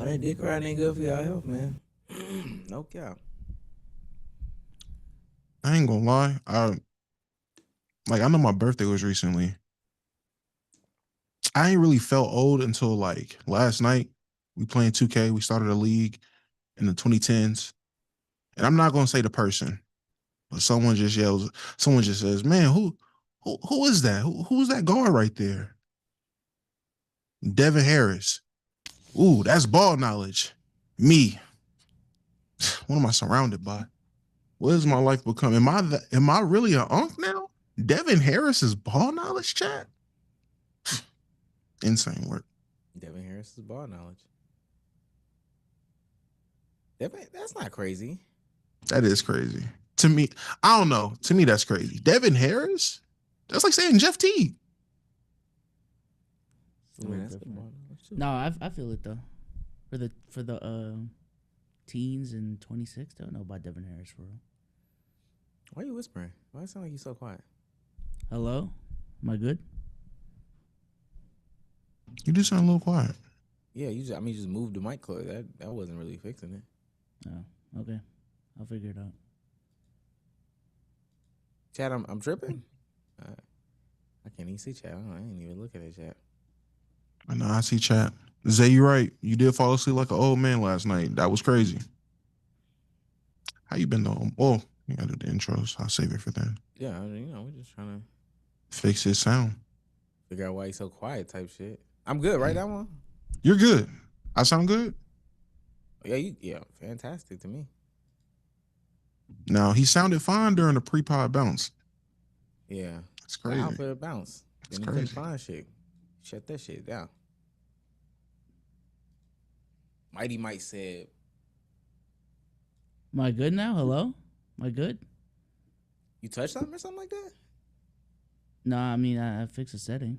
that dick riding ain't good for y'all health, man. No cap. I ain't gonna lie. I know my birthday was recently. I ain't really felt old until like last night. We playing 2K. We started a league in the 2010s. And I'm not gonna say the person, but someone just yells, someone just says, man, who is that? Who's that guard right there? Devin Harris. Ooh, that's ball knowledge. Me. What am I surrounded by? What has my life become? Am I really an unk now? Devin Harris is ball knowledge, chat? Insane work. Devin Harris is ball knowledge. That's not crazy. That is crazy. To me, I don't know. To me, that's crazy. Devin Harris? That's like saying Jeff Teague. No, I feel it though. For the teens and 26, don't know about Devin Harris for real. Why are you whispering? Why does it sound like you so quiet? Hello? Am I good? You do sound a little quiet. Yeah, you just moved the mic close. That wasn't really fixing it. Oh, okay. I'll figure it out. Chat, I'm tripping? I can't even see chat. I ain't even looking at chat. I know, I see chat. Zay, you're right. You did fall asleep like an old man last night. That was crazy. How you been though? Oh, you gotta do the intros. I'll save it for then. Yeah, we're just trying to fix his sound. Figure out why he's so quiet type shit. I'm good, right, that one? You're good. I sound good? Yeah, fantastic to me. No, he sounded fine during the pre-pod bounce. Yeah. It's crazy. Out for the bounce. Then he couldn't find shit. Shut that shit down. Mighty Mike said, am I good now? Hello? Am I good? You touched something or something like that? No, I mean, I fixed a setting.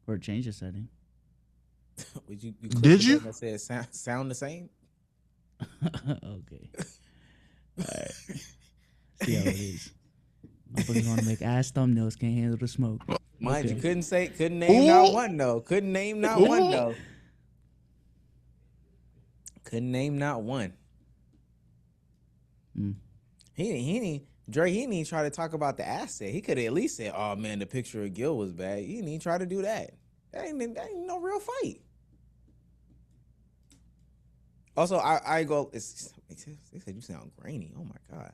Or changed a setting. you Did you? That said sound the same? Okay. All right. See how it is. Motherfuckers want to make ass thumbnails, can't handle the smoke. Mind you, couldn't name not one though. Couldn't name not one though. Couldn't name not one. He didn't even try to talk about the asset. He could have at least said, "Oh man, the picture of Gil was bad." He didn't even try to do that. That ain't no real fight. Also, I go. They said you sound grainy. Oh my god.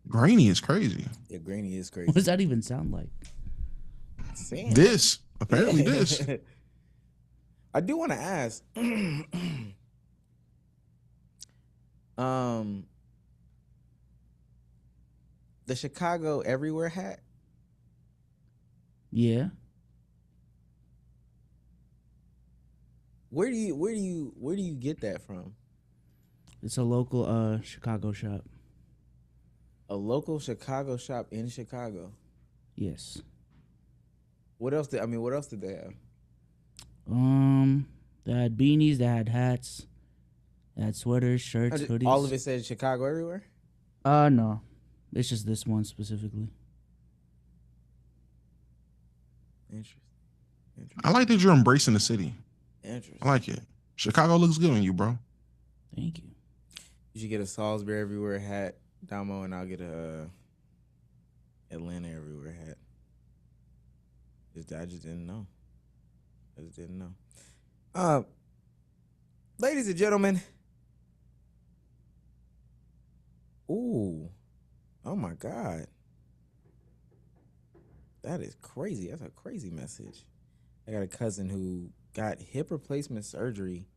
Grainy is crazy. Yeah, grainy is crazy. What does that even sound like? This. Apparently this. I do want to ask. The Chicago Everywhere hat. Yeah. Where do you get that from? It's a local Chicago shop. A local Chicago shop in Chicago. Yes. What else did they have? They had beanies, they had hats, they had sweaters, shirts, hoodies. All of it said Chicago Everywhere? No. It's just this one specifically. Interesting. I like that you're embracing the city. Interesting. I like it. Chicago looks good on you, bro. Thank you. You should get a Salisbury Everywhere hat, Damo, and I'll get a Atlanta Everywhere hat. I just didn't know. Ladies and gentlemen. Ooh. Oh my God. That is crazy. That's a crazy message. I got a cousin who got hip replacement surgery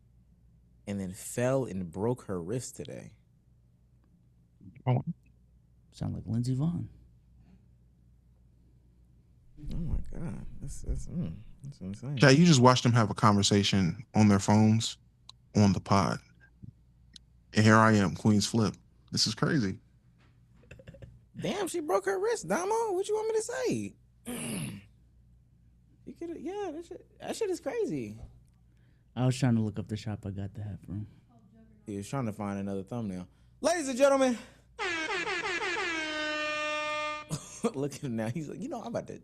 and then fell and broke her wrist today. Oh. Sound like Lindsey Vonn. Oh my God. That's insane. Chad, you just watched them have a conversation on their phones on the pod. And here I am, Queen's Flip. This is crazy. Damn, she broke her wrist, Damo. What you want me to say? You could, yeah, that shit is crazy. I was trying to look up the shop I got the hat from. He was trying to find another thumbnail. Ladies and gentlemen. Look at him now. He's like, I'm about to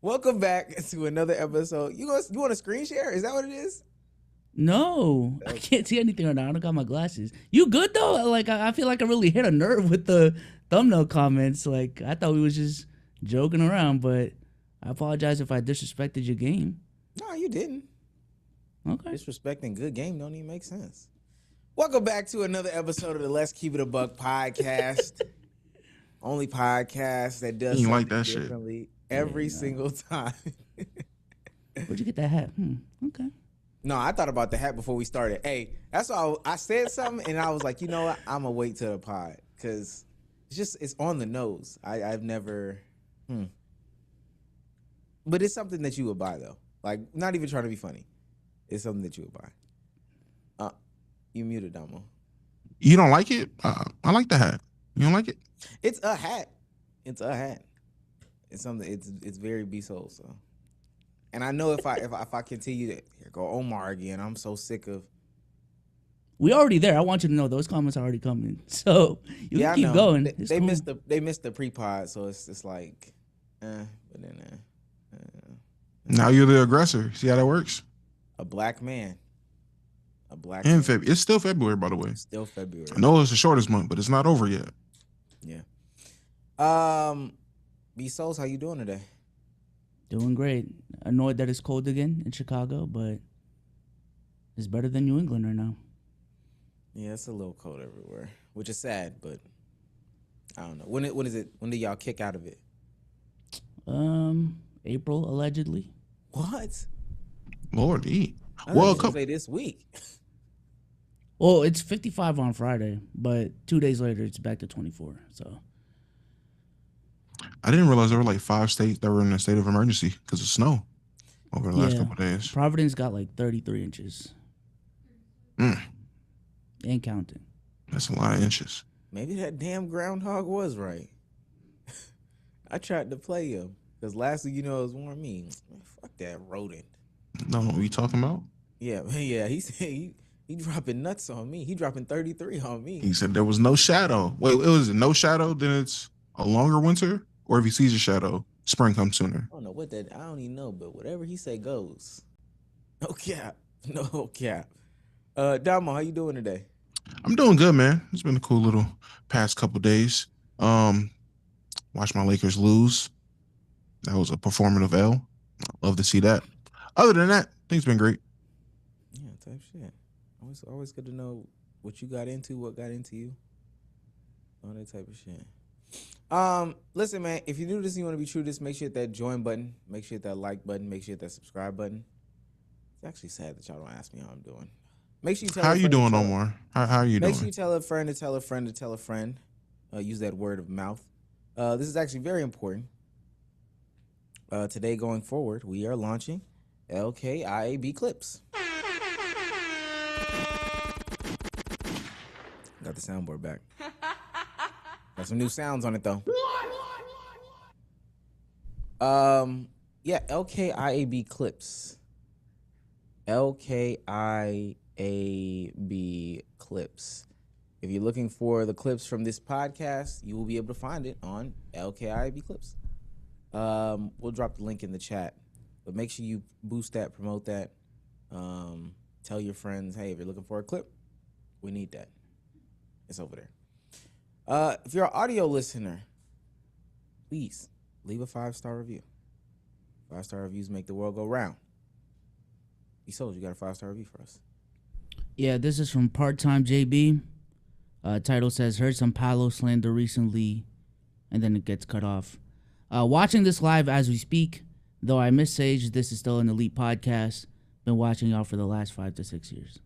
Welcome back to another episode. You want a screen share? Is that what it is? No, I can't see anything right now. I don't got my glasses. You good though? Like I feel like I really hit a nerve with the thumbnail comments. Like I thought we was just joking around, but I apologize if I disrespected your game. No, you didn't. Okay. Disrespecting good game don't even make sense. Welcome back to another episode of the Let's Keep It a Buck podcast. Only podcast that does You something like that shit. differently every single time. Where'd you get that hat? Okay. No, I thought about the hat before we started. Hey, that's why I said something and I was like, you know what? I'm gonna wait till the pod because it's on the nose. I've never, but it's something that you would buy though. Like not even trying to be funny. It's something that you would buy. You muted, Damo. You don't like it? I like the hat. You don't like it? It's a hat. It's a hat. It's something. It's very be sold. So, and I know if I continue to here go Omar again, I'm so sick of. We already there. I want you to know those comments are already coming. So you can keep going. They missed the pre-pod, so it's like, but then Now you're the aggressor. See how that works? a black man. In February. It's still February, by the way. Still February. I know it's the shortest month, but it's not over yet. Yeah. B Souls, how you doing today? Doing great. Annoyed that it's cold again in Chicago, but it's better than New England right now. Yeah, it's a little cold everywhere, which is sad, but I don't know. When is it? When did y'all kick out of it? April allegedly. What? Lordy. Well, say this week. Well, it's 55 on Friday, but 2 days later it's back to 24. So I didn't realize there were like 5 states that were in a state of emergency because of snow over the last couple of days. Providence got like 33 inches. And counting. That's a lot of inches. Maybe that damn groundhog was right. I tried to play him because last thing you know, it was warm me. Man, fuck that rodent. No, what are you talking about? Yeah. He said he dropping nuts on me. He dropping 33 on me. He said there was no shadow. Wait, it was no shadow, then it's a longer winter? Or if he sees a shadow, spring comes sooner? I don't know what that, I don't even know, but whatever he say goes. No cap. No cap. Damo, how you doing today? I'm doing good, man. It's been a cool little past couple days. Watched my Lakers lose. That was a performative L. Love to see that. Other than that, things been great. Yeah, type shit. Always good to know what you got into, what got into you. All that type of shit. Listen, man, if you do this and you want to be true to this, make sure you hit that join button. Make sure you hit that like button. Make sure you hit that subscribe button. It's actually sad that y'all don't ask me how I'm doing. Make sure you tell How you doing, Omar? How are you doing? Make sure you tell a friend to tell a friend to tell a friend. Use that word of mouth. This is actually very important. Today going forward, we are launching LKIAB clips. Got the soundboard back. Got some new sounds on it though. Yeah, LKIAB clips. LKIAB clips. If you're looking for the clips from this podcast, you will be able to find it on LKIAB clips. We'll drop the link in the chat, but make sure you boost that, promote that. Tell your friends, hey, if you're looking for a clip, we need that. It's over there. If you're an audio listener, please leave a 5-star review. 5-star reviews make the world go round. E-Souls, you got a 5-star review for us? Yeah, this is from Part-Time JB. Title says, heard some Palo slander recently, and then it gets cut off. Watching this live as we speak, though I miss Sage, this is still an elite podcast. Been watching y'all for the last 5 to 6 years.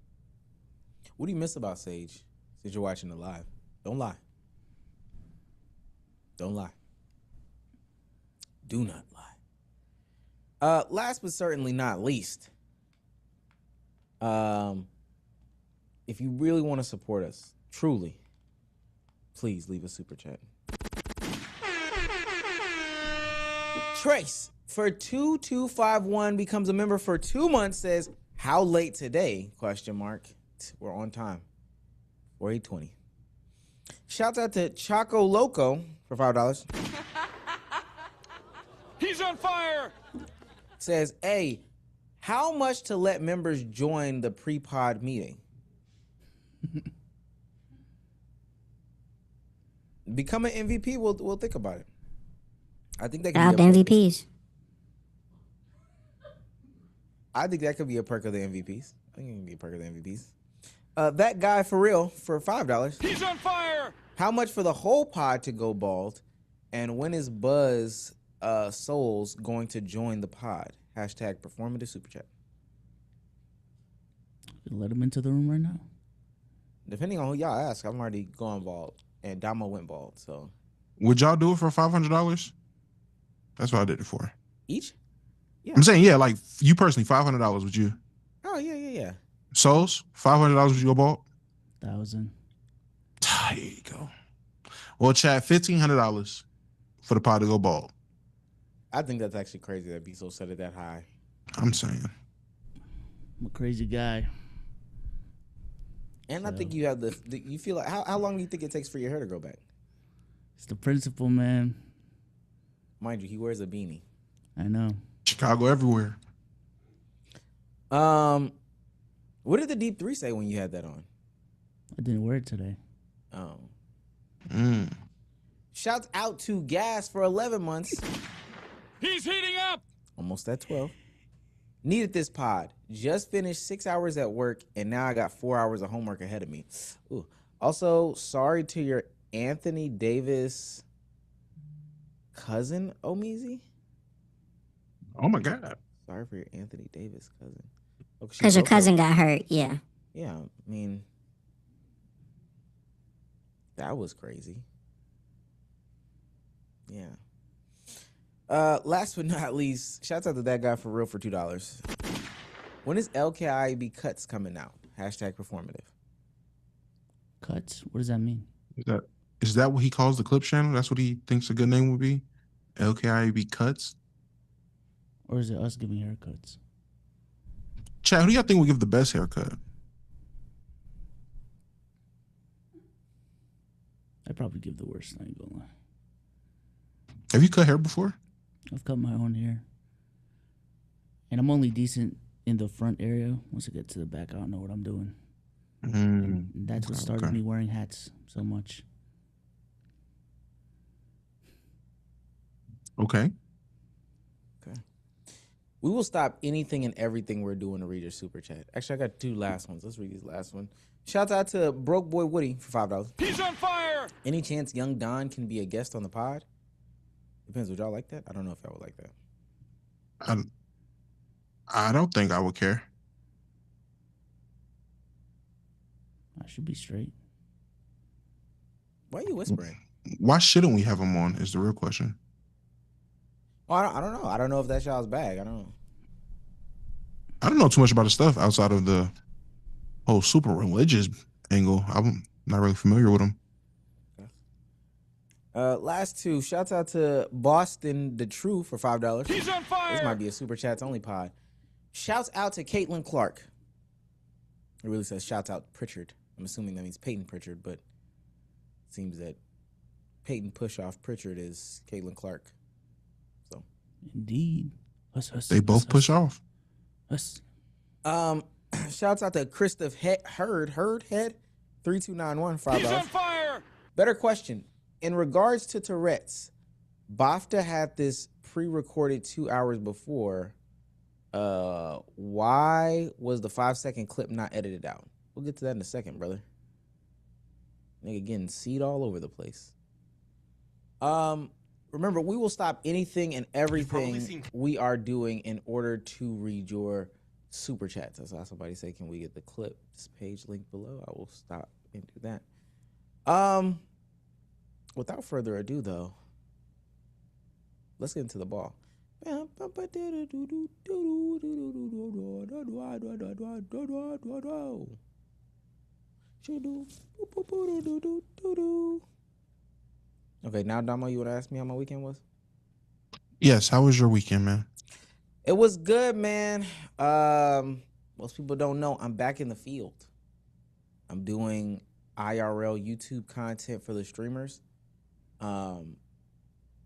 What do you miss about Sage since you're watching it live? Don't lie. Don't lie. Do not lie. Last but certainly not least, if you really want to support us, truly, please leave a super chat. Trace for 2251 becomes a member for 2 months. Says, how late today? ? We're on time. 4820. Shouts out to Choco Loco for $5. He's on fire. Says, hey, how much to let members join the pre-pod meeting? Become an MVP. We'll think about it. I think that could Stop be a MVPs. I think that could be a perk of the MVPs. I think it can be a perk of the MVPs. That guy for real for $5. He's on fire. How much for the whole pod to go bald? And when is Buzz Souls going to join the pod? Hashtag performative super chat. Let him into the room right now. Depending on who y'all ask, I'm already going bald. And Damo went bald, so. Would y'all do it for $500? That's what I did it for. Each? Yeah. I'm saying, yeah, like you personally, $500 would you? Oh, yeah. Souls, $500 would you go bald? 1,000. There you go. Well, chat, $1,500 for the pod to go bald. I think that's actually crazy that Bezos set it that high. I'm saying. I'm a crazy guy. And I think you have you feel like, how long do you think it takes for your hair to grow back? It's the principle, man. Mind you, he wears a beanie. I know. Chicago everywhere. What did the Deep 3 say when you had that on? I didn't wear it today. Oh. Mm. Shouts out to Gas for 11 months. He's heating up. Almost at 12. Needed this pod. Just finished 6 hours at work, and now I got 4 hours of homework ahead of me. Ooh. Also, sorry to your Anthony Davis cousin, Omizi. Oh, my God. Sorry for your Anthony Davis cousin. Because her cousin got hurt, yeah. Yeah, I mean, that was crazy. Yeah. Last but not least, shouts out to that guy for real for $2. When is LKIB Cuts coming out? Hashtag performative. Cuts? What does that mean? Is that what he calls the clip channel? That's what he thinks a good name would be? LKIB Cuts? Or is it us giving haircuts? Chat, who do y'all think will give the best haircut? I'd probably give the worst, I ain't gonna lie. Have you cut hair before? I've cut my own hair. And I'm only decent in the front area. Once I get to the back, I don't know what I'm doing. And that's what started me wearing hats so much. Okay. We will stop anything and everything we're doing to read your super chat. Actually, I got two last ones. Let's read these last one. Shout out to Broke Boy Woody for $5. He's on fire. Any chance Young Don can be a guest on the pod? Depends. Would y'all like that? I don't know if y'all would like that. I don't think I would care. I should be straight. Why are you whispering? Why shouldn't we have him on is the real question. Oh, I don't know. I don't know if that's y'all's bag. I don't know. I don't know too much about his stuff outside of the whole super religious angle. I'm not really familiar with him. Last two. Shouts out to Boston the True for $5. He's on fire. This might be a super chats only pod. Shouts out to Caitlin Clark. It really says shouts out Pritchard. I'm assuming that means Peyton Pritchard, but it seems that Peyton push-off Pritchard is Caitlin Clark. So Indeed. They both push off. Us. Shouts out to Christoph Head 3291 $5. He's on fire. Better question. In regards to Tourette's, BAFTA had this pre-recorded 2 hours before. Why was the 5-second clip not edited out? We'll get to that in a second, brother. Nigga getting seed all over the place. Remember, we will stop anything and everything we are doing in order to read your super chats. I saw somebody say, "Can we get the clip? This page link below." I will stop and do that. Without further ado, though, let's get into the ball. Okay, now Damo, you want to ask me how my weekend was? Yes. How was your weekend, man? It was good, man. Most people don't know I'm back in the field. I'm doing IRL YouTube content for the streamers. All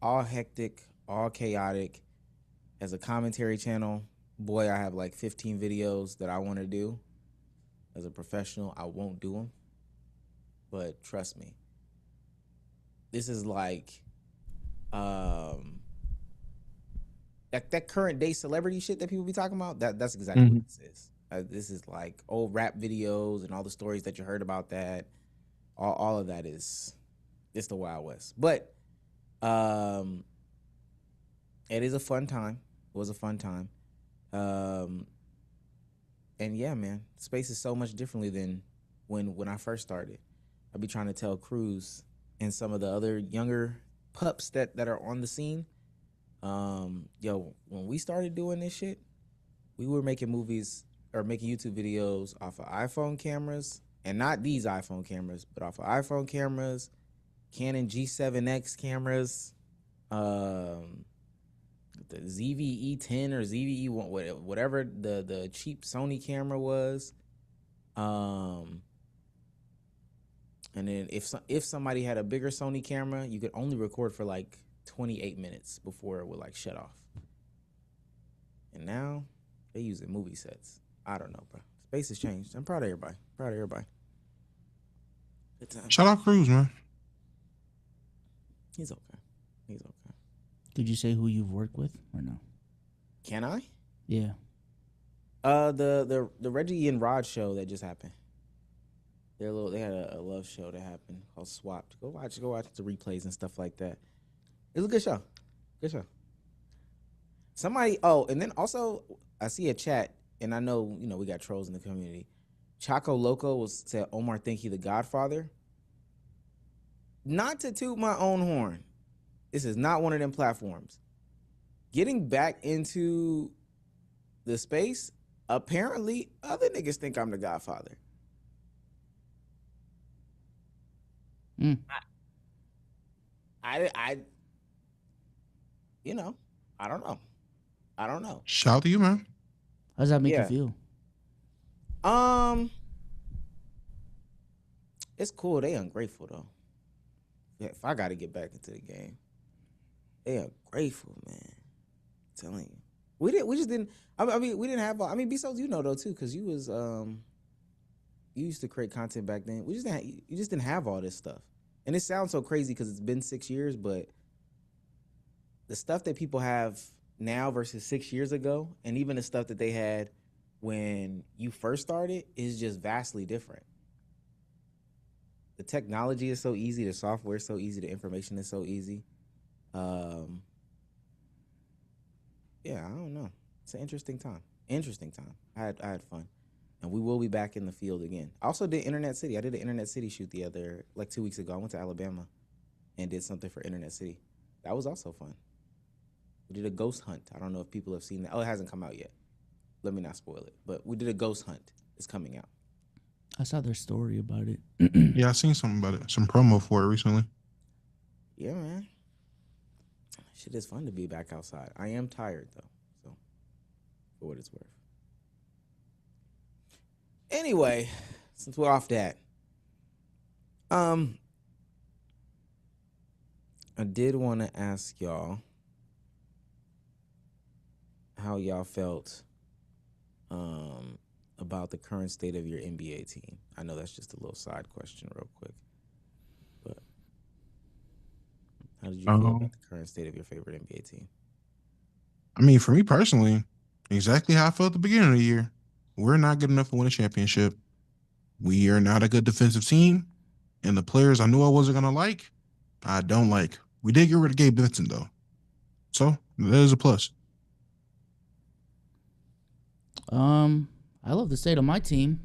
hectic, all chaotic. as a commentary channel, boy, I have like 15 videos that I want to do. As a professional, I won't do them. But trust me, this is like that current day celebrity shit that people be talking about. That's exactly what this is. This is like old rap videos and all the stories that you heard about that. All of that it's the Wild West. But it is a fun time. It was a fun time. And yeah, man, space is so much differently than when I first started. I'd be trying to tell Cruz and some of the other younger pups that are on the scene, yo, when we started doing this shit, we were making movies or making YouTube videos off of iPhone cameras, and not these iPhone cameras, but off of iPhone cameras, Canon G7X cameras, the ZVE10 or ZVE1, whatever the cheap Sony camera was. And then if somebody had a bigger Sony camera, you could only record for like 28 minutes before it would like shut off. And now they using movie sets. I don't know, bro. Space has changed. I'm proud of everybody. Good time. Shout out Cruz, man. He's okay. Did you say who you've worked with or no? Can I? Yeah. The Reggie and Rod show that just happened. They had a love show that happened called Swapped. Go watch the replays and stuff like that. It was a good show. Somebody, and then also I see a chat, and I know, we got trolls in the community. Chaco Loco said Omar think he the Godfather. Not to toot my own horn. This is not one of them platforms. Getting back into the space, apparently other niggas think I'm the Godfather. I don't know. Shout out to you, man. How does that make you feel? It's cool. They ungrateful though. Yeah, if I got to get back into the game, they ungrateful, man. I'm telling you, we just didn't. I mean, we didn't have. I mean, B-Sos, though too, because you was you used to create content back then. You just didn't have all this stuff, and it sounds so crazy because it's been 6 years, but the stuff that people have now versus 6 years ago, and even the stuff that they had when you first started, is just vastly different. The technology is so easy, the software is so easy, the information is so easy. Yeah, I don't know. It's an interesting time. I had fun. And we will be back in the field again. I also did Internet City. I did an Internet City shoot 2 weeks ago. I went to Alabama and did something for Internet City. That was also fun. We did a ghost hunt. I don't know if people have seen that. Oh, it hasn't come out yet. Let me not spoil it. But we did a ghost hunt. It's coming out. I saw their story about it. Yeah, I seen something about it. Some promo for it recently. Yeah, man. Shit is fun to be back outside. I am tired though, so for what it's worth. Anyway, since we're off that, I did want to ask y'all how y'all felt about the current state of your NBA team. I know that's just a little side question real quick, but how did you feel about the current state of your favorite NBA team? I mean, for me personally, exactly how I felt at the beginning of the year. We're not good enough to win a championship. We are not a good defensive team. And the players I knew I wasn't going to like, I don't like. We did get rid of Gabe Vincent, though. So, that is a plus. I love the state of my team.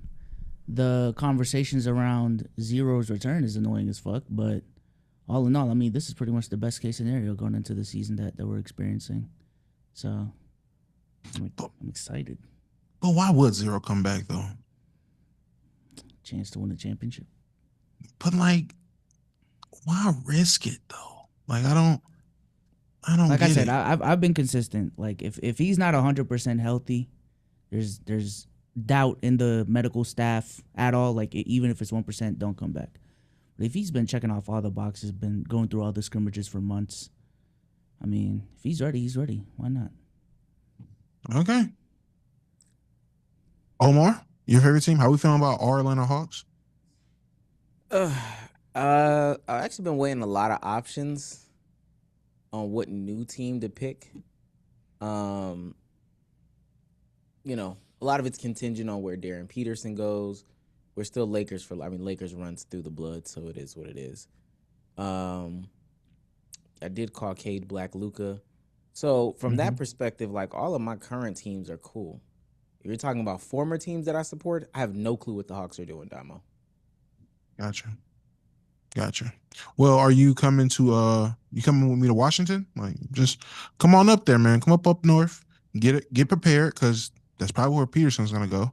The conversations around Zero's return is annoying as fuck, but all in all, I mean, this is pretty much the best case scenario going into the season that we're experiencing. So, I'm excited. But why would Zero come back, though? Chance to win a championship. But, like, why risk it, though? Like, I don't like get I said, it. I've been consistent. Like, if he's not 100% healthy, there's doubt in the medical staff at all. Like, even if it's 1%, don't come back. But if he's been checking off all the boxes, been going through all the scrimmages for months, I mean, if he's ready, he's ready. Why not? Okay. Omar, your favorite team? How we feeling about our Atlanta Hawks? I've actually been weighing a lot of options on what new team to pick. You know, a lot of it's contingent on where Darren Peterson goes. We're still Lakers for. I mean, Lakers runs through the blood, so it is what it is. I did call Cade Black Luka. So from that perspective, like all of my current teams are cool. If you're talking about former teams that I support, I have no clue what the Hawks are doing, Damo. Gotcha. Well, are you coming to you coming with me to Washington? Like, just come on up there, man. Come up north. Get prepared, because that's probably where Peterson's gonna go.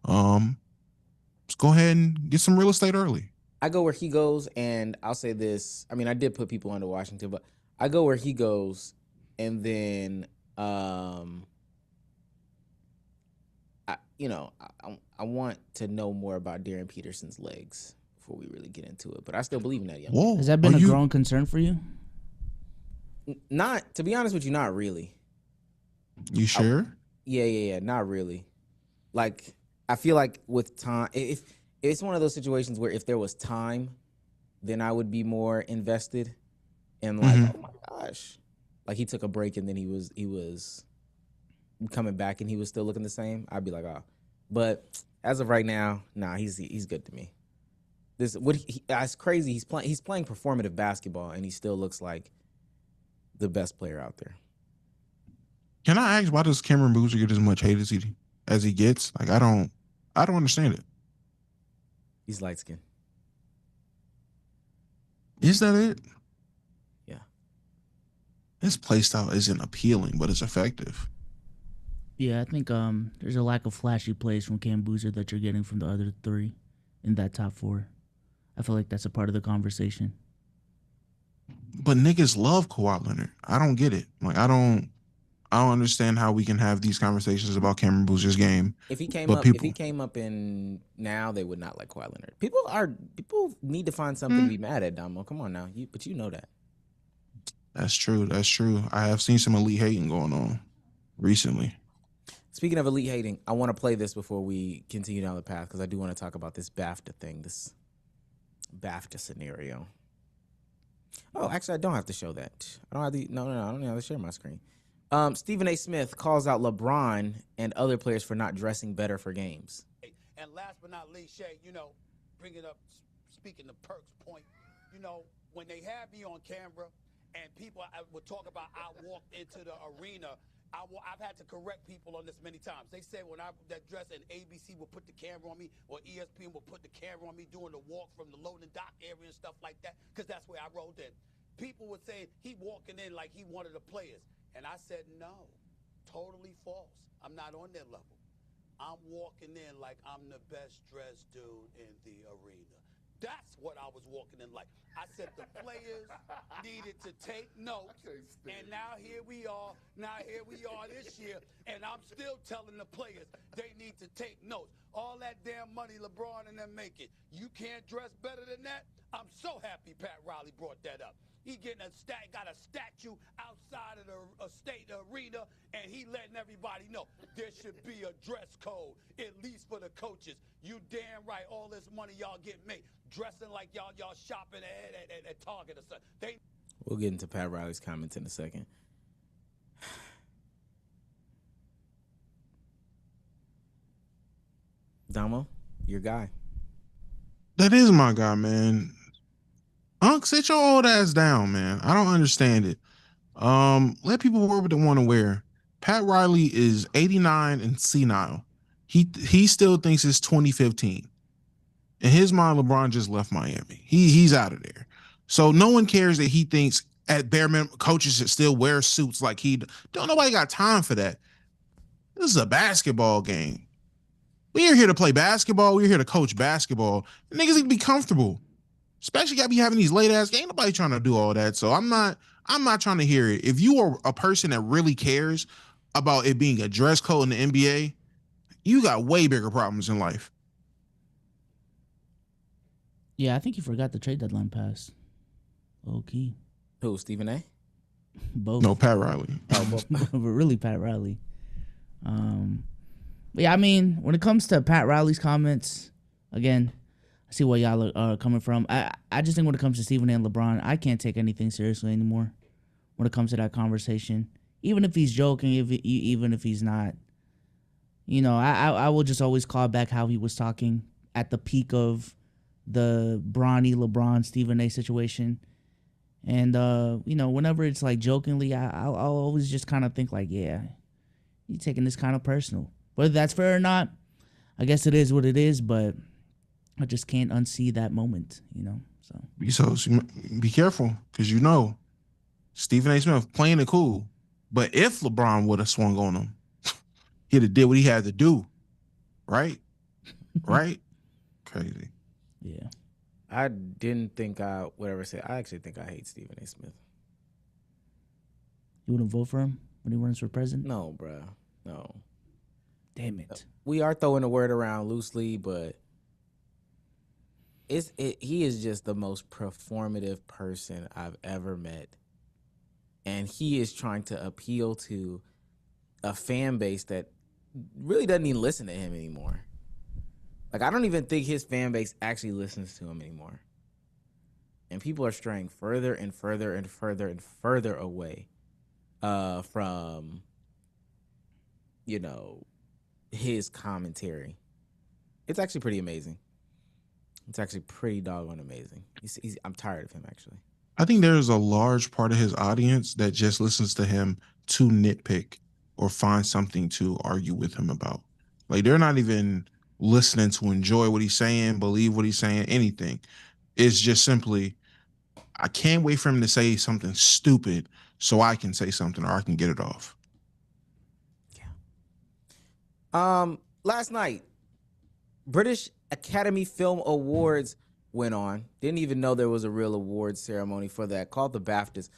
Let's go ahead and get some real estate early. I go where he goes, and I'll say this. I mean, I did put people under Washington, but I go where he goes, and then I want to know more about Darren Peterson's legs before we really get into it. But I still believe in that young man. Has that been a growing concern for you? Not, to be honest with you, not really. You sure? Yeah. Not really. Like, I feel like with time, if it's one of those situations where if there was time, then I would be more invested. And like, oh my gosh, like he took a break and then he was coming back and he was still looking the same. I'd be like, oh. But as of right now, nah, he's good to me. It's crazy. He's playing performative basketball and he still looks like the best player out there. Can I ask, why does Cameron Boozer get as much hate as he gets? Like, I don't understand it. He's light skinned. Is that it? Yeah. His play style isn't appealing, but it's effective. Yeah, I think there's a lack of flashy plays from Cam Boozer that you're getting from the other three in that top four. I feel like that's a part of the conversation. But niggas love Kawhi Leonard. I don't get it. Like, I don't understand how we can have these conversations about Cameron Boozer's game. If he came up in now, they would not like Kawhi Leonard. People need to find something to be mad at, Damo. Come on now, but you know that. That's true. I have seen some elite hating going on recently. Speaking of elite hating, I want to play this before we continue down the path because I do want to talk about this BAFTA thing, this BAFTA scenario. Oh, actually, I don't have to show that. I don't have to share my screen. Stephen A. Smith calls out LeBron and other players for not dressing better for games. And last but not least, Shay, bringing up, speaking to Perk's point, when they had me on camera and people would talk about I walked into the arena, I've had to correct people on this many times. They said when I that dress and ABC would put the camera on me or ESPN would put the camera on me doing the walk from the loading dock area and stuff like that, because that's where I rolled in. People would say he walking in like he one of the players. And I said, no, totally false. I'm not on their level. I'm walking in like I'm the best dressed dude in the arena. That's what I was walking in like. I said the players needed to take notes. And now here we are this year. And I'm still telling the players they need to take notes. All that damn money LeBron and them making. You can't dress better than that? I'm so happy Pat Riley brought that up. He got a statue outside of the state arena, and he letting everybody know there should be a dress code, at least for the coaches. You damn right, all this money y'all get made, dressing like y'all shopping at Target or something. We'll get into Pat Riley's comments in a second. Damo, your guy. That is my guy, man. Unc, sit your old ass down, man. I don't understand it. Let people wear what they want to wear. Pat Riley is 89 and senile. He still thinks it's 2015. In his mind, LeBron just left Miami. He's out of there. So no one cares that he thinks at bare minimum coaches should still wear suits like he don't. Nobody got time for that. This is a basketball game. We are here to play basketball. We're here to coach basketball. Niggas need to be comfortable. Especially gotta be having these late ass games. Ain't nobody trying to do all that. So I'm not trying to hear it. If you are a person that really cares about it being a dress code in the NBA, you got way bigger problems in life. Yeah, I think you forgot the trade deadline pass. Okay. Who, Stephen A? Both. No, Pat Riley. Oh, both. But really Pat Riley. But yeah, I mean, when it comes to Pat Riley's comments, again, I see where y'all are coming from. I just think when it comes to Stephen A. and LeBron, I can't take anything seriously anymore when it comes to that conversation. Even if he's joking, even if he's not, you know, I will just always call back how he was talking at the peak of the Bronny, LeBron, Stephen A. situation. And, you know, whenever it's like jokingly, I'll always just kind of think like, yeah, you're taking this kind of personal. Whether that's fair or not, I guess it is what it is, but I just can't unsee that moment, you know? So Be careful, because you know, Stephen A. Smith playing it cool. But if LeBron would have swung on him, he'd have did what he had to do. Right? Right? Crazy. Yeah. I didn't think I would ever say. I actually think I hate Stephen A. Smith. You wouldn't vote for him when he runs for president? No, bruh. No. Damn it. We are throwing the word around loosely, but he is just the most performative person I've ever met. And he is trying to appeal to a fan base that really doesn't even listen to him anymore. Like, I don't even think his fan base actually listens to him anymore. And people are straying further and further and further and further away from, you know, his commentary. It's actually pretty amazing. It's actually pretty doggone amazing. I'm tired of him, actually. I think there's a large part of his audience that just listens to him to nitpick or find something to argue with him about. Like, they're not even listening to enjoy what he's saying, believe what he's saying, anything. It's just simply, I can't wait for him to say something stupid so I can say something or I can get it off. Last night, British Academy Film Awards went on. Didn't even know there was a real awards ceremony for that, called the BAFTAs.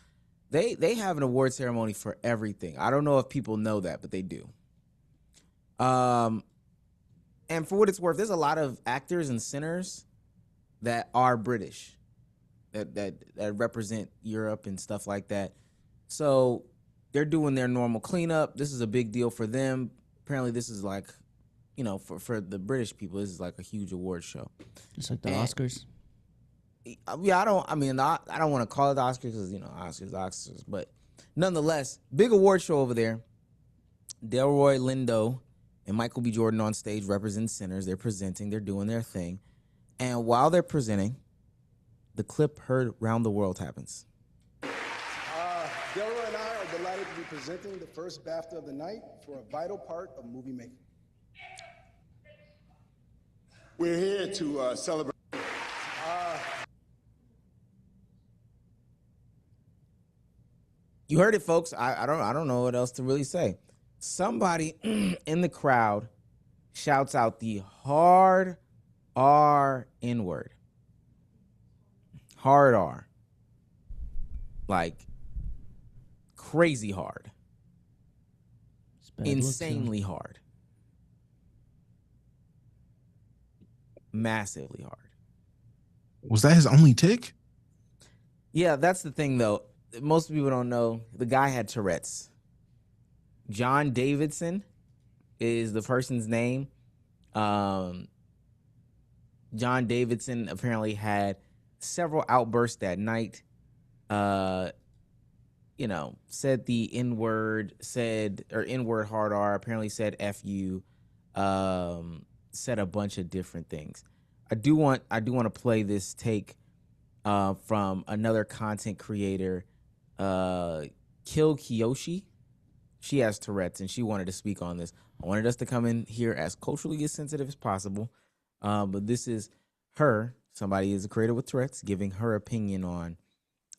They have an award ceremony for everything. I don't know if people know that, but they do. And for what it's worth, there's a lot of actors and singers that are British, that represent Europe and stuff like that. So they're doing their normal cleanup. This is a big deal for them. Apparently, this is like, you know, for the British people, this is like a huge award show. Just like the Oscars. Yeah, I don't want to call it the Oscars because, you know, Oscars, but nonetheless, big award show over there. Delroy Lindo and Michael B. Jordan on stage represent sinners. They're presenting, they're doing their thing. And while they're presenting, the clip heard around the world happens. Delroy and I are delighted to be presenting the first BAFTA of the night for a vital part of movie making. We're here to celebrate. You heard it, folks. I don't know what else to really say. Somebody in the crowd shouts out the hard R N-word. Hard R. Like, crazy hard. Insanely hard. Massively hard. Was that his only tick? Yeah, that's the thing, though. Most people don't know the guy had Tourette's. John Davidson is the person's name. John Davidson apparently had several outbursts that night. You know, said the N-word, N-word hard R, apparently said F you, said a bunch of different things. I do want to play this take from another content creator, Kill Kiyoshi. She has Tourette's and she wanted to speak on this. I wanted us to come in here as culturally as sensitive as possible. But this is her, somebody is a creator with Tourette's, giving her opinion on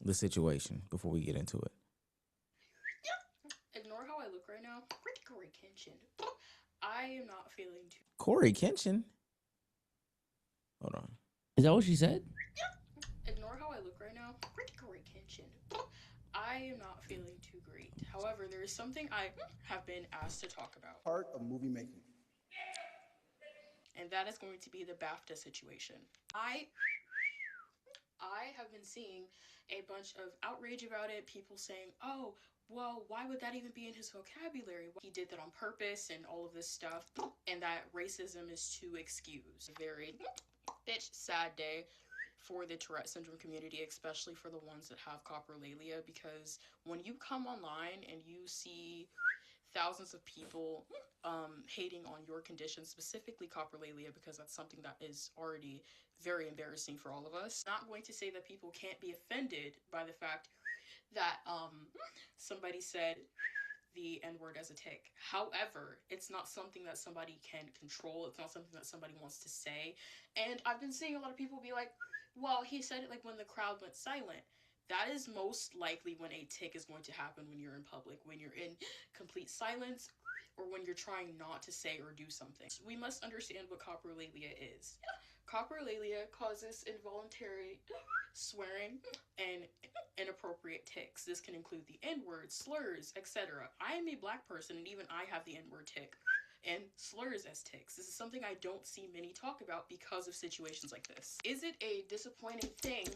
the situation before we get into it. Ignore how I look right now. Corey Kenshin. I am not feeling too. Corey Kenshin? Hold on. Is that what she said? Ignore how I look right now. Corey Kenshin. I am not feeling too great. However, there is something I have been asked to talk about. Part of movie making. And that is going to be the BAFTA situation. I have been seeing a bunch of outrage about it. People saying, oh, well, why would that even be in his vocabulary? He did that on purpose and all of this stuff, and that racism is to excuse. A very bitch sad day for the Tourette syndrome community, especially for the ones that have coprolalia, because when you come online and you see thousands of people hating on your condition, specifically coprolalia, because that's something that is already very embarrassing for all of us. Not going to say that people can't be offended by the fact that somebody said the N-word as a tick. However, it's not something that somebody can control. It's not something that somebody wants to say. And I've been seeing a lot of people be like, well, he said it like when the crowd went silent. That is most likely when a tick is going to happen when you're in public, when you're in complete silence, or when you're trying not to say or do something. We must understand what coprolalia is. Coprolalia causes involuntary swearing and inappropriate ticks. This can include the N-word, slurs, etc. I am a black person, and even I have the N-word tick and slurs as ticks. This is something I don't see many talk about because of situations like this. Is it a disappointing thing?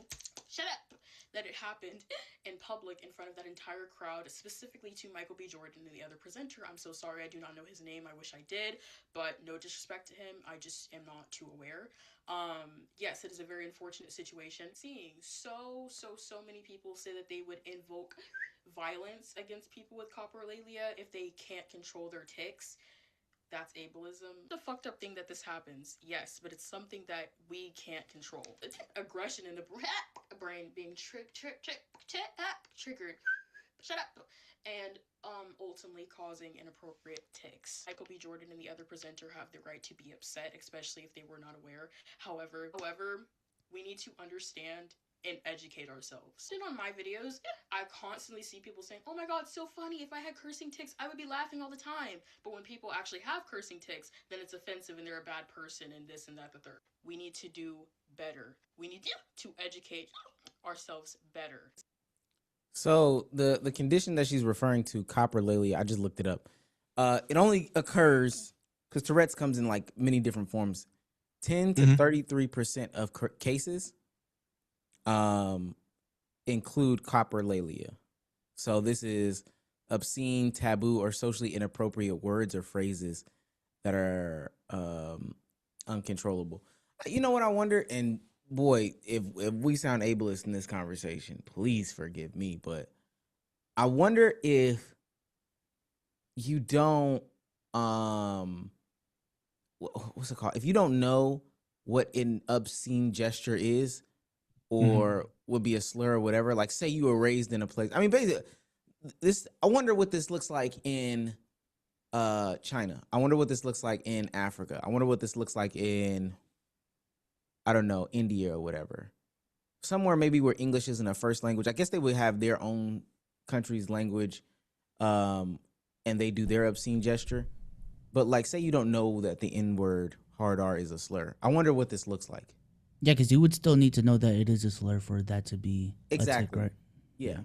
Shut up! That it happened in public in front of that entire crowd, specifically to Michael B. Jordan and the other presenter. I'm so sorry, I do not know his name. I wish I did, but no disrespect to him. I just am not too aware. Yes, it is a very unfortunate situation. Seeing so many people say that they would invoke violence against people with coprolalia if they can't control their ticks. That's ableism. The fucked up thing that this happens, yes, but it's something that we can't control. It's aggression in the brain being triggered. Shut up. And ultimately causing inappropriate ticks. Michael B. Jordan and the other presenter have the right to be upset, especially if they were not aware. However, we need to understand and educate ourselves. And on my videos, I constantly see people saying, oh my god, so funny, if I had cursing tics, I would be laughing all the time. But when people actually have cursing tics, then it's offensive and they're a bad person and this and that, the third. We need to do better. We need to educate ourselves better. So the condition that she's referring to, coprolalia, I just looked it up. It only occurs because Tourette's comes in like many different forms. 10 to 33% of cases include coprolalia. So this is obscene, taboo, or socially inappropriate words or phrases that are uncontrollable. You know what I wonder? And boy, if we sound ableist in this conversation, please forgive me, but I wonder if you don't what's it called? If you don't know what an obscene gesture is or would be a slur or whatever, like say you were raised in a place. I mean, basically this, I wonder what this looks like in China. I wonder what this looks like in Africa. I wonder what this looks like in, I don't know, India or whatever. Somewhere maybe where English isn't a first language. I guess they would have their own country's language and they do their obscene gesture. But like say you don't know that the N-word, hard R, is a slur. I wonder what this looks like. Yeah, because you would still need to know that it is a slur for that to be exactly a tick, right? Yeah.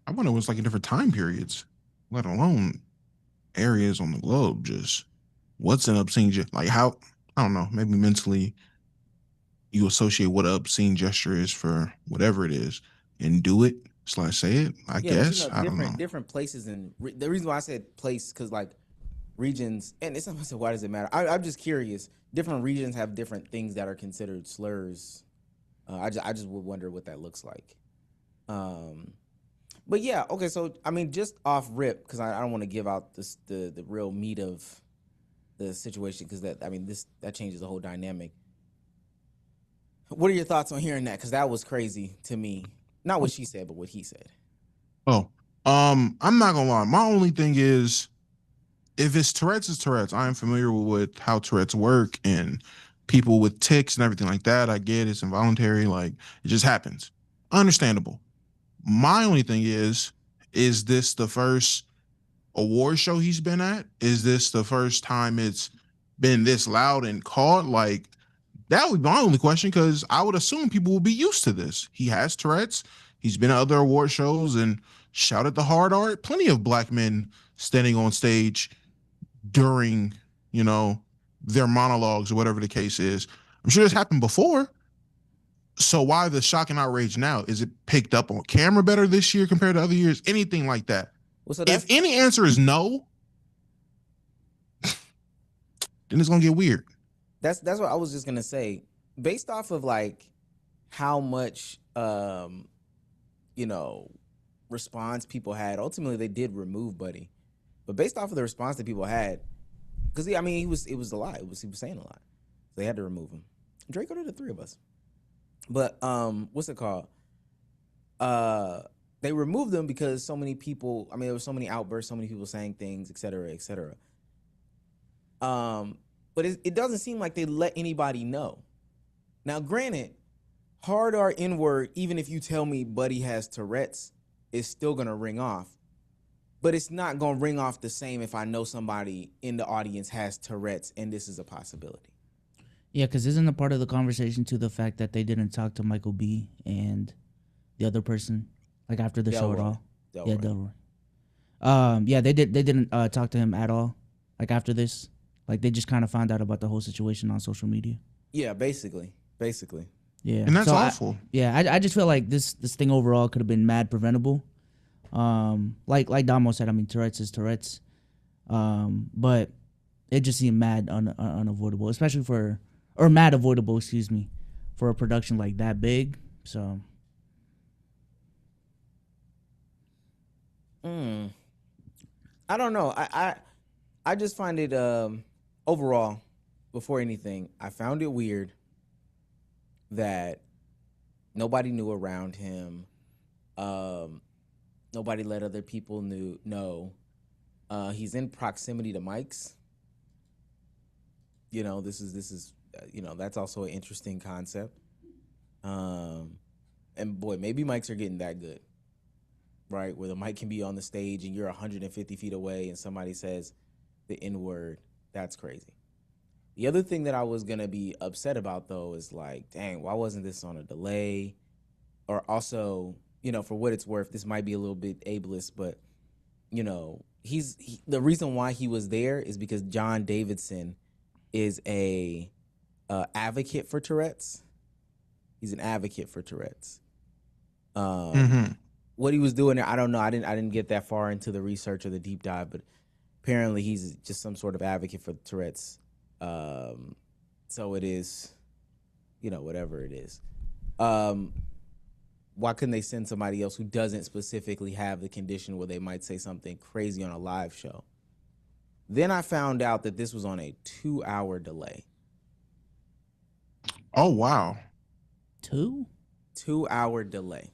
I wonder what's like in different time periods, let alone areas on the globe. Just what's an obscene gesture? Like how, I don't know, maybe mentally you associate what an obscene gesture is for whatever it is and do it / say it, I guess. But you know, I don't know. different places, and the reason why I said place, because like regions, and it's not so why does it matter? I'm just curious. Different regions have different things that are considered slurs. I just would wonder what that looks like. But yeah, okay. So I mean, just off rip, because I don't want to give out the real meat of the situation, because that changes the whole dynamic. What are your thoughts on hearing that? Because that was crazy to me. Not what she said, but what he said. Oh, I'm not gonna lie. My only thing is, if it's Tourette's, it's Tourette's. I am familiar with how Tourette's work and people with tics and everything like that. I get it's involuntary, like it just happens. Understandable. My only thing is this the first award show he's been at? Is this the first time it's been this loud and caught? Like, that would be my only question, because I would assume people will be used to this. He has Tourette's. He's been at other award shows and shouted the hard art. Plenty of black men standing on stage during, their monologues or whatever the case is. I'm sure this happened before. So why the shock and outrage now? Is it picked up on camera better this year compared to other years? Anything like that? Well, so If any answer is no, then it's gonna get weird. that's what I was just gonna say. Based off of like how much response people had, ultimately they did remove Buddy. But based off of the response that people had, because it was a lot. He was saying a lot. So they had to remove him. Draco did the three of us. But what's it called? They removed them because so many people, there were so many outbursts, so many people saying things, et cetera, et cetera. But it doesn't seem like they let anybody know. Now, granted, hard R N-word, even if you tell me Buddy has Tourette's, is still gonna ring off. But it's not gonna ring off the same if I know somebody in the audience has Tourette's and this is a possibility. Yeah, because isn't a part of the conversation to the fact that they didn't talk to Michael B. and the other person, like after the show at all? Yeah, Delroy. Yeah, they didn't talk to him at all, like after this. Like they just kind of found out about the whole situation on social media. Yeah, basically. Yeah, and that's awful. I just feel like this thing overall could have been mad preventable. Like Damo said, Tourette's is Tourette's. But it just seemed mad unavoidable, especially mad avoidable, excuse me, for a production like that big. So. I don't know. I just find it overall, before anything, I found it weird that nobody knew around him. Nobody let other people know. He's in proximity to mics. This is that's also an interesting concept. And boy, maybe mics are getting that good, right? Where the mic can be on the stage and you're 150 feet away and somebody says the N-word. That's crazy. The other thing that I was going to be upset about, though, is like, dang, why wasn't this on a delay? Or also, for what it's worth, this might be a little bit ableist, but, the reason why he was there is because John Davidson is a advocate for Tourette's. He's an advocate for Tourette's. What he was doing there, I don't know. I didn't get that far into the research or the deep dive, but apparently he's just some sort of advocate for Tourette's. So it is, whatever it is. Why couldn't they send somebody else who doesn't specifically have the condition where they might say something crazy on a live show? Then I found out that this was on a 2-hour delay. Oh, wow. 2-hour delay.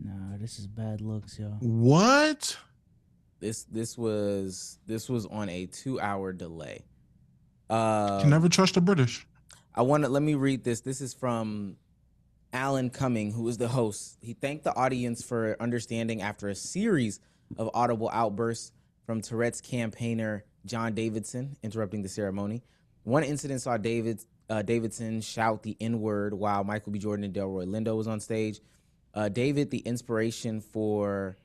Nah, this is bad looks, yo. What? This was on a 2-hour delay. Can never trust the British. Let me read this. This is from Alan Cumming, who is the host. He thanked the audience for understanding after a series of audible outbursts from Tourette's campaigner John Davidson interrupting the ceremony. One incident saw Davidson shout the N-word while Michael B. Jordan and Delroy Lindo was on stage. David, the inspiration for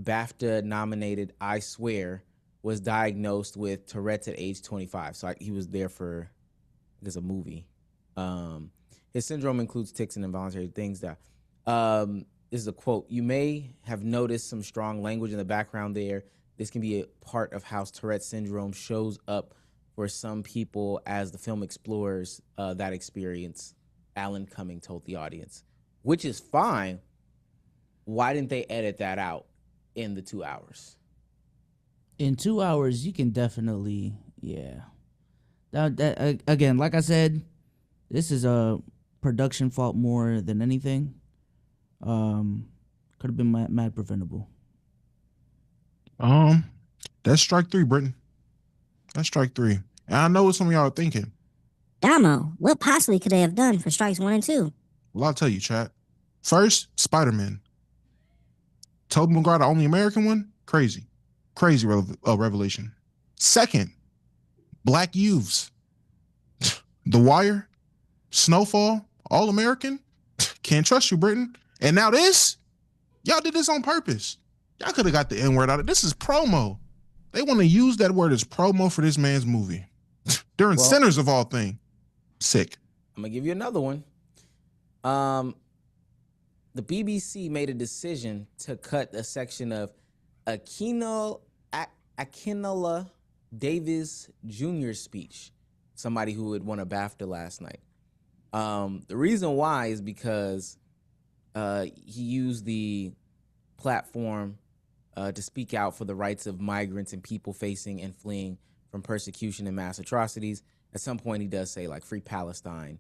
BAFTA-nominated I Swear, was diagnosed with Tourette's at age 25. So he was there for, I guess, a movie. His syndrome includes tics and involuntary things. This is a quote. "You may have noticed some strong language in the background there. This can be a part of how Tourette's syndrome shows up for some people as the film explores that experience," Alan Cumming told the audience, which is fine. Why didn't they edit that out in the 2 hours? In 2 hours, you can definitely, yeah. That, again, like I said, this is a production fault more than anything. Could have been mad preventable. That's strike three, Britain. That's strike three. And I know what some of y'all are thinking. Damo, what possibly could they have done for strikes 1 and 2? Well, I'll tell you, chat. First, Spider-Man. Tobey Maguire, the only American one? Crazy revelation. Second, Black Youths. The Wire, Snowfall, All American. Can't trust you, Britain. And now this, y'all did this on purpose. Y'all could have got the N-word out of it. This is promo. They want to use that word as promo for this man's movie. During Sinners of all things. Sick. I'm gonna give you another one. The BBC made a decision to cut a section of Akinola Davis Jr.'s speech, somebody who had won a BAFTA last night. The reason why is because he used the platform to speak out for the rights of migrants and people facing and fleeing from persecution and mass atrocities. At some point, he does say like "Free Palestine"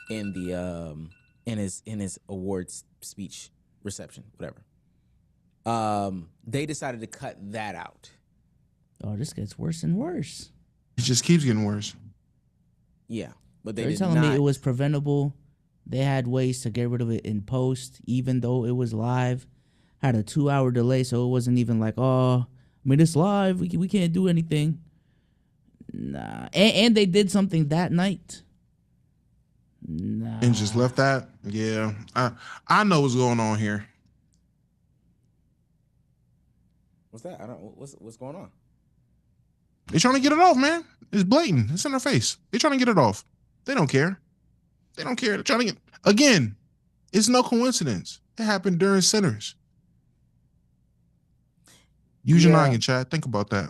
in the in his awards speech reception, whatever. They decided to cut that out. Oh, this gets worse and worse. It just keeps getting worse. Yeah, but they They're did telling not. me it was preventable. They had ways to get rid of it in post, even though it was live. Had a 2-hour delay, so it wasn't even like, oh, I mean, it's live. We can't do anything. Nah, and they did something that night. Nah. And just left that. Yeah, I know what's going on here. What's that? I don't. What's going on? They're trying to get it off, man. It's blatant. It's in their face. They're trying to get it off. They don't care. They don't care. They're trying to get. Again, it's no coincidence. It happened during sinners. Use your noggin, Chad. Think about that.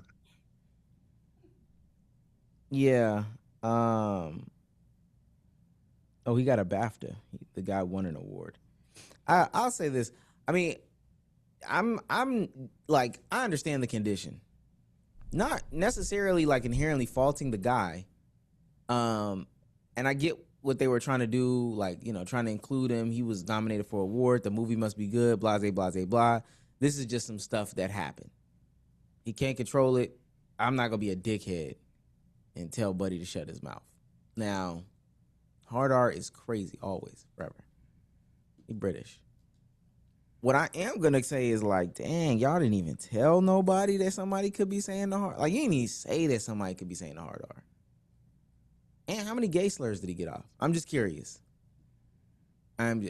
Yeah. Oh, he got a BAFTA. The guy won an award. I'll say this. I mean, I'm like, I understand the condition. Not necessarily like inherently faulting the guy. And I get what they were trying to do, like, you know, trying to include him. He was nominated for an award. The movie must be good, blah, blah, blah, blah. This is just some stuff that happened. He can't control it. I'm not going to be a dickhead and tell Buddy to shut his mouth. Now, hard R is crazy, always, forever. He British. What I am going to say is like, dang, y'all didn't even tell nobody that somebody could be saying the hard. Like, you didn't even say that somebody could be saying the hard R. And how many gay slurs did he get off? I'm just curious. I'm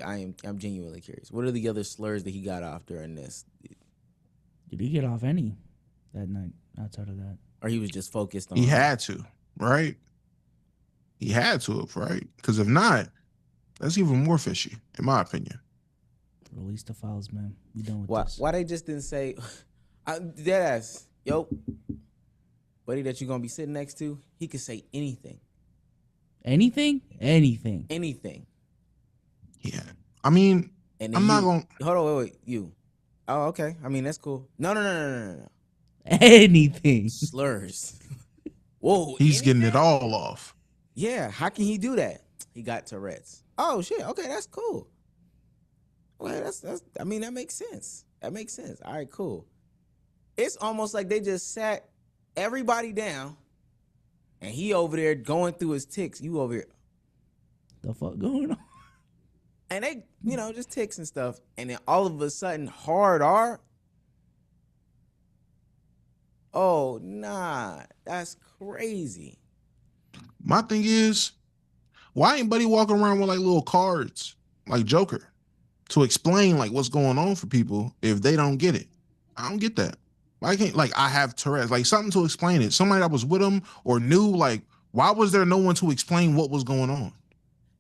genuinely curious. What are the other slurs that he got off during this? Did he get off any that night outside of that? Or he was just focused on... He had to, right? He had to, right? Because if not, that's even more fishy, in my opinion. Release the files, man. We done with this. Why they just didn't say... Deadass, yo, buddy that you're going to be sitting next to, he could say anything. Anything? Anything. Anything. Yeah. I mean, And I'm not going to... Hold on, wait. You. Oh, okay. I mean, that's cool. No. Anything. Slurs. Whoa. He's getting it all off. Yeah. How can he do that? He got Tourette's. Oh, shit. Okay, that's cool. Well, that's. I mean, that makes sense. That makes sense. All right, cool. It's almost like they just sat everybody down, and he over there going through his tics. You over here. The fuck going on? And they, you know, just tics and stuff. And then all of a sudden, hard R. Oh, nah. That's crazy. My thing is, why ain't Buddy walking around with like little cards, like Joker, to explain like what's going on for people if they don't get it? I don't get that. Why can't, like, I have Tourette's, like something to explain it? Somebody that was with him or knew, like, why was there no one to explain what was going on?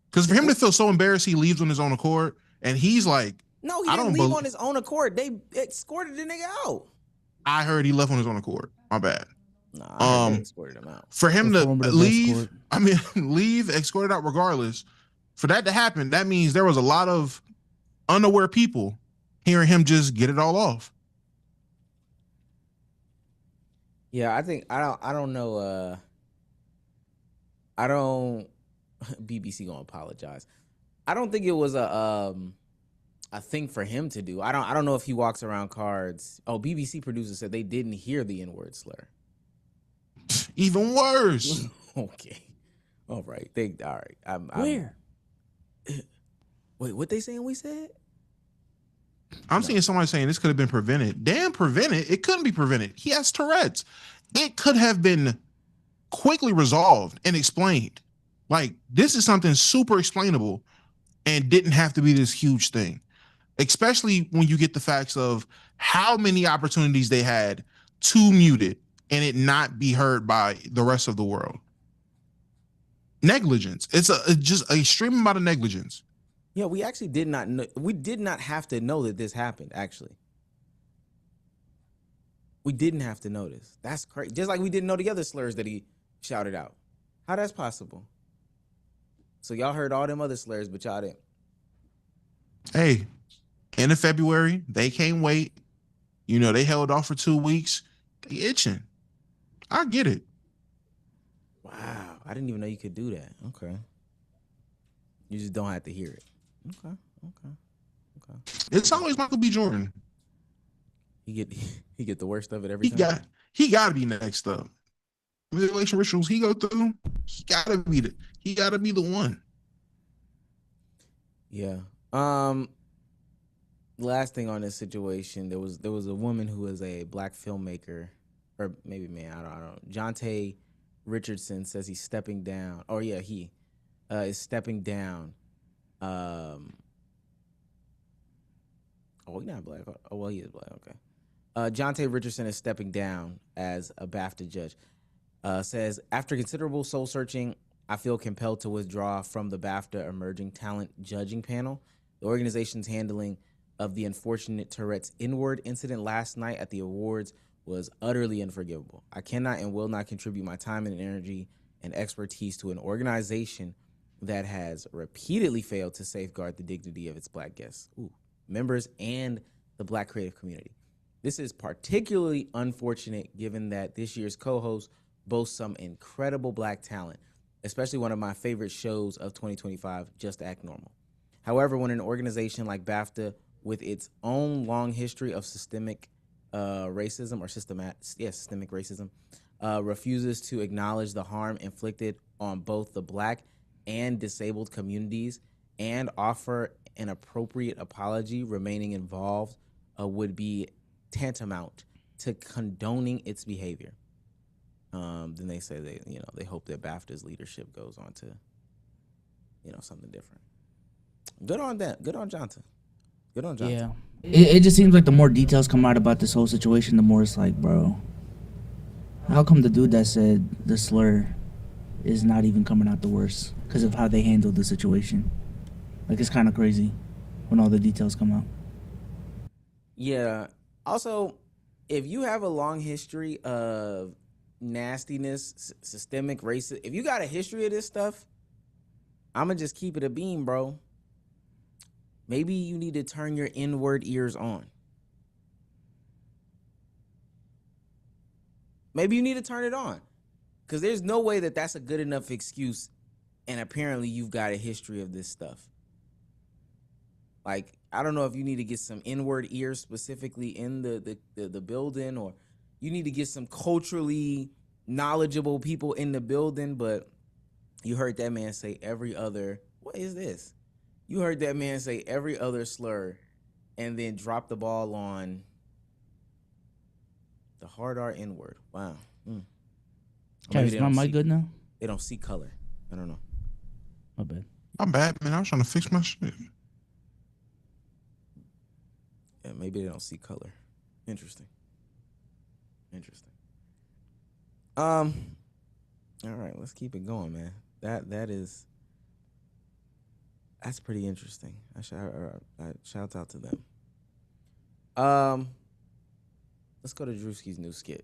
Because for him to feel so embarrassed, he leaves on his own accord, and he's like, no, he didn't leave on his own accord. They escorted the nigga out. I heard he left on his own accord. My bad. Nah, I heard they escorted him out. For him to leave, I mean, leave, escorted out regardless. For that to happen, that means there was a lot of unaware people hearing him just get it all off. Yeah, I think I don't know. I don't. BBC gonna apologize. I don't think it was a thing for him to do. I don't know if he walks around cards. Oh, BBC producer said they didn't hear the N-word slur. Even worse. Okay. All right. All right. Where? Wait, what they saying we said? I'm seeing somebody saying this could have been prevented. Damn, prevented? It couldn't be prevented. He has Tourette's. It could have been quickly resolved and explained. Like, this is something super explainable and didn't have to be this huge thing. Especially when you get the facts of how many opportunities they had to mute it and it not be heard by the rest of the world. Negligence. It's just a extreme amount of negligence. Yeah, we actually did not know. We did not have to know that this happened, actually. We didn't have to know this. That's crazy. Just like we didn't know the other slurs that he shouted out. How that's possible? So y'all heard all them other slurs, but y'all didn't. Hey, end of February, they can't wait. You know, they held off for 2 weeks. They itching. I get it. Wow, I didn't even know you could do that. Okay. You just don't have to hear it. Okay. It's always Michael B. Jordan. He get the worst of it every He time. got to be next up. The election rituals he go through, he gotta be the one. Yeah. Last thing on this situation, there was a woman who was a black filmmaker, or maybe man, I don't know. Jonte Richardson says he's stepping down. Oh yeah, he is stepping down. Oh, he's not black. Oh well, he is black. Okay. Jonte Richardson is stepping down as a BAFTA judge. Says, after considerable soul searching, I feel compelled to withdraw from the BAFTA Emerging Talent Judging Panel. The organization's handling of the unfortunate Tourette's inward incident last night at the awards was utterly unforgivable. I cannot and will not contribute my time and energy and expertise to an organization that has repeatedly failed to safeguard the dignity of its black guests, members, and the black creative community. This is particularly unfortunate given that this year's co-host boasts some incredible black talent, especially one of my favorite shows of 2025, Just Act Normal. However, when an organization like BAFTA, with its own long history of systemic racism or systemic racism, refuses to acknowledge the harm inflicted on both the black and disabled communities and offer an appropriate apology, remaining involved would be tantamount to condoning its behavior. Then they say they hope that BAFTA's leadership goes on to, something different. Good on that. Good on Johnson. Good on Johnson. Yeah. It just seems like the more details come out about this whole situation, the more it's like, bro, how come the dude that said the slur is not even coming out the worst because of how they handled the situation? Like, it's kind of crazy when all the details come out. Yeah. Also, if you have a long history of nastiness, systemic racism, if you got a history of this stuff, I'm going to just keep it a beam, bro. Maybe you need to turn your inward ears on. Maybe you need to turn it on. Because there's no way that that's a good enough excuse, and apparently you've got a history of this stuff. Like, I don't know if you need to get some inward ears specifically in the building, or you need to get some culturally knowledgeable people in the building, but you heard that man say every other, what is this? You heard that man say every other slur and then drop the ball on the hard R N-word. Wow. Okay, is my mic good now? They don't see color. I don't know. My bad. I'm bad, man. I was trying to fix my shit. Yeah, maybe they don't see color. Interesting. All right, let's keep it going, man. That's pretty interesting. I shout out to them. Let's go to Druski's new skit,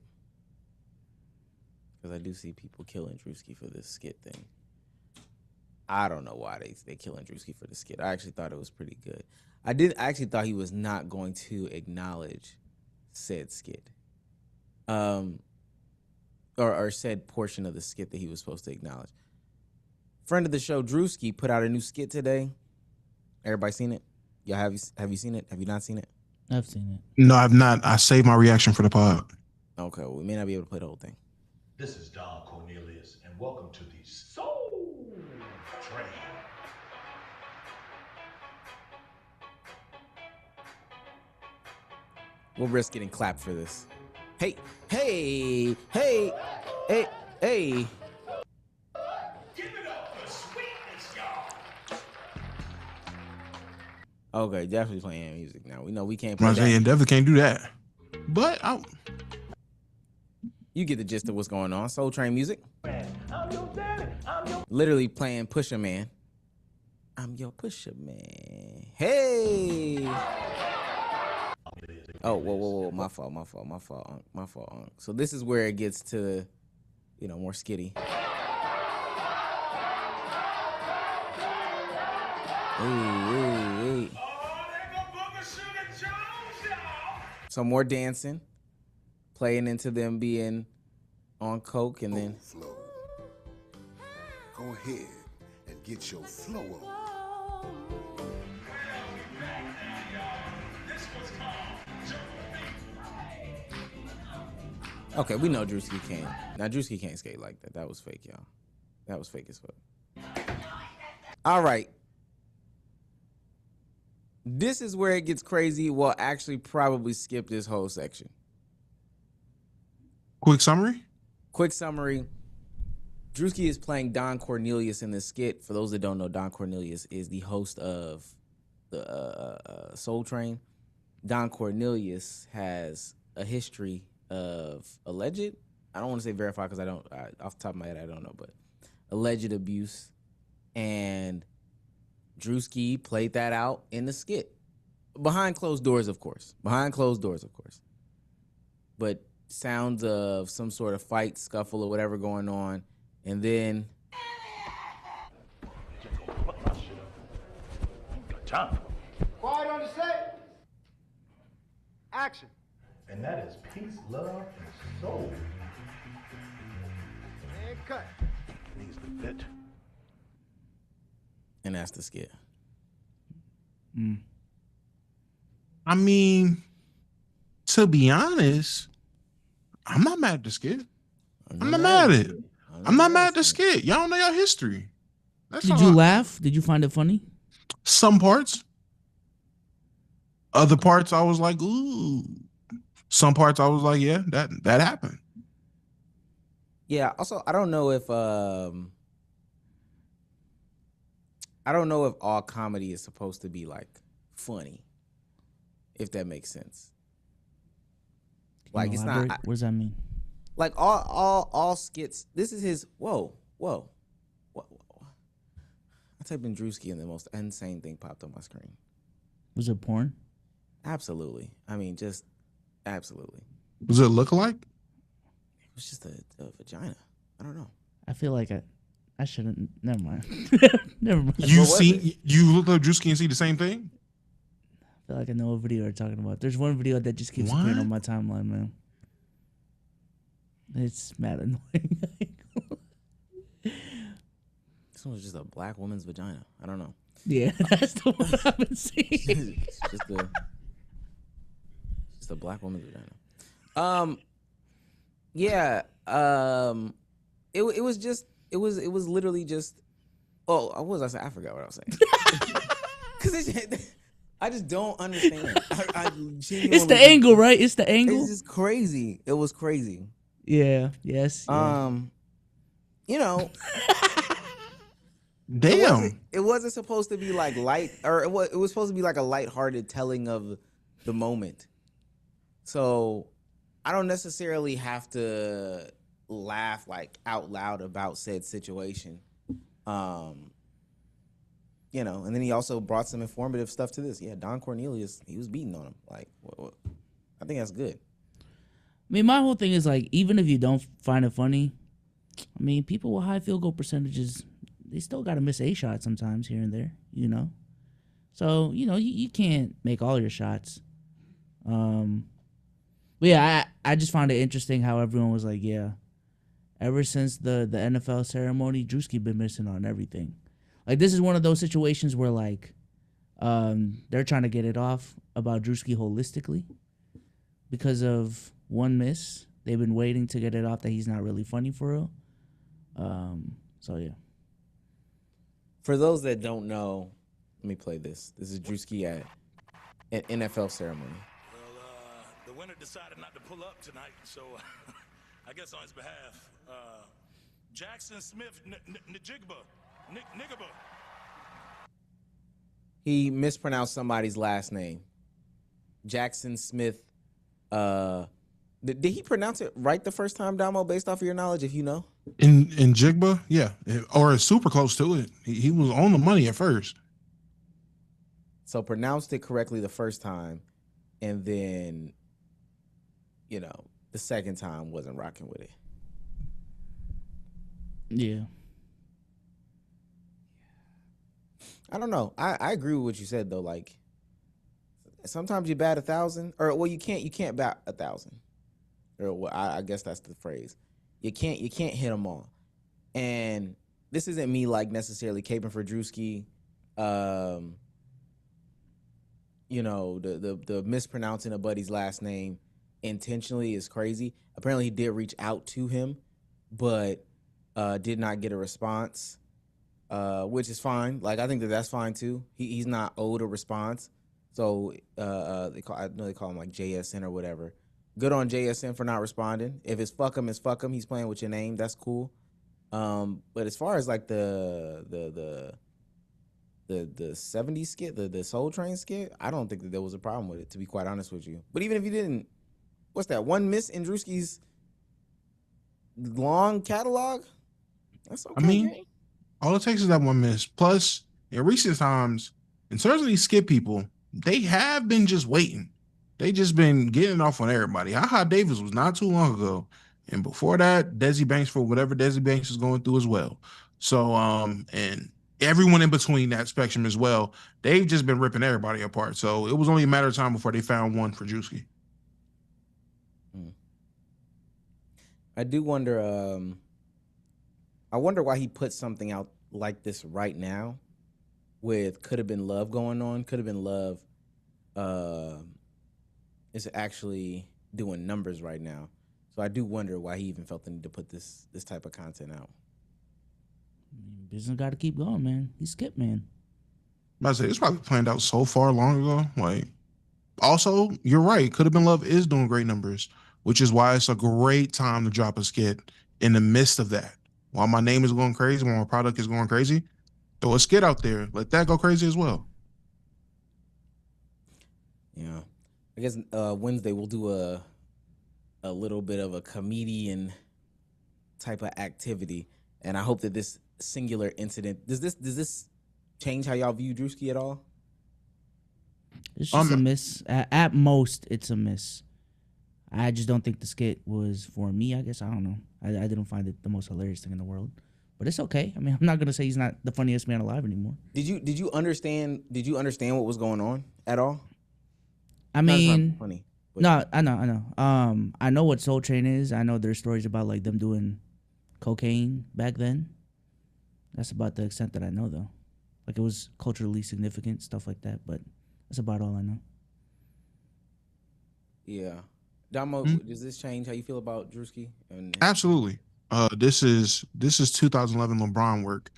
because I do see people killing Druski for this skit thing. I don't know why they killing Druski for the skit. I actually thought it was pretty good. I actually thought he was not going to acknowledge said skit, or said portion of the skit that he was supposed to acknowledge. Friend of the show, Druski, put out a new skit today. Everybody seen it? Y'all have you seen it? Have you not seen it? I've seen it. No, I've not. I saved my reaction for the pod. Okay, well, we may not be able to play the whole thing. This is Don Cornelius, and welcome to the Soul Train. We'll risk getting clapped for this. Hey. Give it up for sweetness, y'all. Okay, definitely playing music now. We know we can't play I'm saying that. definitely can't do that. But You get the gist of what's going on. Soul Train music. Literally playing Pusha Man. I'm your pusher, man. Hey. Oh, whoa. My fault. So this is where it gets to, more skitty. Hey. Some more dancing, playing into them being on coke, and then flow. Go ahead and get your flow on. okay, we know Druski can't. Now Druski can't skate like that. That was fake, y'all. That was fake as fuck. All right. This is where it gets crazy. We'll actually probably skip this whole section. Quick summary. Druski is playing Don Cornelius in this skit. For those that don't know, Don Cornelius is the host of the Soul Train. Don Cornelius has a history of alleged, I don't want to say verified because off the top of my head, I don't know, but alleged abuse. And Druski played that out in the skit. Behind closed doors, of course. But sounds of some sort of fight, scuffle, or whatever going on. And then Quiet on the set. Action. And that is peace, love, and soul. And cut. Needs to fit. and that's the skit. I mean, to be honest, I'm not mad at the skit. I'm not mad at it. I'm not mad at the skit. Y'all know your history. Did you laugh? Did you find it funny? Some parts. Other parts, I was like, ooh. Some parts, I was like, yeah, that happened. Yeah. Also, I don't know if all comedy is supposed to be like funny, if that makes sense. Like it's not. What does that mean? Like all skits. This is his. Whoa. I typed in Druski and the most insane thing popped on my screen. Was it porn? Absolutely. I mean, just absolutely. Was it look alike? It was just a vagina. I don't know. I feel like I shouldn't. Never mind. Never mind. You look up Druski and see the same thing? I feel like I know what video you're talking about. There's one video that just keeps appearing on my timeline, man. It's mad annoying. This one was just a black woman's vagina. I don't know. Yeah, that's the one I've been seeing. It's just a black woman's vagina. Yeah. It was literally just. Oh, what was I saying? I forgot what I was saying. Because I just don't understand. It's the angle, right? It's the angle. It's just crazy. It was crazy. Yeah. Yes. Yeah. You know. Damn. It wasn't supposed to be like light, or it was supposed to be like a lighthearted telling of the moment. So I don't necessarily have to laugh like out loud about said situation. You know, and then he also brought some informative stuff to this. Yeah, Don Cornelius, he was beating on him. Like, I think that's good. I mean, my whole thing is like, even if you don't find it funny, I mean, people with high field goal percentages, they still got to miss a shot sometimes here and there, you know? So, you know, you can't make all your shots. But yeah, I just found it interesting how everyone was like, yeah, ever since the NFL ceremony, Druski been missing on everything. Like, this is one of those situations where, like, they're trying to get it off about Druski holistically because of one miss. They've been waiting to get it off that he's not really funny for real. So, yeah. For those that don't know, let me play this. This is Druski at an NFL ceremony. Well, the winner decided not to pull up tonight, so I guess on his behalf, Jackson Smith Njigba. Nigaba. He mispronounced somebody's last name. Jackson Smith. Did he pronounce it right the first time, Damo, based off of your knowledge, if you know? In Jigba, yeah. Or super close to it. He was on the money at first. So pronounced it correctly the first time, and then, the second time wasn't rocking with it. Yeah. I don't know. I agree with what you said though. Like sometimes you bat 1,000, or you can't bat 1,000, or I guess that's the phrase. You can't hit them all. And this isn't me like necessarily caping for Druski. The mispronouncing a buddy's last name intentionally is crazy. Apparently he did reach out to him, but did not get a response. Which is fine. Like I think that's fine too. He's not owed a response. So I know they call him like JSN or whatever. Good on JSN for not responding. If it's fuck him, it's fuck him. He's playing with your name. That's cool. But as far as like the 70s skit, the Soul Train skit, I don't think that there was a problem with it, to be quite honest with you. But even if you didn't, what's that? One miss in Druski's long catalog? That's okay. I mean, all it takes is that one miss. Plus, in recent times, in terms of these skit people, they have been just waiting. They just been getting off on everybody. Haha Davis was not too long ago. And before that, Desi Banks for whatever Desi Banks is going through as well. So, and everyone in between that spectrum as well, they've just been ripping everybody apart. So it was only a matter of time before they found one for Druski. I do wonder, I wonder why he put something out like this right now with Could Have Been Love going on. Could Have Been Love is actually doing numbers right now. So I do wonder why he even felt the need to put this type of content out. Business got to keep going, man. He's Skip, man. I say it's probably planned out so far long ago. Like, also, you're right. Could Have Been Love is doing great numbers, which is why it's a great time to drop a skit in the midst of that. While my name is going crazy, while my product is going crazy, throw a skit out there. Let that go crazy as well. Yeah. I guess Wednesday we'll do a little bit of a comedian type of activity. And I hope that this singular incident, does this change how y'all view Druski at all? It's just a miss. At most, it's a miss. I just don't think the skit was for me, I guess. I don't know. I didn't find it the most hilarious thing in the world. But it's okay. I mean, I'm not gonna say he's not the funniest man alive anymore. Did you understand what was going on at all? I mean, funny. No, I know. I know what Soul Train is. I know there's stories about like them doing cocaine back then. That's about the extent that I know, though. Like it was culturally significant, stuff like that. But that's about all I know. Yeah. Damo, does this change how you feel about Druski? Absolutely. This is 2011 LeBron work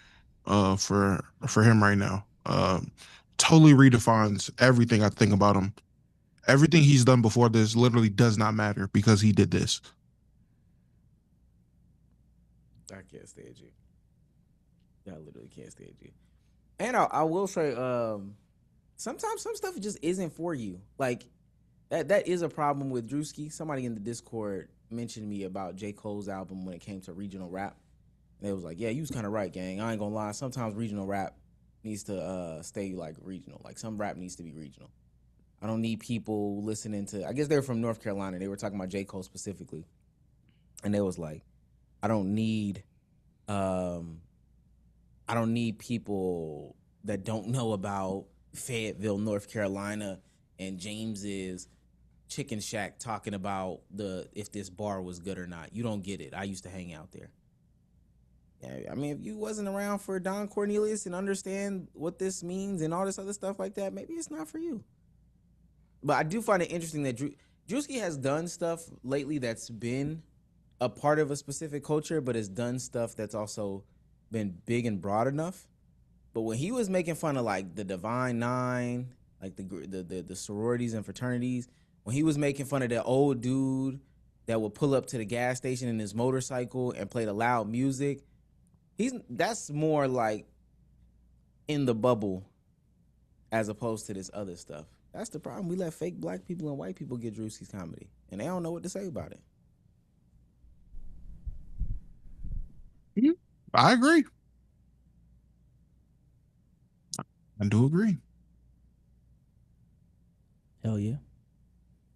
for him right now. Totally redefines everything I think about him. Everything he's done before this literally does not matter because he did this. I can't stand you. I literally can't stand you. And I will say, sometimes some stuff just isn't for you. Like that is a problem with Druski. Somebody in the Discord mentioned me about J. Cole's album when it came to regional rap. And they was like, yeah, you was kind of right, gang. I ain't gonna lie. Sometimes regional rap needs to stay like regional. Like some rap needs to be regional. I don't need people listening to, I guess they were from North Carolina. They were talking about J. Cole specifically. And they was like, I don't need people that don't know about Fayetteville, North Carolina, and James's Chicken Shack talking about if this bar was good or not. You don't get it. I used to hang out there. Yeah, I mean, if you wasn't around for Don Cornelius and understand what this means and all this other stuff like that, maybe it's not for you. But I do find it interesting that Druski has done stuff lately that's been a part of a specific culture, but has done stuff that's also been big and broad enough. But when he was making fun of like the Divine Nine, like the sororities and fraternities, when he was making fun of that old dude that would pull up to the gas station in his motorcycle and play the loud music, that's more like in the bubble as opposed to this other stuff. That's the problem. We let fake black people and white people get Druski's comedy, and they don't know what to say about it. I agree. I do agree. Hell yeah.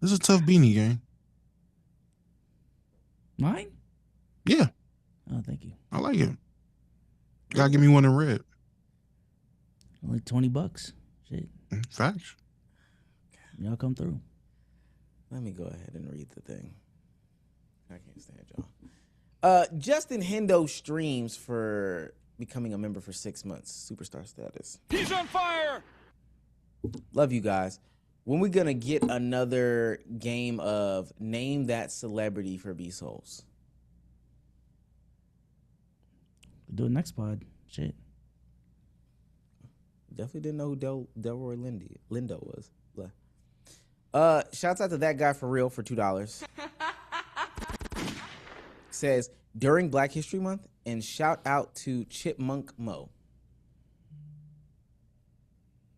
This is a tough beanie game. Mine? Yeah. Oh, thank you. I like it. Gotta give me one in red. Only $20. Shit. Facts. Y'all come through. Let me go ahead and read the thing. I can't stand y'all. Justin Hendo streams for becoming a member for 6 months. Superstar status. He's on fire! Love you guys. When we gonna get another game of name that celebrity for Beast Holes? Do it next pod. Shit. Definitely didn't know who Delroy Lindo was. Shouts out to that guy for real for $2. Says during Black History Month, and shout out to Chipmunk Mo.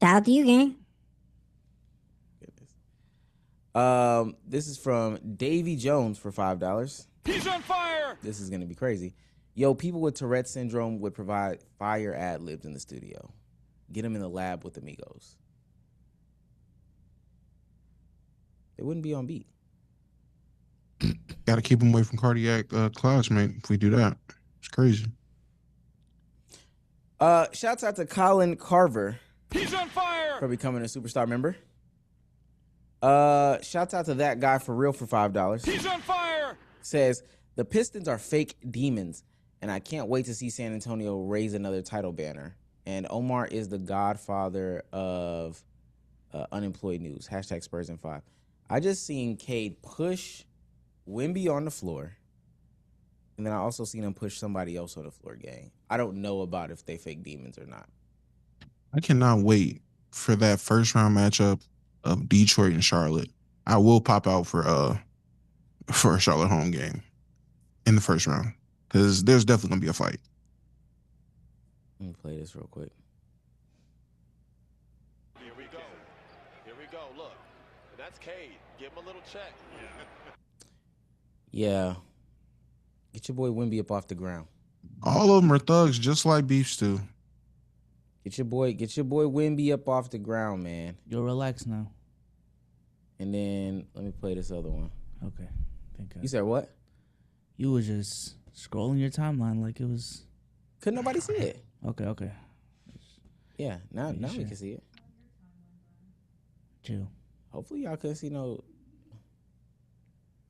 Shout out to you, gang. This is from Davy Jones for $5. He's on fire! This is gonna be crazy. Yo, people with Tourette's syndrome would provide fire ad libs in the studio. Get them in the lab with amigos. They wouldn't be on beat. Gotta keep them away from cardiac clots, mate. If we do that, it's crazy. Shouts out to Colin Carver. He's on fire! For becoming a superstar member. Shouts out to that guy for real for $5. He's on fire! Says the Pistons are fake demons, and I can't wait to see San Antonio raise another title banner. And Omar is the godfather of unemployed news. Hashtag Spurs in 5. I just seen Cade push Wemby on the floor, and then I also seen him push somebody else on the floor, gang. I don't know about if they fake demons or not. I cannot wait for that first round matchup of Detroit and Charlotte. I will pop out for a Charlotte home game in the first round because there's definitely gonna be a fight. Let me play this real quick. Here we go. Here we go. Look, that's Cade. Give him a little check. Yeah. Get your boy Wemby up off the ground. All of them are thugs, just like Beef Stew. Get your boy Wemby up off the ground, man. Yo, relax now. And then let me play this other one. Okay. Thank God. You said what? You was just scrolling your timeline like it was. Couldn't nobody see it? Okay. Yeah, now we can see it. Chill. Hopefully y'all couldn't see no.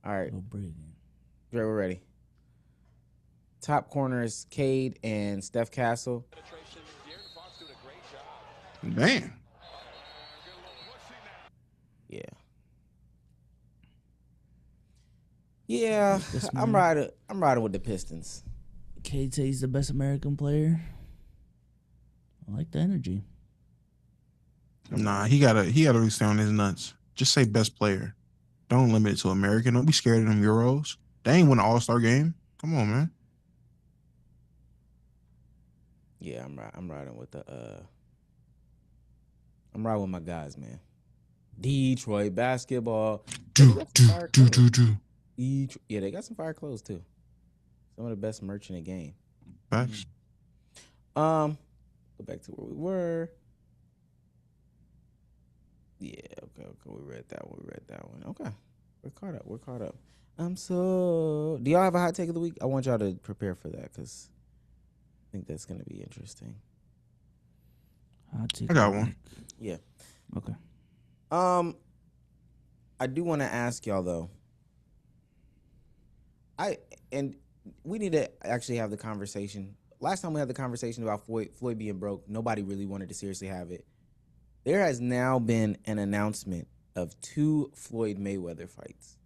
All right. No breathing. Dre, we're ready. Top corners, Cade and Steph Castle. Man. Yeah. Yeah, I'm riding with the Pistons. Cade says he's the best American player. I like the energy. Nah, he gotta really stay on his nuts. Just say best player. Don't limit it to American. Don't be scared of them Euros. They ain't win an All-Star game. Come on, man. Yeah, I'm riding with I'm riding with my guys, man. Detroit basketball. Yeah, they got some fire clothes too. Some of the best merch in the game. Facts. Go back to where we were. Yeah, okay. We read that one. Okay. We're caught up. Do y'all have a hot take of the week? I want y'all to prepare for that because I think that's gonna be interesting. I got one. Yeah. Okay. I do want to ask y'all though. And we need to actually have the conversation. Last time we had the conversation about Floyd being broke, nobody really wanted to seriously have it. There has now been an announcement of 2 Floyd Mayweather fights.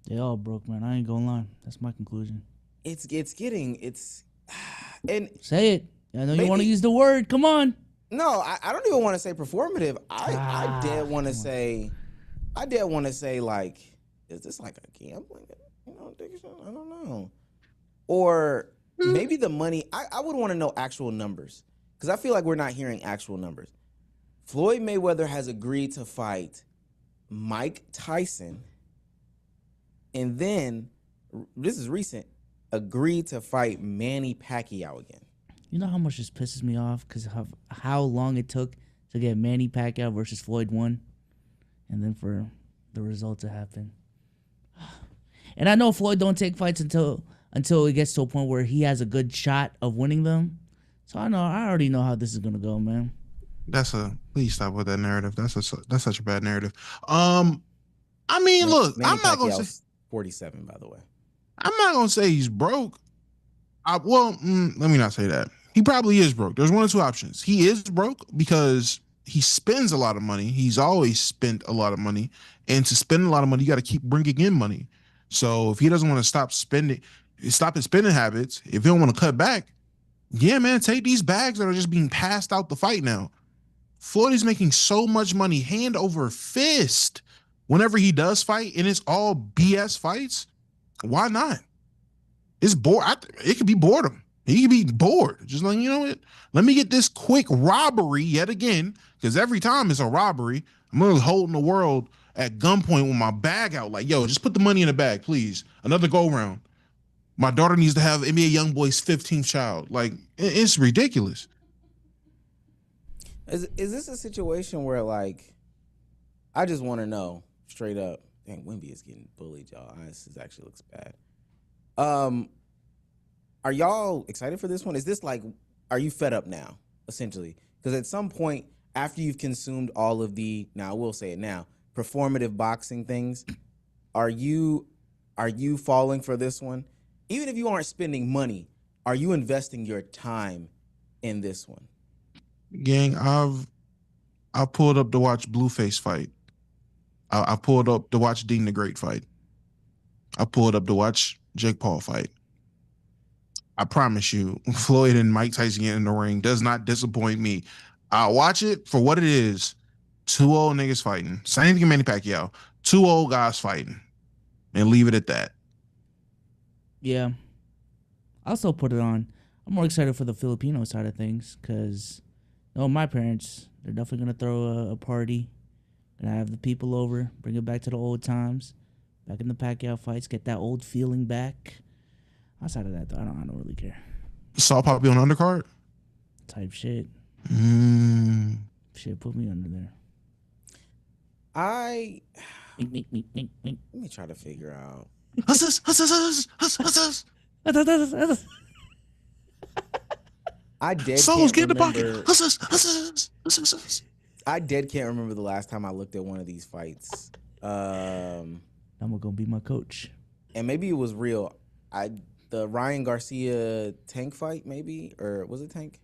They all broke, man. I ain't gonna lie. That's my conclusion. And say it. I know you want to use the word. Come on. No, I don't even want to say performative. I did want to say like, is this like a gambling addiction? I don't know. Or maybe the money. I would want to know actual numbers because I feel like we're not hearing actual numbers. Floyd Mayweather has agreed to fight Mike Tyson, and then this is recent. Agreed to fight Manny Pacquiao again. You know how much this pisses me off because of how long it took to get Manny Pacquiao versus Floyd 1, and then for the result to happen. And I know Floyd don't take fights until it gets to a point where he has a good shot of winning them. So I already know how this is gonna go, man. Please stop with that narrative. That's such a bad narrative. I mean, look, Manny I'm not gonna say Pacquiao's 47, by the way. I'm not gonna say he's broke. Let me not say that. He probably is broke. There's one or two options. He is broke because he spends a lot of money. He's always spent a lot of money, and to spend a lot of money, you got to keep bringing in money. So if he doesn't want to stop his spending habits, if he don't want to cut back, yeah, man, take these bags that are just being passed out the fight now. Floyd is making so much money hand over fist whenever he does fight, and it's all BS fights. Why not? It's bored. It could be boredom. He could be bored. Just like, you know what? Let me get this quick robbery yet again, because every time it's a robbery, I'm literally holding the world at gunpoint with my bag out. Like, yo, just put the money in the bag, please. Another go round. My daughter needs to have NBA YoungBoy's 15th child. Like, it's ridiculous. Is this a situation where, like, I just want to know straight up? Dang, Wimby is getting bullied, y'all. This actually looks bad. Are y'all excited for this one? Is this like, are you fed up now, essentially? Because at some point, after you've consumed all of now I will say it now, performative boxing things, are you falling for this one? Even if you aren't spending money, are you investing your time in this one? Gang, I pulled up to watch Blueface fight. I pulled up to watch Dean the Great fight. I pulled up to watch Jake Paul fight. I promise you, Floyd and Mike Tyson in the ring does not disappoint me. I'll watch it for what it is. Two old niggas fighting. Same thing Manny Pacquiao. Two old guys fighting. And leave it at that. Yeah. I also put it on. I'm more excited for the Filipino side of things because my parents, they're definitely going to throw a party. Gonna have the people over, bring it back to the old times, back in the Pacquiao fights, get that old feeling back. Outside of that, though, I don't really care. Saw Poppy on undercard? Type shit. Shit, put me under there. Let me try to figure out. I dead Souls can't get in the remember. pocket. I dead can't remember the last time I looked at one of these fights. I'm gonna be my coach. And maybe it was real. The Ryan Garcia Tank fight, maybe, or was it Tank?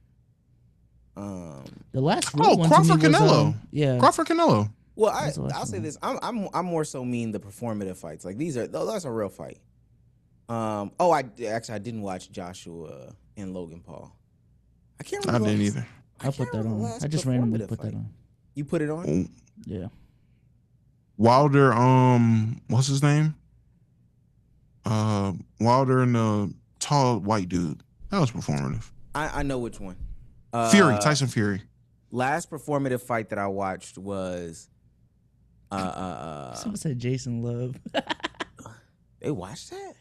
The last real one Crawford to me was, Canelo. Yeah, Crawford Canelo. Well, I'll say this. I'm more so mean the performative fights. Like that's a real fight. I didn't watch Joshua and Logan Paul. I can't remember. I didn't either. I put that on. I just randomly put that on. You put it on? Yeah. Wilder, what's his name? Wilder and the tall white dude. That was performative. I know which one. Fury, Tyson Fury. Last performative fight that I watched was Someone said Jason Love. They watched that?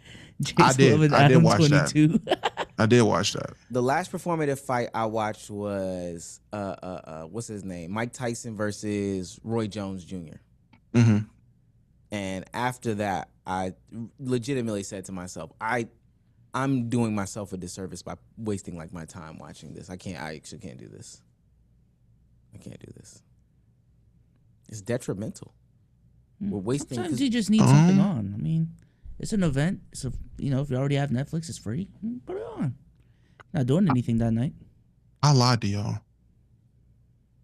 I did watch that. I did watch that. The last performative fight I watched was what's his name? Mike Tyson versus Roy Jones Jr. Mm-hmm. And after that, I legitimately said to myself, I'm doing myself a disservice by wasting like my time watching this. I actually can't do this. I can't do this. It's detrimental. We're wasting. Sometimes you just need something on. I mean, it's an event. So if you already have Netflix, it's free. Put it on. Not doing anything that night. I lied to y'all.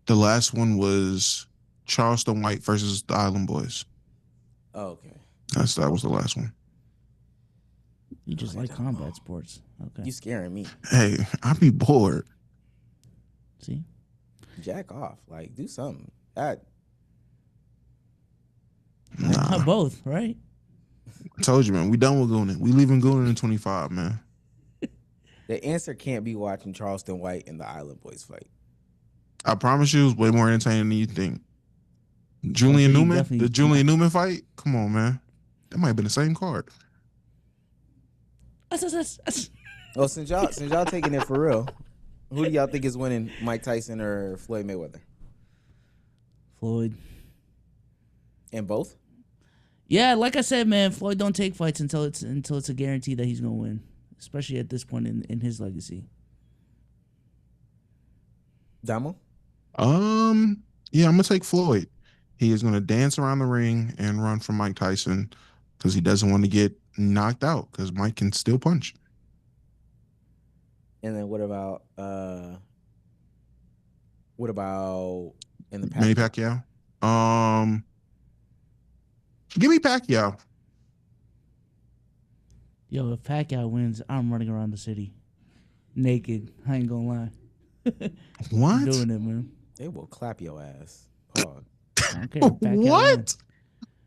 The last one was Charleston White versus the Island Boys. Oh, okay. That was the last one. You just like combat sports. Okay. You scaring me. Hey, I'd be bored. See? Jack off. Like, do something. Nah. Both, right? I told you, man. We done with Goonin. We leaving Goonin in 25, man. The answer can't be watching Charleston White and the Island Boys fight. I promise you, it was way more entertaining than you think. Julian Newman, the Julian Newman fight? Come on, man. That might have been the same card. Oh, since y'all taking it for real, who do y'all think is winning, Mike Tyson or Floyd Mayweather? Floyd. And both? Yeah, like I said, man, Floyd don't take fights until it's a guarantee that he's gonna win, especially at this point in his legacy. Damo? Yeah, I'm gonna take Floyd. He is gonna dance around the ring and run from Mike Tyson because he doesn't want to get knocked out because Mike can still punch. And then what about in the Pacquiao? Manny Pacquiao? Give me Pacquiao. Yo, if Pacquiao wins, I'm running around the city naked. I ain't gonna lie. What? I'm doing it, man. They will clap your ass. Pause. I don't care if Pacquiao What? wins.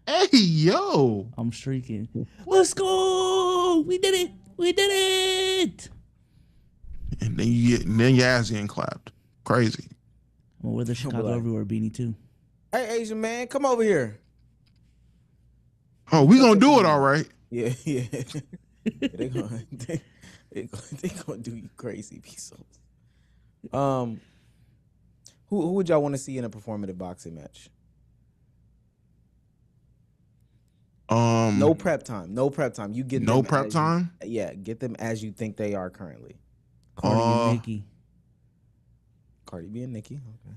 Hey, yo. I'm streaking. Let's go! We did it! We did it! And then your ass getting clapped. Crazy. I'm gonna wear the Chicago Everywhere beanie too. Hey, Asian man, come over here. Oh, we gonna do it all right. Yeah. they gonna do you crazy, Bezos. Who would y'all want to see in a performative boxing match? No prep time. You get no them prep time. Get them as you think they are currently. Cardi and Nicki. Cardi B and Nicki. Okay.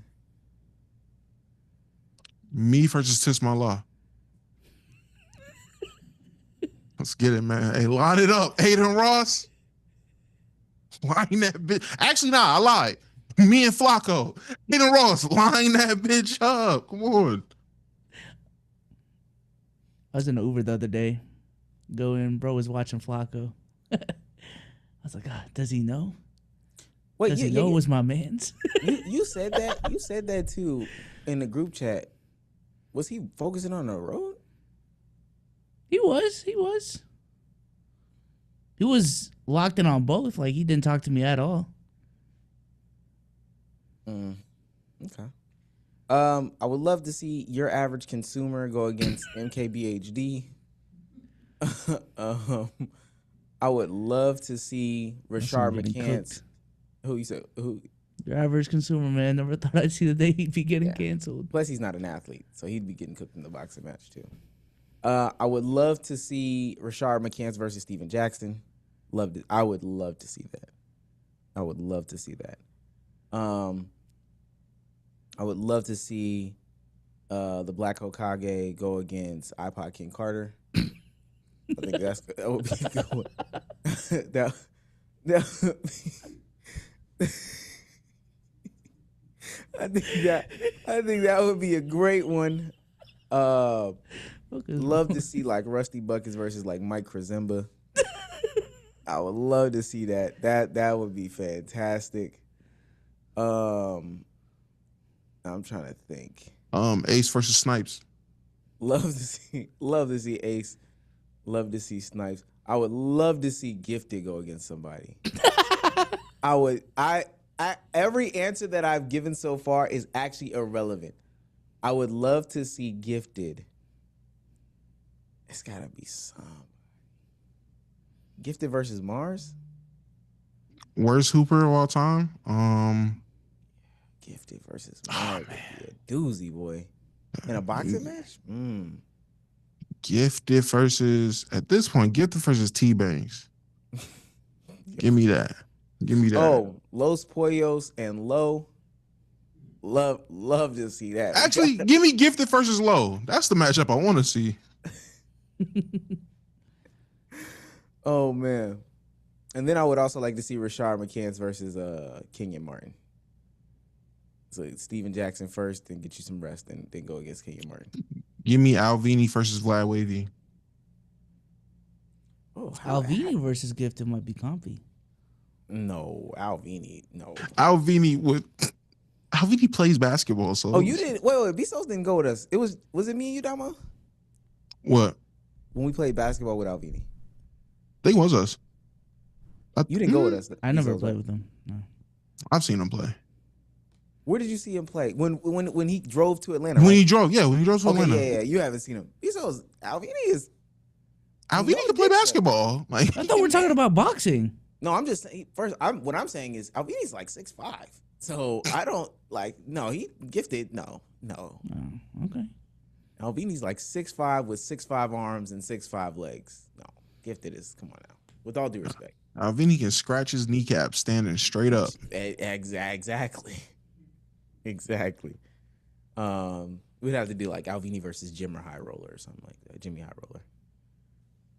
Me versus Tisma. Let's get it, man. Hey, line it up. Aiden Ross. Line that bitch. Actually, nah, I lied. Me and Flacco. Aiden Ross, line that bitch up. Come on. I was in the Uber the other day. Bro was watching Flacco. I was like, God, does he know? Wait, does he know it was my man's? you said that. You said that too in the group chat. Was he focusing on the road? He was. He was locked in on both. Like, he didn't talk to me at all. Okay. I would love to see your average consumer go against MKBHD. I would love to see Rashard McCants. Who you said? Who? Your average consumer, man. Never thought I'd see the day he'd be getting canceled. Plus, he's not an athlete, so he'd be getting cooked in the boxing match too. I would love to see Rashard McCants versus Steven Jackson. I would love to see that. I would love to see that. I would love to see the Black Hokage go against iPod King Carter. I think that would be a good one. I think that would be a great one. Love to see like Rusty Buckets versus like Mike Krizemba. I would love to see that. That would be fantastic. I'm trying to think. Ace versus Snipes. Love to see Ace. Love to see Snipes. I would love to see Gifted go against somebody. Every answer that I've given so far is actually irrelevant. I would love to see Gifted. It's gotta be some. Gifted versus Mars? Worst Hooper of all time? Gifted versus Mars would be a doozy, boy. In a boxing match? Gifted versus, at this point, Gifted versus T-Banks. Give me that. Oh, Los Pollos and Low. Love to see that. Actually, give me Gifted versus Low. That's the matchup I want to see. Oh, man. And then I would also like to see Rashard McCants versus Kenyon Martin. So Steven Jackson first, then get you some rest, and then go against Kenyon Martin. Give me Alvini versus Vlad Wavy. Oh, Alvini versus Gifted might be comfy. No, Alvini, no. Alvini plays basketball, so. Oh, you didn't? Wait, Bezos didn't go with us. Was it me and you, Dama? What? When we played basketball with Alvini. I think it was us. You didn't go with us. I never played with him. No. I've seen him play. Where did you see him play? When he drove to Atlanta? When right? he drove to Atlanta. Yeah. You haven't seen him. Alvini can play basketball. Like, I thought we were talking about boxing. No, I'm just saying. What I'm saying is Alvini's like 6'5". So I don't no, he gifted. No. Oh, okay. Alvini's like 6'5" with 6'5" arms and 6'5" legs. No, gifted is, come on now. With all due respect. Alvini can scratch his kneecap standing straight up. Exactly. Exactly. We'd have to do like Alvini versus Jimmer High Roller or something like that. Jimmy High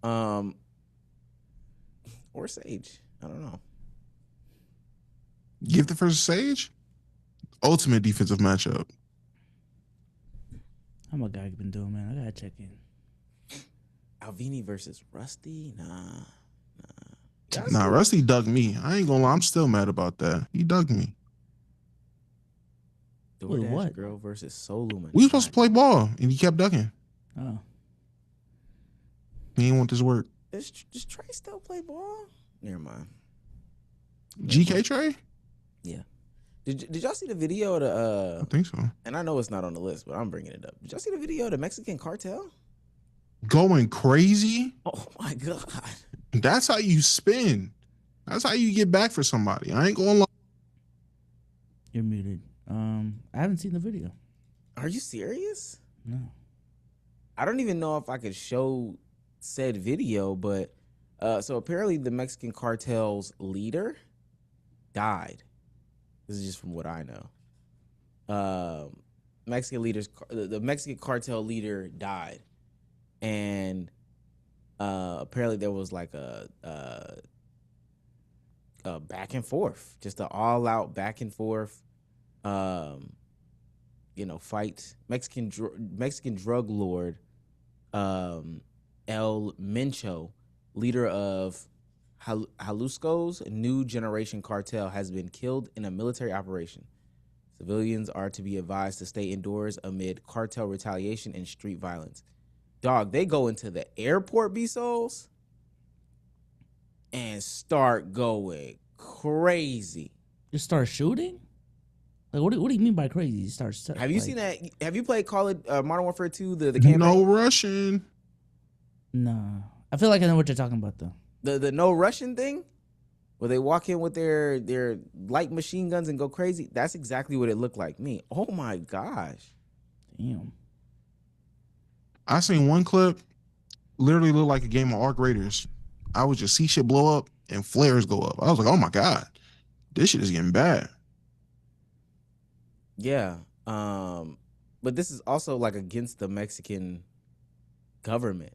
Roller. Or Sage. I don't know. Gifted versus Sage? Ultimate defensive matchup. How my guy been doing, man? I gotta check in. Alvini versus Rusty? Nah. Nah, Rusty dug me. I ain't gonna lie. I'm still mad about that. He dug me. DoorDash what? Girl versus Soul Lumen. We were supposed to play ball, and he kept ducking. Oh. He didn't want this work. Does Trey still play ball? Never mind. GK Trey? Yeah. Did y'all see the video of the I think so. And I know it's not on the list, but I'm bringing it up. Did y'all see the video of the Mexican cartel? Going crazy? Oh my God. That's how you spin. That's how you get back for somebody. I ain't gonna lie. You're muted. I haven't seen the video. Are you serious? No. I don't even know if I could show said video, but so apparently the Mexican cartel's leader died. This is just from what I know. The Mexican cartel leader died, and apparently there was like a back and forth, just an all-out back and forth, fight. Mexican drug lord, El Mencho, leader of Jalisco's new generation cartel, has been killed in a military operation. Civilians are to be advised to stay indoors amid cartel retaliation and street violence. Dog, they go into the airport, B-Souls, and start going crazy. Just start shooting? Like, what do you mean by crazy? You start. Have you seen that? Have you played Call of Modern Warfare 2? The campaign? No Russian. No, I feel like I know what you're talking about though. The no Russian thing, where they walk in with their light machine guns and go crazy. That's exactly what it looked like. Me. Oh my gosh. Damn. I seen one clip, literally looked like a game of Arc Raiders. I would just see shit blow up and flares go up. I was like, oh my God, this shit is getting bad. Yeah. But this is also like against the Mexican government.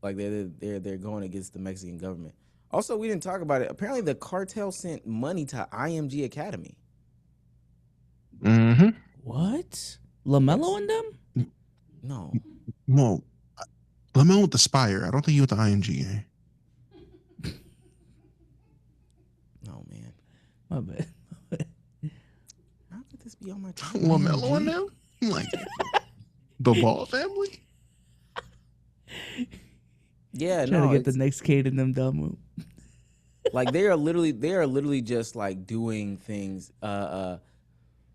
Like they're going against the Mexican government. Also, we didn't talk about it. Apparently the cartel sent money to IMG Academy. Mm-hmm. What? LaMelo and them? No. Well, LaMelo with the Spire. I don't think he with the IMG game. No, man. My bad. How could this be on my team? LaMelo and them? Like the Ball family? Yeah, Trying no. to get the next Kate in them dumb. Like they are literally just like doing things.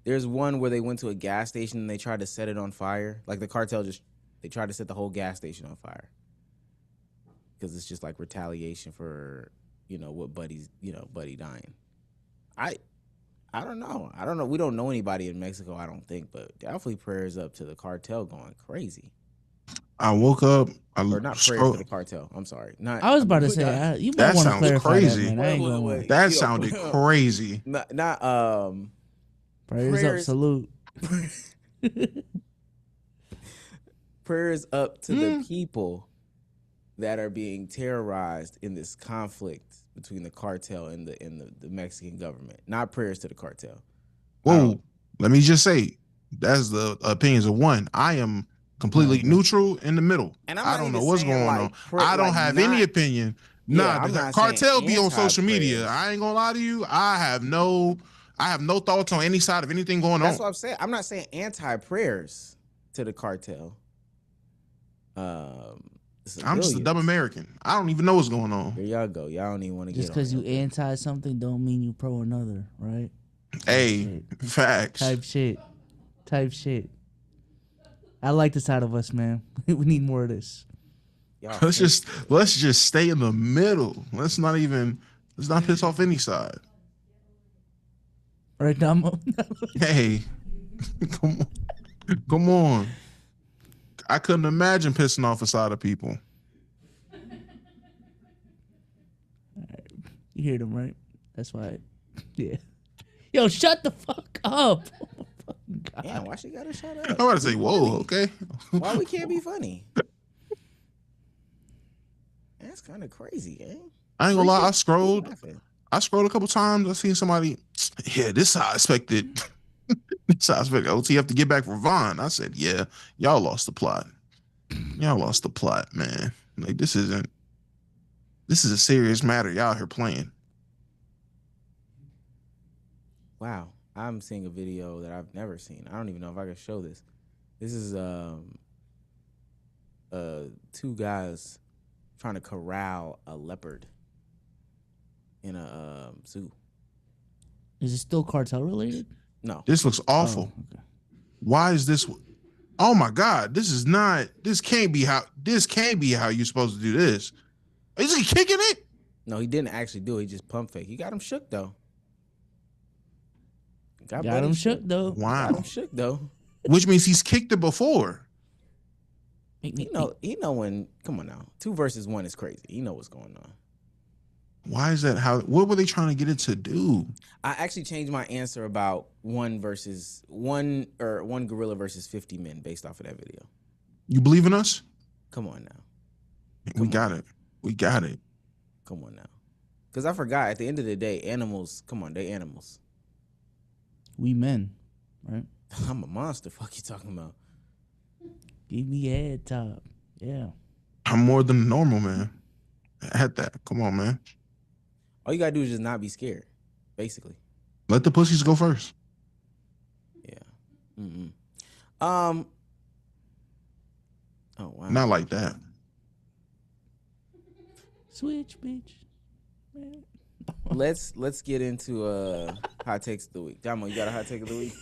There's one where they went to a gas station and they tried to set it on fire. Like the cartel they tried to set the whole gas station on fire. Because it's just like retaliation for, what Buddy dying. I don't know. We don't know anybody in Mexico, I don't think, but definitely prayers up to the cartel going crazy. I woke up. Or not prayers to the cartel. I'm sorry. I was about to say you might that want to sounds clarify crazy. that, man. I ain't gonna lie. That sounded crazy. Not prayers up, salute. Prayers up to the people that are being terrorized in this conflict between the cartel and the Mexican government. Not prayers to the cartel. Whoa, let me just say, that's the opinions of one. I am completely neutral in the middle. And I don't know what's going on. I don't have any opinion. Yeah, the cartel be on social media. I ain't gonna lie to you. I have no thoughts on any side of anything going on. That's what I'm saying. I'm not saying anti-prayers to the cartel. I'm just a dumb American. I don't even know what's going on. There y'all go. Y'all don't even want to get on. Just because you anti something don't mean you pro another, right? Hey, facts. Type shit. I like the side of us, man. We need more of this. Let's just stay in the middle. Let's not piss off any side. Right, Damo? Hey, come on. I couldn't imagine pissing off a side of people. You hear them, right? That's why. Yeah. Yo, shut the fuck up. Damn, why she gotta shut up? I'm about to say, whoa, okay. Why we can't be funny? That's kind of crazy, eh? I ain't gonna lie, I scrolled a couple times. I seen somebody, yeah, this is how I expected. This is how I expected OTF to get back for Vaughn. I said, yeah, y'all lost the plot. Y'all lost the plot, man. Like, this is a serious matter. Y'all here playing. Wow. I'm seeing a video that I've never seen. I don't even know if I can show this. This is two guys trying to corral a leopard in a zoo. Is it still cartel related? No. This looks awful. Oh, okay. Why is this? Oh my God! This can't be how you're supposed to do this. Is he kicking it? No, he didn't actually do it. He just pump fake. He got him shook though. Got him shook though. Wow. Got him shook though. Which means he's kicked it before. He know when. Come on now. 2 versus 1 is crazy. You know what's going on. Why is that? What were they trying to get it to do? I actually changed my answer about one gorilla versus 50 men based off of that video. You believe in us? Come on now. We got it. Come on now. Because I forgot, at the end of the day, animals, come on, they animals. We men, right? I'm a monster. Fuck you talking about? Give me head top. Yeah. I'm more than a normal man. I had that. Come on, man. All you gotta do is just not be scared, basically. Let the pussies go first. Yeah. Oh wow. Not like that. Switch, bitch. Man. Let's get into hot takes of the week. Damo, you got a hot take of the week?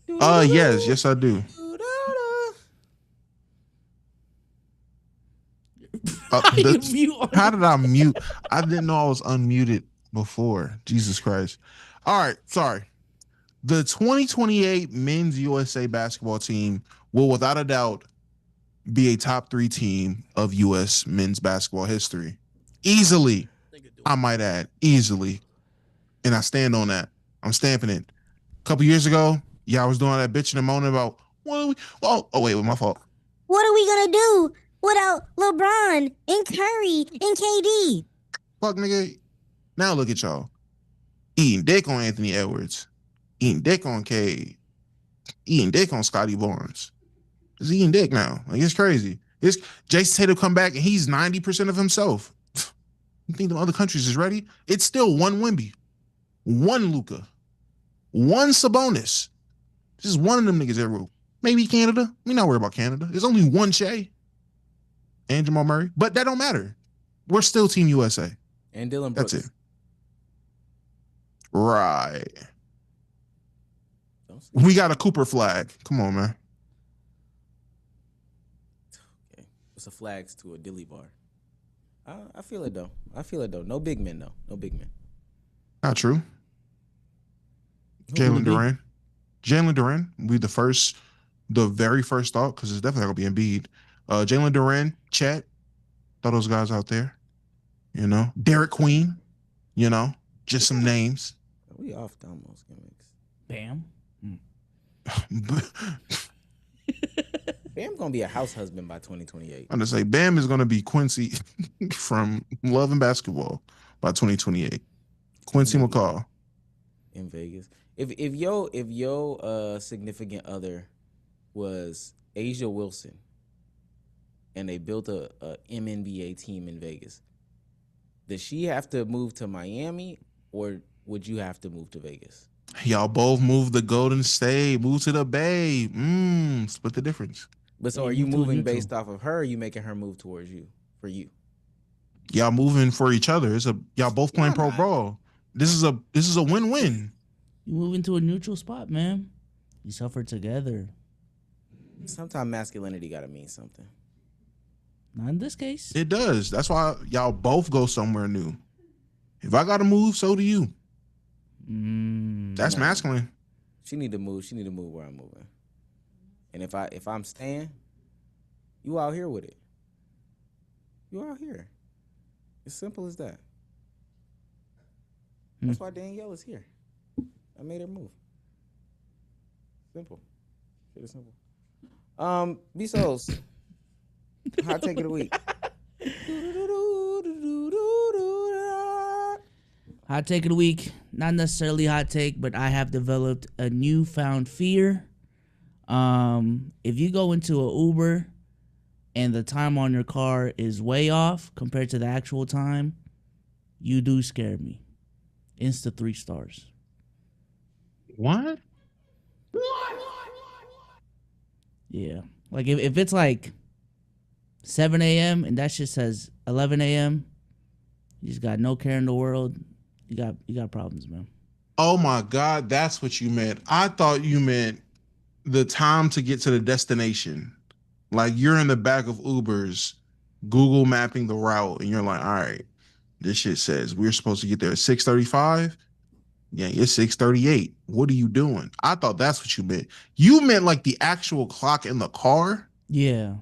Yes, I do. How did I mute? I didn't know I was unmuted before. Jesus Christ. All right, sorry. The 2028 men's USA basketball team will without a doubt be a top 3 team of US men's basketball history. Easily, I might add, easily. And I stand on that. I'm stamping it. A couple years ago, I was doing that bitching and moaning about, oh wait, my fault. What are we gonna do without LeBron and Curry and KD? Fuck, nigga. Now look at y'all. Eating dick on Anthony Edwards. Eating dick on Cade. Eating dick on Scotty Barnes. He's eating dick now. Like, it's crazy. Jason Tatum come back and he's 90% of himself. You think the other countries is ready? It's still one Wemby, one Luka, one Sabonis. This is one of them niggas that maybe Canada. We not worried about Canada. There's only one Shea and Jamal Murray, but that don't matter. We're still Team USA. And Dylan Brooks. That's it. Right. We got a Cooper flag. Come on, man. Okay. What's a flags to a dilly bar? I feel it though. No big men though. No big men. Not true. Jalen Duran will be the very first thought, because it's definitely not gonna be Embiid. Jalen Duran, Chet, throw those guys out there. You know, Derek Queen. You know, just some names. We off Damo's gimmicks. Bam. Bam gonna be a house husband by 2028. I'm gonna say Bam is gonna be Quincy from Love and Basketball by 2028. Quincy McCall in Vegas. If your significant other was Asia Wilson and they built a MNBA team in Vegas, does she have to move to Miami or would you have to move to Vegas? Y'all both move to Golden State, move to the Bay. Split the difference. But so are you moving based off of her, or are you making her move towards you for you? Y'all moving for each other. Y'all both playing pro ball. This is a win-win. You move into a neutral spot, man. You suffer together. Sometimes masculinity gotta mean something. Not in this case. It does. That's why y'all both go somewhere new. If I gotta move, so do you. That's masculine. She need to move. She need to move where I'm moving. And if I'm staying, you out here with it. You out here. It's simple as that. That's why Danielle is here. I made her move. Simple. Shit is simple. B-Souls. Hot take of the week. Hot take of the week. Not necessarily hot take, but I have developed a newfound fear. If you go into an Uber and the time on your car is way off compared to the actual time, you do scare me. Insta 3 stars. What? Yeah. Like if it's like 7 a.m. and that shit says 11 a.m., you just got no care in the world. You got problems, man. Oh my God, that's what you meant. I thought you meant the time to get to the destination. Like you're in the back of Ubers, Google mapping the route, and you're like, all right, this shit says we're supposed to get there at 6:35. Yeah, it's 6:38. What are you doing? I thought that's what you meant. You meant like the actual clock in the car? Yeah.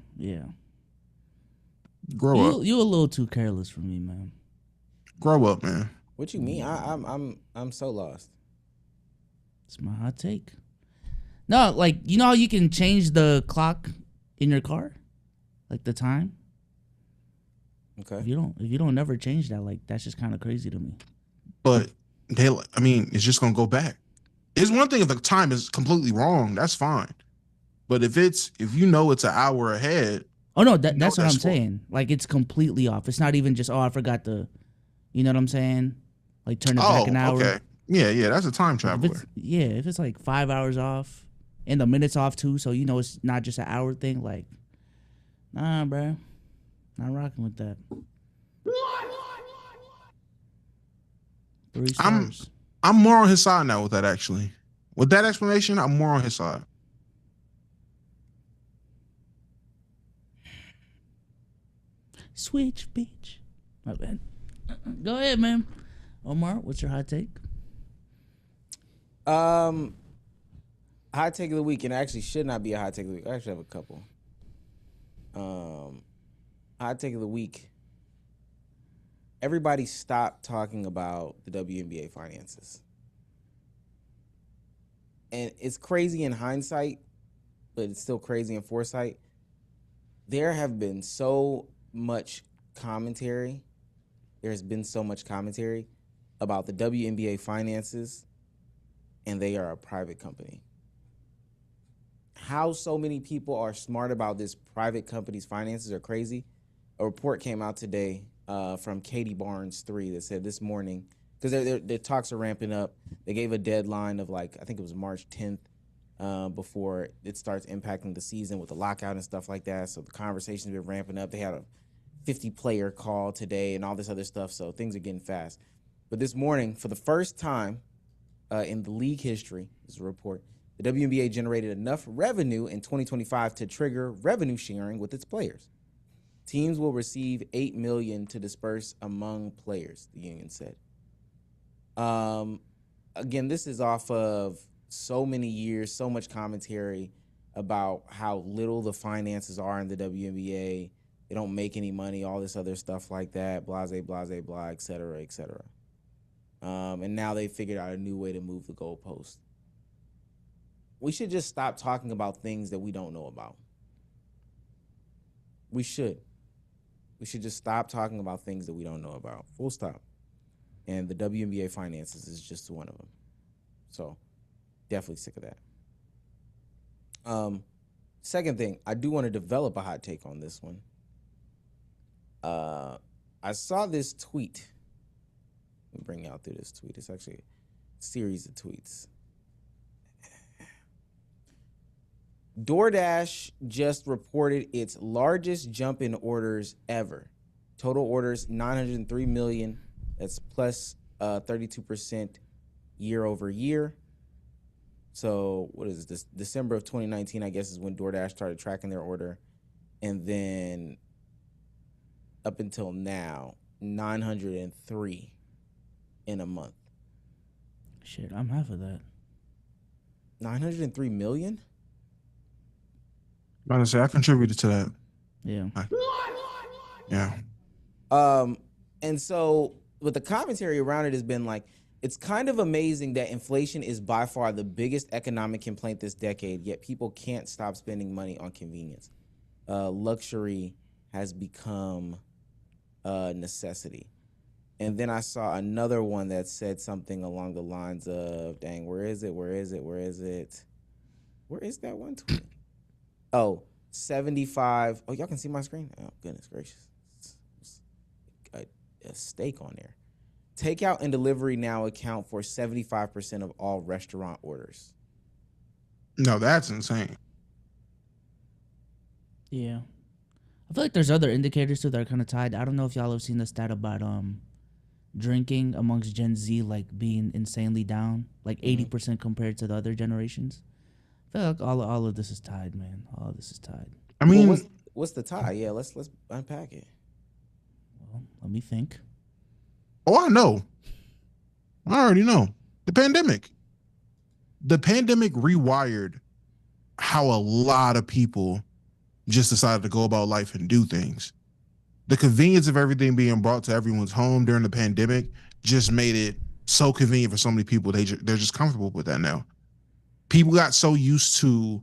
Grow up. You a little too careless for me, man. Grow up, man. What you mean? I'm so lost. It's my hot take. No, like you know how you can change the clock in your car, like the time. Okay. If you don't never change that, like that's just kind of crazy to me. But it's just gonna go back. It's one thing if the time is completely wrong, that's fine. But if you know it's an hour ahead. Oh no, that's what I'm saying. Like it's completely off. It's not even just I forgot to, you know what I'm saying? Like turn it back an hour. Okay. Yeah, that's a time traveler. If it's like 5 hours off, and the minutes off too, so you know it's not just an hour thing. Like, nah, bro, not rocking with that. 3 stars. I'm more on his side now with that. Actually, with that explanation, I'm more on his side. Switch, bitch. My bad. Go ahead, man. Omar, what's your hot take? Hot take of the week, and actually should not be a hot take of the week. I actually have a couple. Hot take of the week. Everybody stop talking about the WNBA finances. And it's crazy in hindsight, but it's still crazy in foresight. There have been so much commentary. There's been so much commentary about the WNBA finances, and they are a private company. How so many people are smart about this private company's finances are crazy. A report came out today from Katie Barnes 3 that said this morning, because their talks are ramping up. They gave a deadline of I think it was March 10th before it starts impacting the season with the lockout and stuff like that. So the conversation's been ramping up. They had a 50-player call today and all this other stuff. So things are getting fast. But this morning, for the first time in the league history, this is a report, the WNBA generated enough revenue in 2025 to trigger revenue sharing with its players. Teams will receive $8 million to disperse among players, the union said. Again, this is off of so many years, so much commentary about how little the finances are in the WNBA. They don't make any money, all this other stuff like that, blase, blah, et cetera, et cetera. And now they figured out a new way to move the goalpost. We should just stop talking about things that we don't know about. We should. We should just stop talking about things that we don't know about. Full stop. And the WNBA finances is just one of them. So, definitely sick of that. Second thing, I do want to develop a hot take on this one. I saw this tweet. Let me bring y'all through this tweet. It's actually a series of tweets. DoorDash just reported its largest jump in orders ever. Total orders, 903 million. That's plus 32% year over year. So what is this? December of 2019, I guess, is when DoorDash started tracking their order. And then up until now, 903 in a month. Shit, I'm half of that. 903 million. I'm gonna say I contributed to that. Yeah. Yeah. And so, but the commentary around it has been like, it's kind of amazing that inflation is by far the biggest economic complaint this decade, yet people can't stop spending money on convenience. Luxury has become a necessity. And then I saw another one that said something along the lines of, dang, where is it? Where is that one tweet? Oh, 75. Oh, y'all can see my screen? Oh, goodness gracious. A steak on there. Takeout and delivery now account for 75% of all restaurant orders. No, that's insane. Yeah. I feel like there's other indicators too that are kind of tied. I don't know if y'all have seen the stat about drinking amongst Gen Z like being insanely down, like 80% compared to the other generations. I feel like all of this is tied, man. All of this is tied. I mean, well, what's the tie? Yeah, let's unpack it. Well, let me think. Oh, I know. I already know. The pandemic. The pandemic rewired how a lot of people just decided to go about life and do things. The convenience of everything being brought to everyone's home during the pandemic just made it so convenient for so many people. They're just comfortable with that now. People got so used to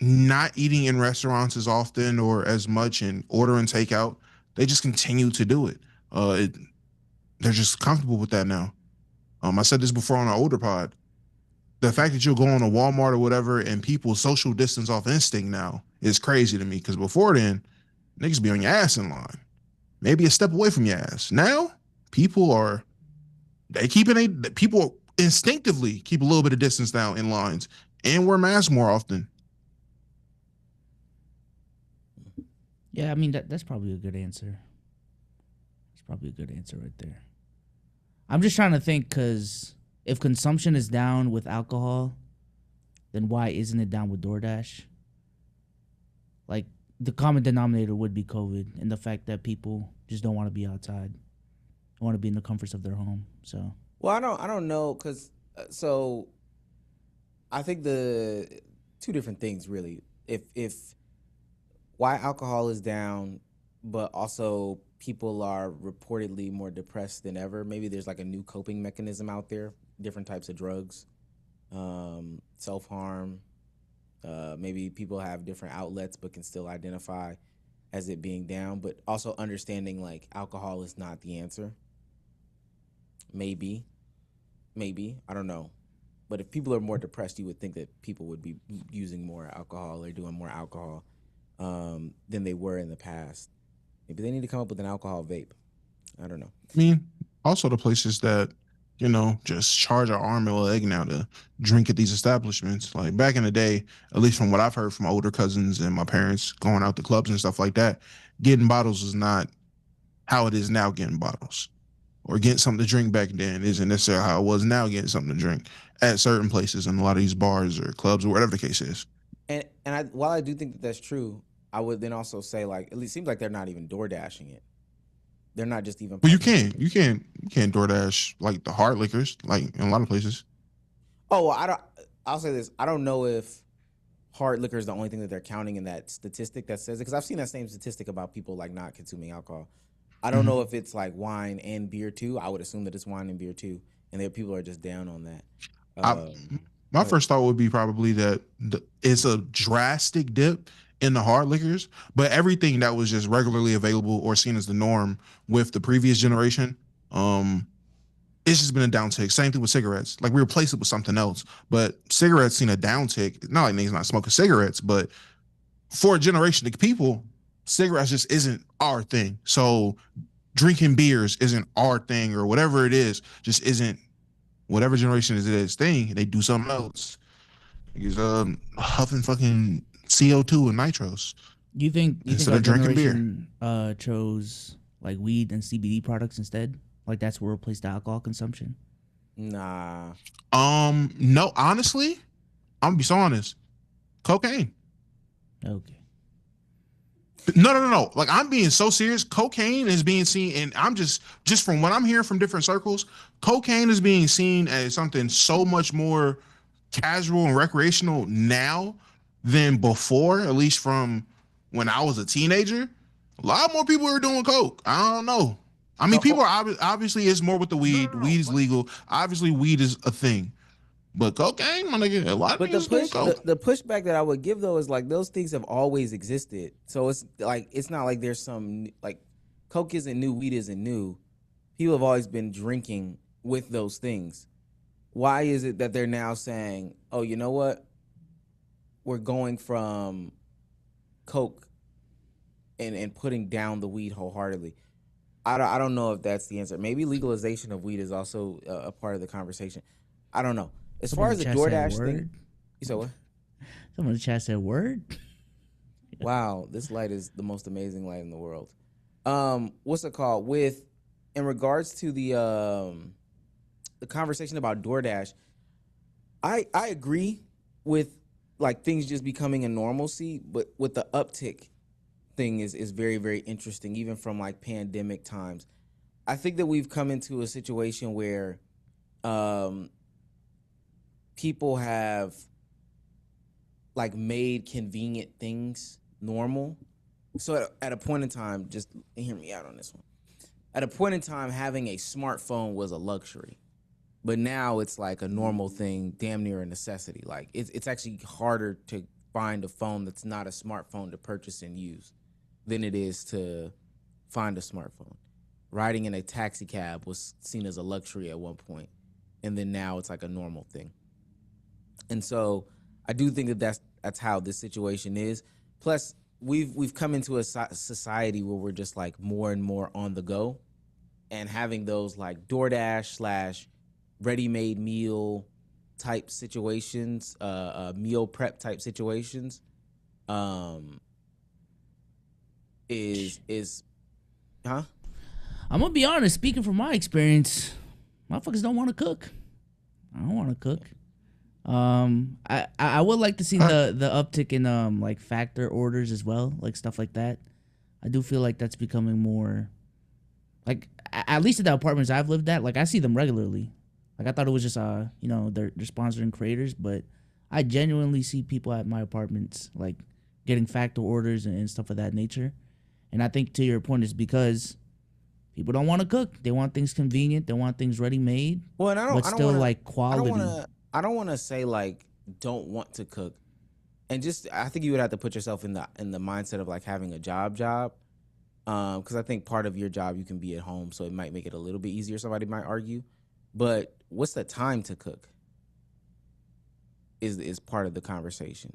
not eating in restaurants as often or as much and ordering takeout. They just continue to do it. They're just comfortable with that now. I said this before on an older pod. The fact that you'll go on a Walmart or whatever and people social distance off instinct now is crazy to me, because before then, niggas be on your ass in line. Maybe a step away from your ass. Now, people instinctively keep a little bit of distance down in lines and wear masks more often. Yeah, I mean that's probably a good answer. That's probably a good answer right there. I'm just trying to think, because if consumption is down with alcohol, then why isn't it down with DoorDash? Like, the common denominator would be COVID and the fact that people just don't want to be outside. They want to be in the comforts of their home. So, well, I don't know, because so I think the two different things really. If why alcohol is down, but also people are reportedly more depressed than ever. Maybe there's like a new coping mechanism out there, different types of drugs, self-harm. Maybe people have different outlets but can still identify as it being down, but also understanding like alcohol is not the answer. Maybe, I don't know. But if people are more depressed, you would think that people would be using more alcohol or doing more alcohol than they were in the past. Maybe they need to come up with an alcohol vape. I don't know. I mean, also the places that, just charge an arm and a leg now to drink at these establishments. Like back in the day, at least from what I've heard from older cousins and my parents going out to clubs and stuff like that, getting bottles is not how it is now getting bottles. Or getting something to drink back then isn't necessarily how it was now getting something to drink at certain places in a lot of these bars or clubs or whatever the case is. And while I do think that that's true, I would then also say, like, at least it seems like they're not even door dashing it. They're not just even. Well, you can't DoorDash like the hard liquors, like in a lot of places. Oh, I'll say this. I don't know if hard liquor is the only thing that they're counting in that statistic that says it, because I've seen that same statistic about people like not consuming alcohol. I don't know if it's like wine and beer too. I would assume that it's wine and beer too, and there people are just down on that. My first thought would be probably that it's a drastic dip in the hard liquors, but everything that was just regularly available or seen as the norm with the previous generation, it's just been a downtick. Same thing with cigarettes. Like, we replaced it with something else, but cigarettes seen a downtick. Not like niggas not smoking cigarettes, but for a generation of people, cigarettes just isn't our thing. So drinking beers isn't our thing, or whatever it is, just isn't whatever generation is its thing. They do something else. He's huffing fucking CO2 and nitros. You think instead of drinking beer, chose like weed and CBD products instead? Like that's what replaced the alcohol consumption? Nah. No, honestly, I'm gonna be so honest. Cocaine. Okay. No. Like, I'm being so serious. Cocaine is being seen, and I'm just from what I'm hearing from different circles, cocaine is being seen as something so much more casual and recreational now than before, at least from when I was a teenager. A lot more people are doing coke. I don't know. I mean, people are obviously it's more with the weed. Weed is legal. Obviously, weed is a thing. But cocaine, my nigga, a lot of niggas doing coke. The pushback that I would give though is like those things have always existed. So it's like it's not like there's some like coke isn't new, weed isn't new. People have always been drinking with those things. Why is it that they're now saying, "Oh, you know what? We're going from coke and putting down the weed wholeheartedly." I don't know if that's the answer. Maybe legalization of weed is also a part of the conversation. I don't know. As far as the DoorDash thing, you said what? Someone in the chat said word. Wow, this light is the most amazing light in the world. What's it called? In regards to the conversation about DoorDash, I agree with like things just becoming a normalcy, but with the uptick thing is very, very interesting, even from like pandemic times. I think that we've come into a situation where people have like made convenient things normal. So at a point in time, just hear me out on this one. At a point in time, having a smartphone was a luxury, but now it's like a normal thing, damn near a necessity. Like it's actually harder to find a phone that's not a smartphone to purchase and use than it is to find a smartphone. Riding in a taxi cab was seen as a luxury at one point, and then now it's like a normal thing. And so I do think that that's how this situation is. Plus, we've come into a society where we're just like more and more on the go, and having those like DoorDash / ready-made meal type situations, meal prep type situations, is huh? I'm gonna be honest. Speaking from my experience, motherfuckers don't want to cook. I don't want to cook. I would like to see the uptick in like factor orders as well, like stuff like that. I do feel like that's becoming more, like at least at the apartments I've lived at, like I see them regularly. Like I thought it was just you know, they're sponsoring creators, but I genuinely see people at my apartments like getting factor orders and stuff of that nature. And I think to your point is because people don't want to cook. They want things convenient. They want things ready made. Well, and but still like quality. I don't want to say like don't want to cook, and just I think you would have to put yourself in the mindset of like having a job, because I think part of your job you can be at home, so it might make it a little bit easier. Somebody might argue, but what's the time to cook? Is part of the conversation.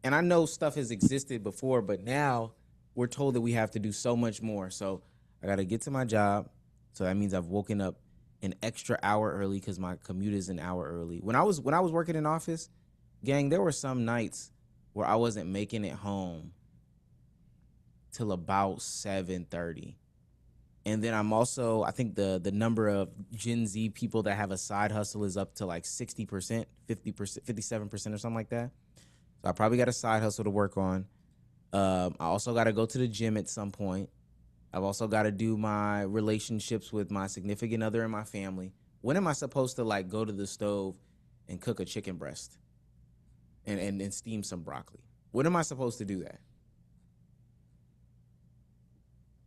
And I know stuff has existed before, but now we're told that we have to do so much more. So I got to get to my job. So that means I've woken up an extra hour early because my commute is an hour early. When I was working in office, gang, there were some nights where I wasn't making it home till about 7:30. And then I'm also, I think the number of Gen Z people that have a side hustle is up to like 60%, 50%, 57% or something like that. So I probably got a side hustle to work on. I also got to go to the gym at some point. I've also got to do my relationships with my significant other and my family. When am I supposed to like go to the stove and cook a chicken breast and steam some broccoli? When am I supposed to do that?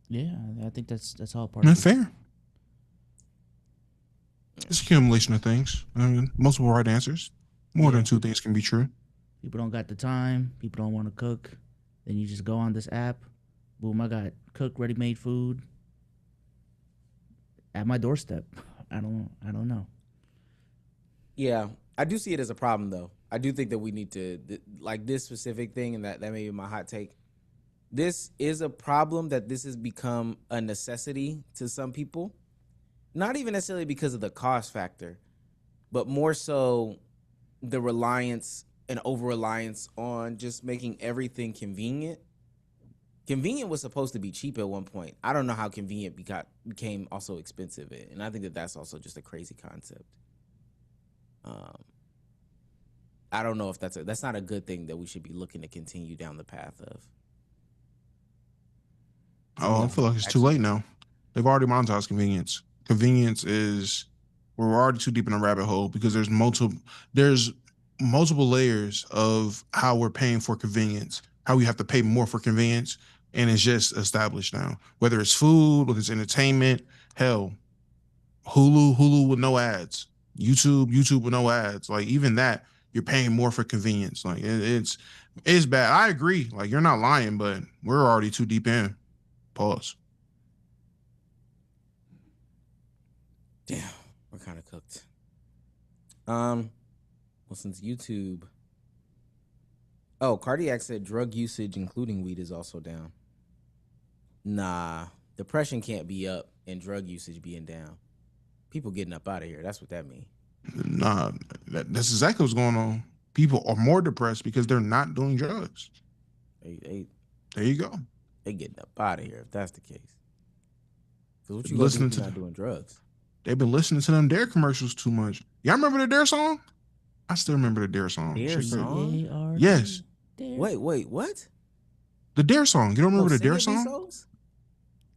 Yeah, I think that's all part of it. Fair. It's accumulation of things. I mean, multiple right answers. More than two things can be true. People don't got the time. People don't want to cook. Then you just go on this app. Boom, I got cooked, ready-made food at my doorstep. I don't know. Yeah, I do see it as a problem, though. I do think that we need to, like this specific thing, and that may be my hot take. This is a problem that this has become a necessity to some people. Not even necessarily because of the cost factor, but more so the reliance and over-reliance on just making everything convenient. Convenient was supposed to be cheap at one point. I don't know how convenient became also expensive, and I think that that's also just a crazy concept. I don't know if that's not a good thing that we should be looking to continue down the path of. Oh, I feel like it's too late now. They've already monetized convenience. Convenience is we're already too deep in a rabbit hole because there's multiple layers of how we're paying for convenience, how we have to pay more for convenience, and it's just established now. Whether it's food, whether it's entertainment, hell, Hulu with no ads, YouTube with no ads. Like even that, you're paying more for convenience. Like it's bad. I agree. Like you're not lying, but we're already too deep in. Pause. Damn, we're kind of cooked. Well, since YouTube. Oh, Cardiac said drug usage, including weed, is also down. Nah, depression can't be up and drug usage being down. People getting up out of here. That's what that means. Nah, that's exactly what's going on. People are more depressed because they're not doing drugs. There you go. They getting up out of here if that's the case. Because what you listening do if you're not doing drugs? They've been listening to them Dare commercials too much. Y'all remember the Dare song? I still remember the Dare song. Dare song? Yes. Wait, what? The Dare song. You don't remember the Dare song?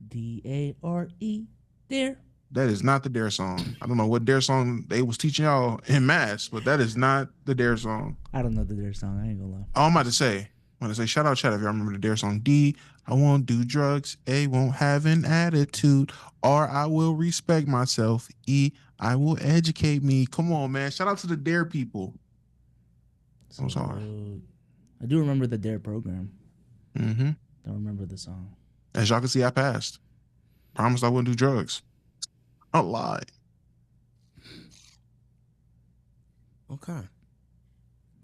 D-A-R-E. Dare. That is not the Dare song. I don't know what Dare song they was teaching y'all in mass, but that is not the Dare song. I don't know the Dare song. I ain't gonna lie. I'm about to say, shout out chat if y'all remember the Dare song. D, I won't do drugs. A, won't have an attitude. R, I will respect myself. E, I will educate me. Come on, man. Shout out to the Dare people. I'm sorry. I do remember the Dare program. Mm-hmm. Don't remember the song. As y'all can see, I passed. Promised I wouldn't do drugs. I lied. Okay.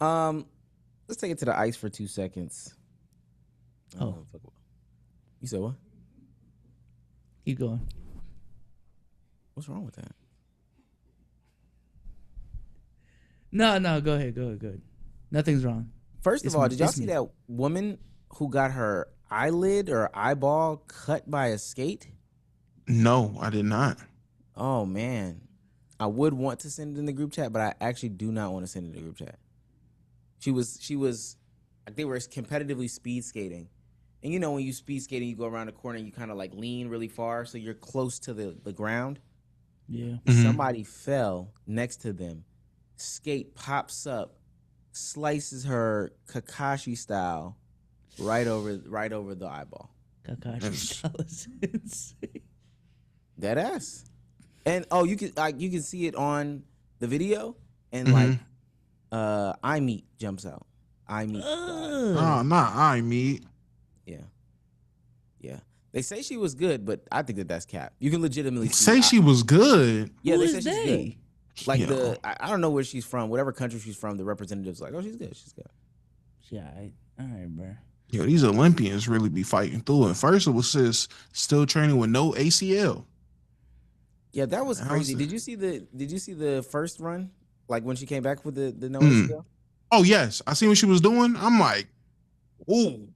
Let's take it to the ice for 2 seconds. Oh. You said what? Keep going. What's wrong with that? No, go ahead. Nothing's wrong. First of all, did y'all see that woman who got her eyelid or eyeball cut by a skate? No, I did not. Oh, man. I would want to send it in the group chat, but I actually do not want to send it in the group chat. She was, they were competitively speed skating. And you know, when you speed skating, you go around the corner and you kind of like lean really far, so you're close to the ground. Yeah. Mm-hmm. Somebody fell next to them. Skate pops up, slices her Kakashi style right over the eyeball. Kakashi style is insane. Dead ass. And you can see it on the video, and eye meat jumps out. Eye meat. Oh, not eye meat. Yeah. They say she was good, but I think that's cap. You can legitimately say she was good. Yeah, Who they is say she's good. Like Yo. I don't know where she's from, whatever country she's from. The representative's like, oh, she's good. Yeah, all right, bro. Yo, these Olympians really be fighting through it. First, it was just still training with no ACL. Yeah, that was crazy. Did you see the first run? Like when she came back with the no ACL? Oh yes, I seen what she was doing. I'm like, ooh.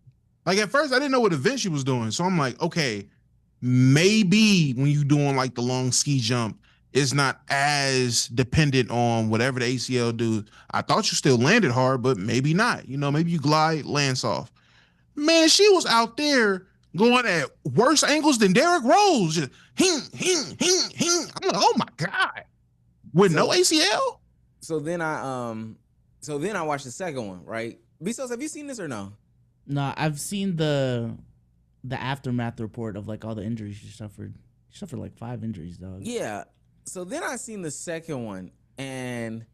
Like at first, I didn't know what event she was doing, so I'm like, okay, maybe when you doing like the long ski jump, it's not as dependent on whatever the ACL do. I thought you still landed hard, but maybe not. You know, maybe you glide, land soft. Man, she was out there going at worse angles than Derrick Rose. Just hing. I'm like, oh my God. With no ACL? So then I watched the second one, right? Bezos, have you seen this or no? No, I've seen the aftermath report of like all the injuries she suffered. She suffered like 5 injuries, dog. Yeah. So then I seen the second one, and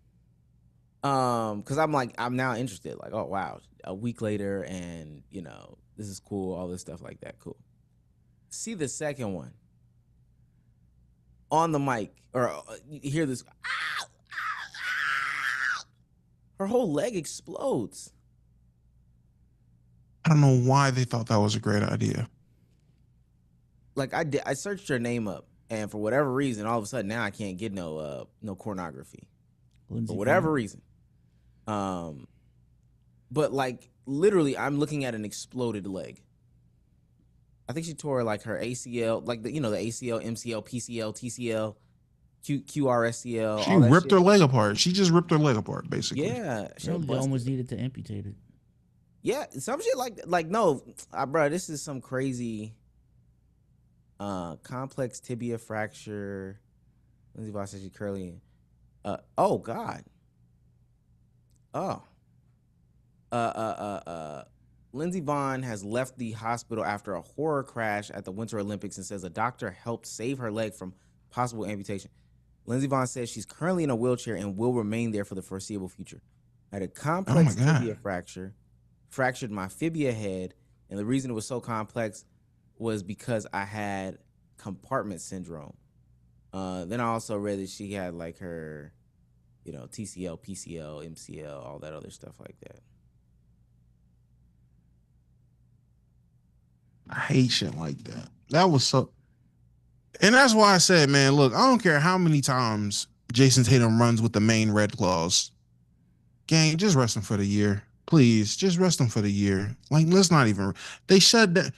because I'm now interested. Like, oh wow, a week later, and you know, this is cool, all this stuff like that, cool. See the second one on the mic, or you hear this, her whole leg explodes. I don't know why they thought that was a great idea. Like I searched her name up, and for whatever reason, all of a sudden now I can't get no pornography. For whatever reason. But like literally, I'm looking at an exploded leg. I think she tore like her ACL, like the ACL, MCL, PCL, TCL, QRSCL. She ripped her leg apart. She just ripped her leg apart, basically. Yeah, She almost needed to amputate it. Yeah, some shit like no, bro. This is some crazy complex tibia fracture. Lindsey Vonn said she currently. Oh God. Oh. Lindsey Vonn has left the hospital after a horror crash at the Winter Olympics and says a doctor helped save her leg from possible amputation. Lindsey Vonn says she's currently in a wheelchair and will remain there for the foreseeable future. I had a complex tibia fracture, fractured my fibia head, and the reason it was so complex was because I had compartment syndrome. Then I also read that she had like her, TCL, PCL, MCL, all that other stuff like that. I hate shit like that. That was so, and that's why I said, man, look, I don't care how many times Jason Tatum runs with the main red claws. Gang, just rest him for the year. Please, just rest him for the year. Like, let's not even, they shut that.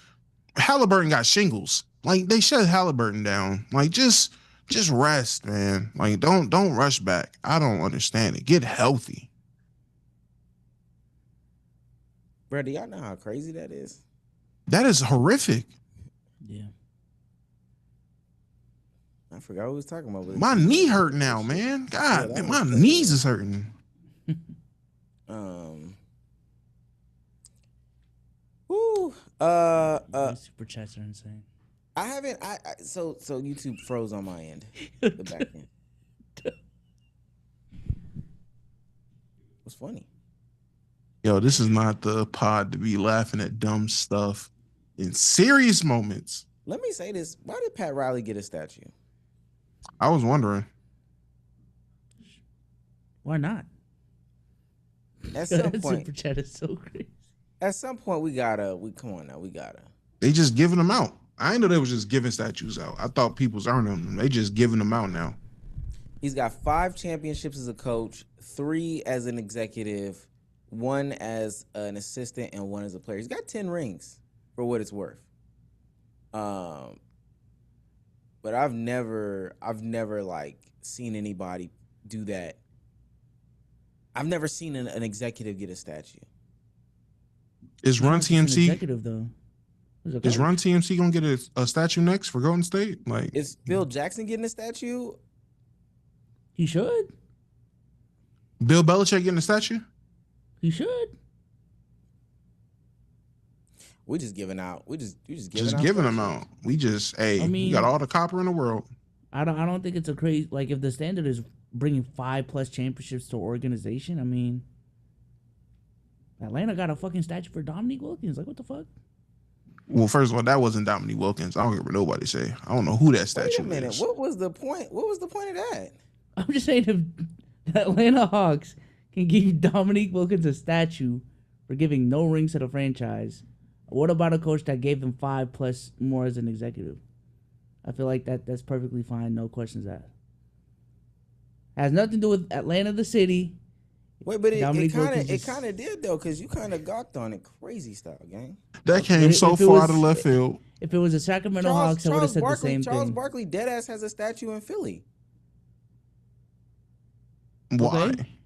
Halliburton got shingles. Like, they shut Halliburton down. Like, just rest, man. Like, don't rush back. I don't understand it. Get healthy. Bro, do y'all know how crazy that is? That is horrific. Yeah. I forgot what we was talking about. My knee hurt now, man. God, man, my knees is hurting. Super chats are insane. I haven't. So YouTube froze on my end. The back end. What's funny? Yo, this is not the pod to be laughing at dumb stuff in serious moments. Let me say this. Why did Pat Riley get a statue? I was wondering. Why not? At some point, Super chat is so crazy. At some point, we gotta. They just giving them out. I didn't know they was just giving statues out. I thought people's earning them. They just giving them out now. He's got 5 championships as a coach, 3 as an executive, 1 as an assistant, and 1 as a player. He's got 10 rings for what it's worth. But I've never like seen anybody do that. I've never seen an executive get a statue. Is Run TMC executive though? Is Run TMC gonna get a statue next for Golden State? Like, is Phil Jackson getting a statue? He should. Bill Belichick getting a statue? He should. We just giving out. We just giving them out. We just we got all the copper in the world. I don't think it's a crazy, like, if the standard is bringing 5+ championships to an organization. I mean, Atlanta got a fucking statue for Dominique Wilkins. Like, what the fuck? Well, first of all, that wasn't Dominique Wilkins. I don't care what nobody say. I don't know who that statue is. Wait a minute. What was the point? What was the point of that? I'm just saying, if the Atlanta Hawks can give Dominique Wilkins a statue for giving no rings to the franchise, what about a coach that gave them 5+ more as an executive? I feel like that's perfectly fine. No questions asked. Has nothing to do with Atlanta, the city. Wait, but it kind of did though, because you kind of gawked on it, crazy style, gang. That came so far out of left field. If it was the Sacramento Hawks, I would have said the same thing. Charles Barkley deadass has a statue in Philly. Why? Okay.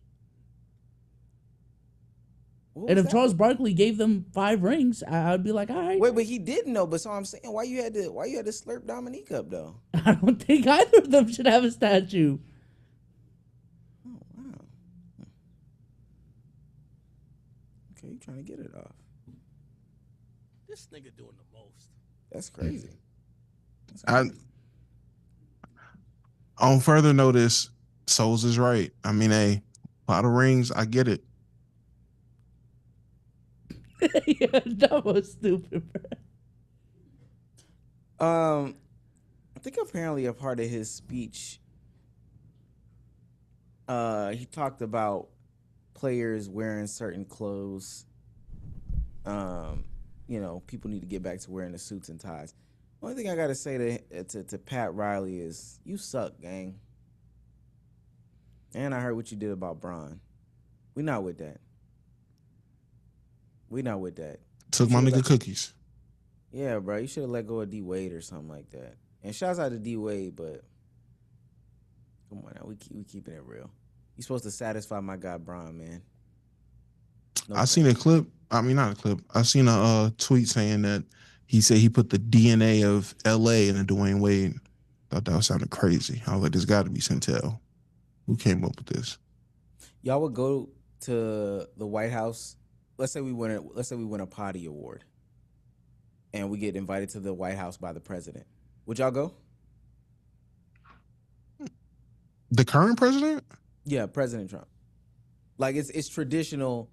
And if Charles Barkley gave them 5 rings, I'd be like, all right. Wait, but he didn't know. But so I'm saying, why you had to slurp Dominique up though? I don't think either of them should have a statue. Oh wow. Okay, you trying to get it off? This nigga doing the most. That's crazy. On further notice, Souls is right. I mean, a lot of rings. I get it. Yeah, that was stupid, bro. I think apparently a part of his speech, he talked about players wearing certain clothes. People need to get back to wearing the suits and ties. Only thing I gotta say to Pat Riley is, you suck, gang. And I heard what you did about Bron. We not with that. Took my nigga cookies. Yeah, bro. You should have let go of D Wade or something like that. And shouts out to D Wade, but come on now, we keeping it real. You supposed to satisfy my guy Bron, man. I seen a clip. I mean, not a clip. I seen a tweet saying that he said he put the DNA of LA in a Dwayne Wade. Thought that sounded crazy. I was like, there's got to be Centel. Who came up with this? Y'all would go to the White House. Let's say we win a potty award, and we get invited to the White House by the president. Would y'all go? The current president? Yeah, President Trump. Like it's traditional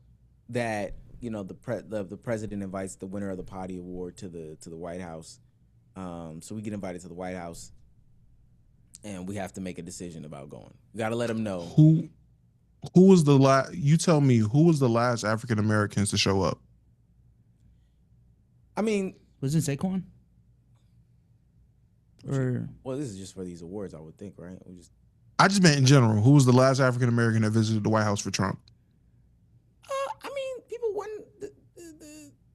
that the president invites the winner of the potty award to the White House. So we get invited to the White House, and we have to make a decision about going. We got to let them know who was the last. You tell me, who was the last African Americans to show up? I mean, was it Saquon? Or well, this is just for these awards, I would think, right? I just meant in general. Who was the last African American that visited the White House for Trump? I mean, people won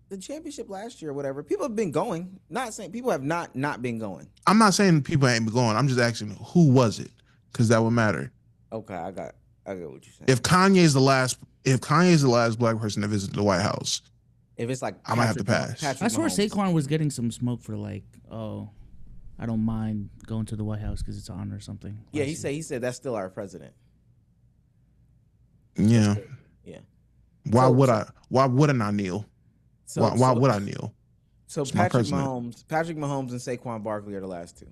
the championship last year or whatever. People have been going. Not saying people have not been going. I'm not saying people ain't been going. I'm just asking who was it, because that would matter. Okay, I got what you're saying. If Kanye's the last black person to visit the White House, if it's like I might have to pass. I swear Saquon was getting some smoke for like, oh, I don't mind going to the White House because it's an honor or something. Yeah, he said that's still our president. Yeah. Yeah. Why wouldn't I kneel? Why would I kneel? So Patrick Mahomes and Saquon Barkley are the last two.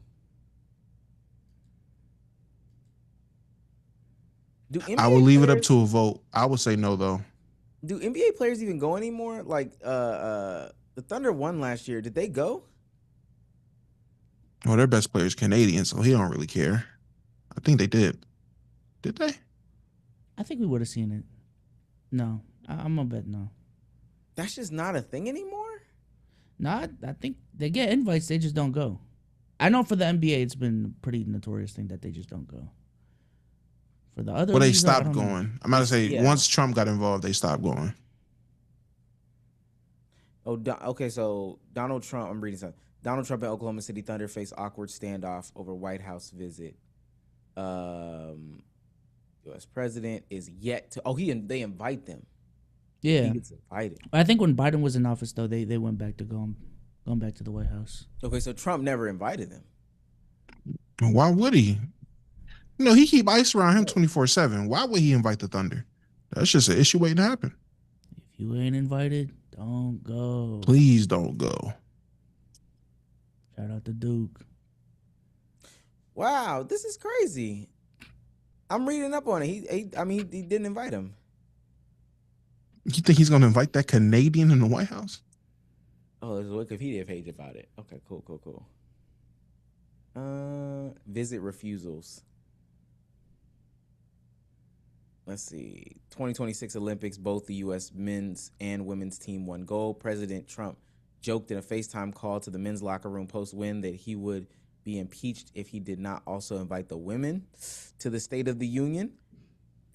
I would leave it up to a vote. I would say no, though. Do NBA players even go anymore? Like the Thunder won last year. Did they go? Well, their best player is Canadian, so he don't really care. I think they did. Did they? I think we would have seen it. No, I'm gonna bet no. That's just not a thing anymore? No, I think they get invites, they just don't go. I know for the NBA, it's been a pretty notorious thing that they just don't go. For the other, well, they stopped going. I'm about to say once Trump got involved, they stopped going. Oh, okay. So Donald Trump. I'm reading something. Donald Trump and Oklahoma City Thunder face awkward standoff over White House visit. U.S. president is yet to. They invite them. Yeah, he gets invited. I think when Biden was in office, though, they went back to going back to the White House. Okay, so Trump never invited them. Why would he? He keep ice around him 24/7. Why would he invite the Thunder? That's just an issue waiting to happen. If you ain't invited, don't go. Please don't go. Shout out to Duke. Wow, this is crazy. I'm reading up on it. He didn't invite him. You think he's gonna invite that Canadian in the White House? Oh, there's a Wikipedia page about it. Okay, cool. Visit refusals. Let's see. 2026 Olympics, both the U.S. men's and women's team won gold. President Trump joked in a FaceTime call to the men's locker room post-win that he would be impeached if he did not also invite the women to the State of the Union.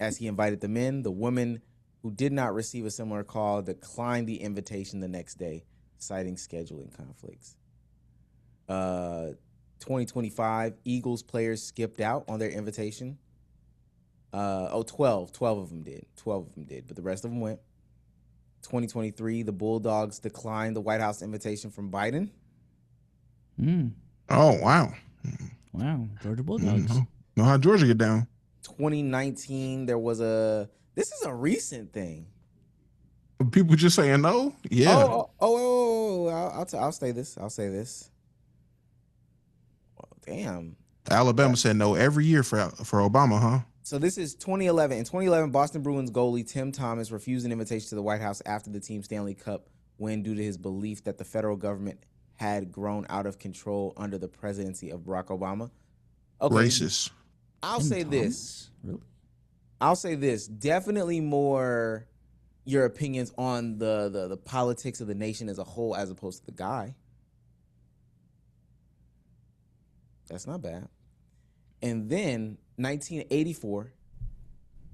As he invited the men, the women who did not receive a similar call declined the invitation the next day, citing scheduling conflicts. 2025 Eagles players skipped out on their invitation. 12 of them did. But the rest of them went. 2023, the Bulldogs declined the White House invitation from Biden. Oh, wow. Wow, Georgia Bulldogs. Know how Georgia get down. 2019, this is a recent thing. People just saying no? Yeah. I'll say this. Well, damn. Alabama said no every year for Obama, huh? So this is 2011. In 2011, Boston Bruins goalie Tim Thomas refused an invitation to the White House after the team's Stanley Cup win due to his belief that the federal government had grown out of control under the presidency of Barack Obama. Okay. Racist. I'll say this. Definitely more your opinions on the politics of the nation as a whole as opposed to the guy. That's not bad. And then 1984,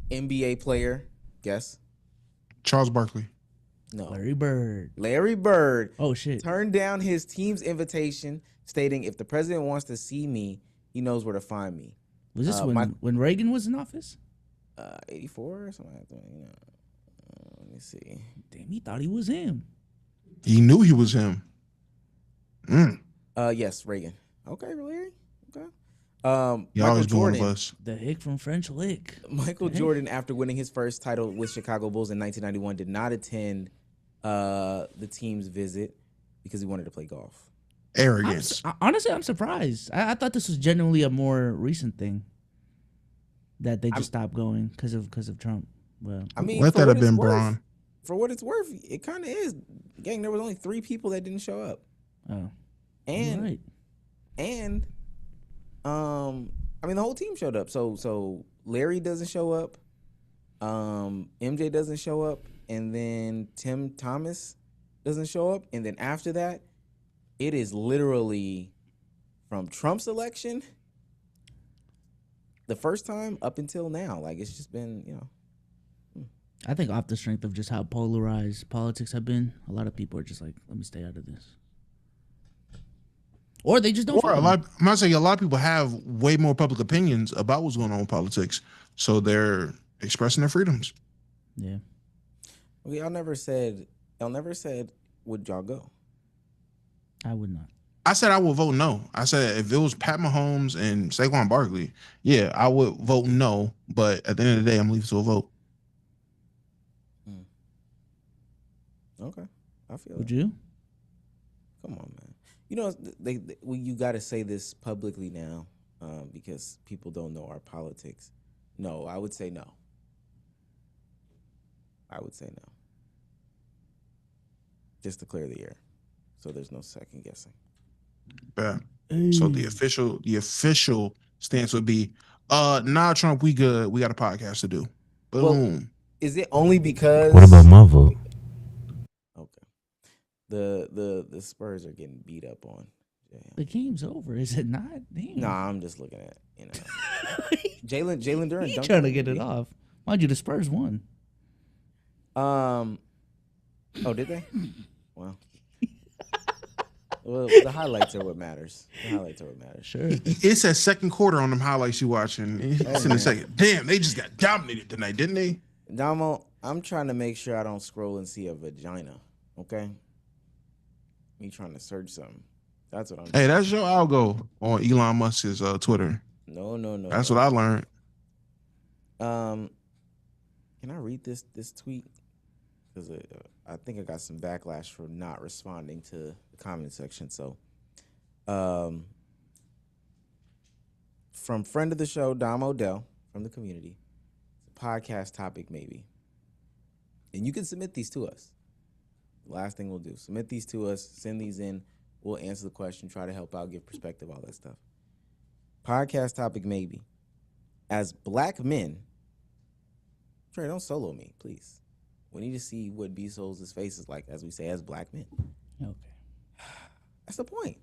NBA player, guess? Charles Barkley. No. Larry Bird. Oh, shit. Turned down his team's invitation, stating, if the president wants to see me, he knows where to find me. Was this when Reagan was in office? 84 or something like that. Let me see. Damn, he thought he was him. He knew he was him. Yes, Reagan. Okay, Larry. Okay. Y'all Michael always been one of Jordan. us. The hick from French Lick. Michael Jordan, after winning his first title with Chicago Bulls in 1991, did not attend the team's visit because he wanted to play golf. Arrogance. Honestly, I'm surprised. I thought this was genuinely a more recent thing that they just stopped going because of Trump. Well, I mean, let that have been Braun. For what it's worth, it kind of is. Gang, there was only 3 people that didn't show up. Oh, and right. and I mean, the whole team showed up. So Larry doesn't show up. MJ doesn't show up, and then Tim Thomas doesn't show up, and then after that, it is literally from Trump's election, the first time up until now. Like, it's just been, you know. I think off the strength of just how polarized politics have been, a lot of people are just like, let me stay out of this. Or they just don't. Or I'm not saying a lot of people have way more public opinions about what's going on in politics, so they're expressing their freedoms. Yeah. Well, y'all never said would y'all go? I would not. I said I would vote no. I said if it was Pat Mahomes and Saquon Barkley, yeah, I would vote no. But at the end of the day, I'm leaving to a vote. Okay, I feel. Would you? Come on, man. You know, you got to say this publicly now because people don't know our politics. No, I would say no. I would say no. Just to clear the air, so there's no second guessing. Yeah. So the official stance would be, nah, Trump, we good. We got a podcast to do. Boom. Well, is it only because? What about my vote? Okay. The Spurs are getting beat up on. Yeah. The game's over, is it not? Damn. Nah, I'm just looking at, you know. Jalen Duren. He trying to get it off. Mind you, the Spurs won. Oh, did they? Wow. Well, the highlights are what matters. Sure. It's that second quarter on them highlights you watching. It's in the second. Damn, they just got dominated tonight, didn't they? Damo, I'm trying to make sure I don't scroll and see a vagina. Okay. Me trying to search something. That's what I'm doing. Hey, that's your algo on Elon Musk's Twitter. No. That's what I learned. Can I read this tweet? Because I think I got some backlash for not responding to the comment section. So, from friend of the show, Dom Odell, from the community, it's a podcast topic maybe. And you can submit these to us. The last thing we'll do, submit these to us, send these in. We'll answer the question, try to help out, give perspective, all that stuff. Podcast topic maybe. As black men, Trey, don't solo me, please. We need to see what B Souls' face is like, as we say, as black men. Okay. That's the point.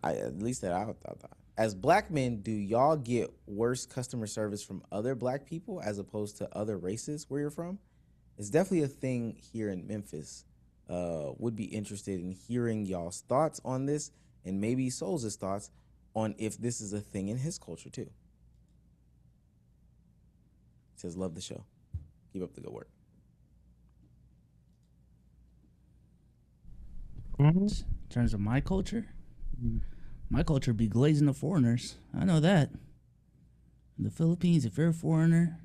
At least that I thought. As black men, do y'all get worse customer service from other black people as opposed to other races where you're from? It's definitely a thing here in Memphis. Would be interested in hearing y'all's thoughts on this and maybe Souls' thoughts on if this is a thing in his culture too. He says, love the show. Keep up the good work. In terms of my culture, my culture be glazing the foreigners. I know that. In the Philippines, if you're a foreigner,